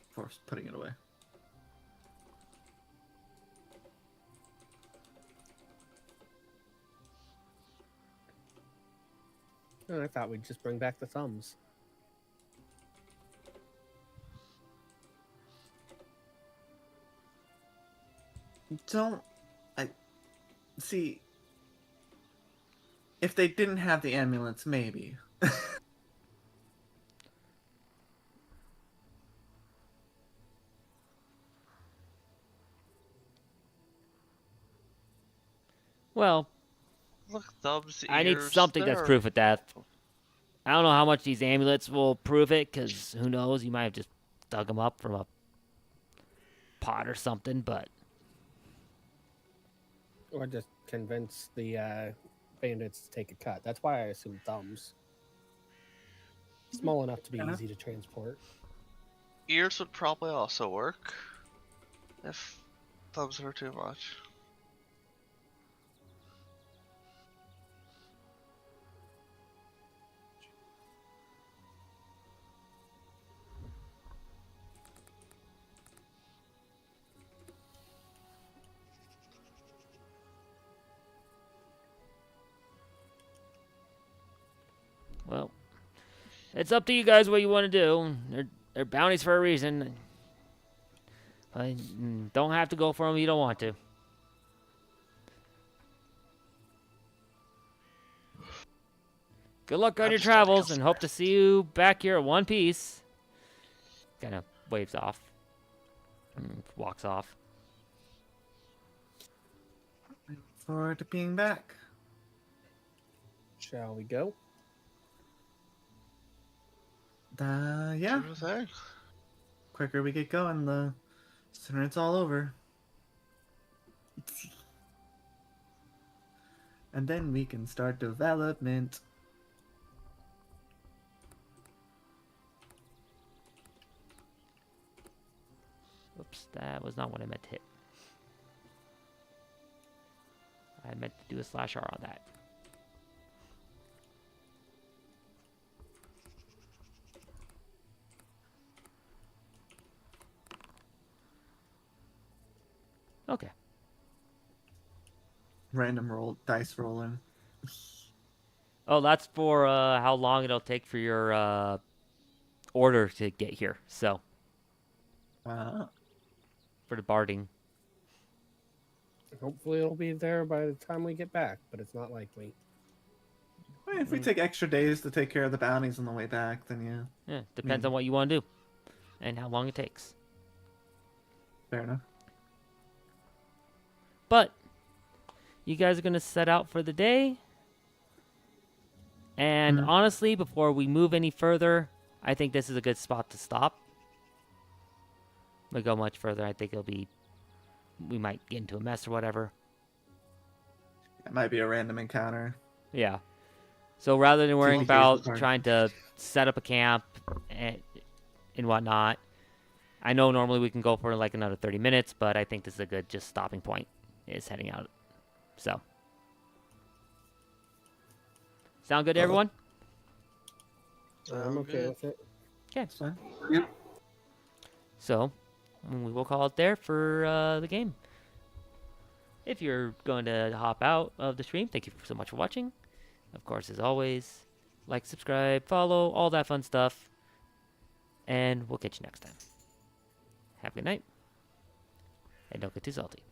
Of course, putting it away. oh, I thought we'd just bring back the thumbs. I see. If they didn't have the amulets, maybe. Well, Look, thumbs, I need ears, something that's there. proof of death. I don't know how much these amulets will prove it, because who knows? You might have just dug them up from a pot or something, but Or just convince the bandits to take a cut. That's why I assume thumbs. Small enough to be Yeah. easy to transport. Ears would probably also work. If thumbs were too much. well, it's up to you guys what you want to do. They're bounties for a reason. Don't have to go for them if you don't want to. Good luck on your travels, and hope to see you back here at one piece. Kind of waves off. Walks off. Look forward to being back. Shall we go? Yeah. Sure thing. Quicker we get going, the sooner it's all over. And then we can start development. Oops, that was not what I meant to hit. I meant to do a /R on that. Okay. Random dice rolling. Oh, that's for how long it'll take for your order to get here. So, for the barding. Hopefully it'll be there by the time we get back, but it's not likely. Well, if we take extra days to take care of the bounties on the way back, then yeah. Yeah, depends on what you want to do and how long it takes. Fair enough. But you guys are going to set out for the day. And honestly, before we move any further, I think this is a good spot to stop. We go much further, I think it'll be we might get into a mess or whatever. It might be a random encounter. Yeah. So rather than worrying Long days about apart. trying to set up a camp and whatnot, I know normally we can go for like another 30 minutes, but I think this is a good just stopping point, is heading out. So. Sound good to everyone? I'm okay with it. Okay. It's fine. So, we will call it there for the game. If you're going to hop out of the stream, thank you so much for watching. Of course, as always, like, subscribe, follow, all that fun stuff. And we'll catch you next time. Have a good night. And don't get too salty.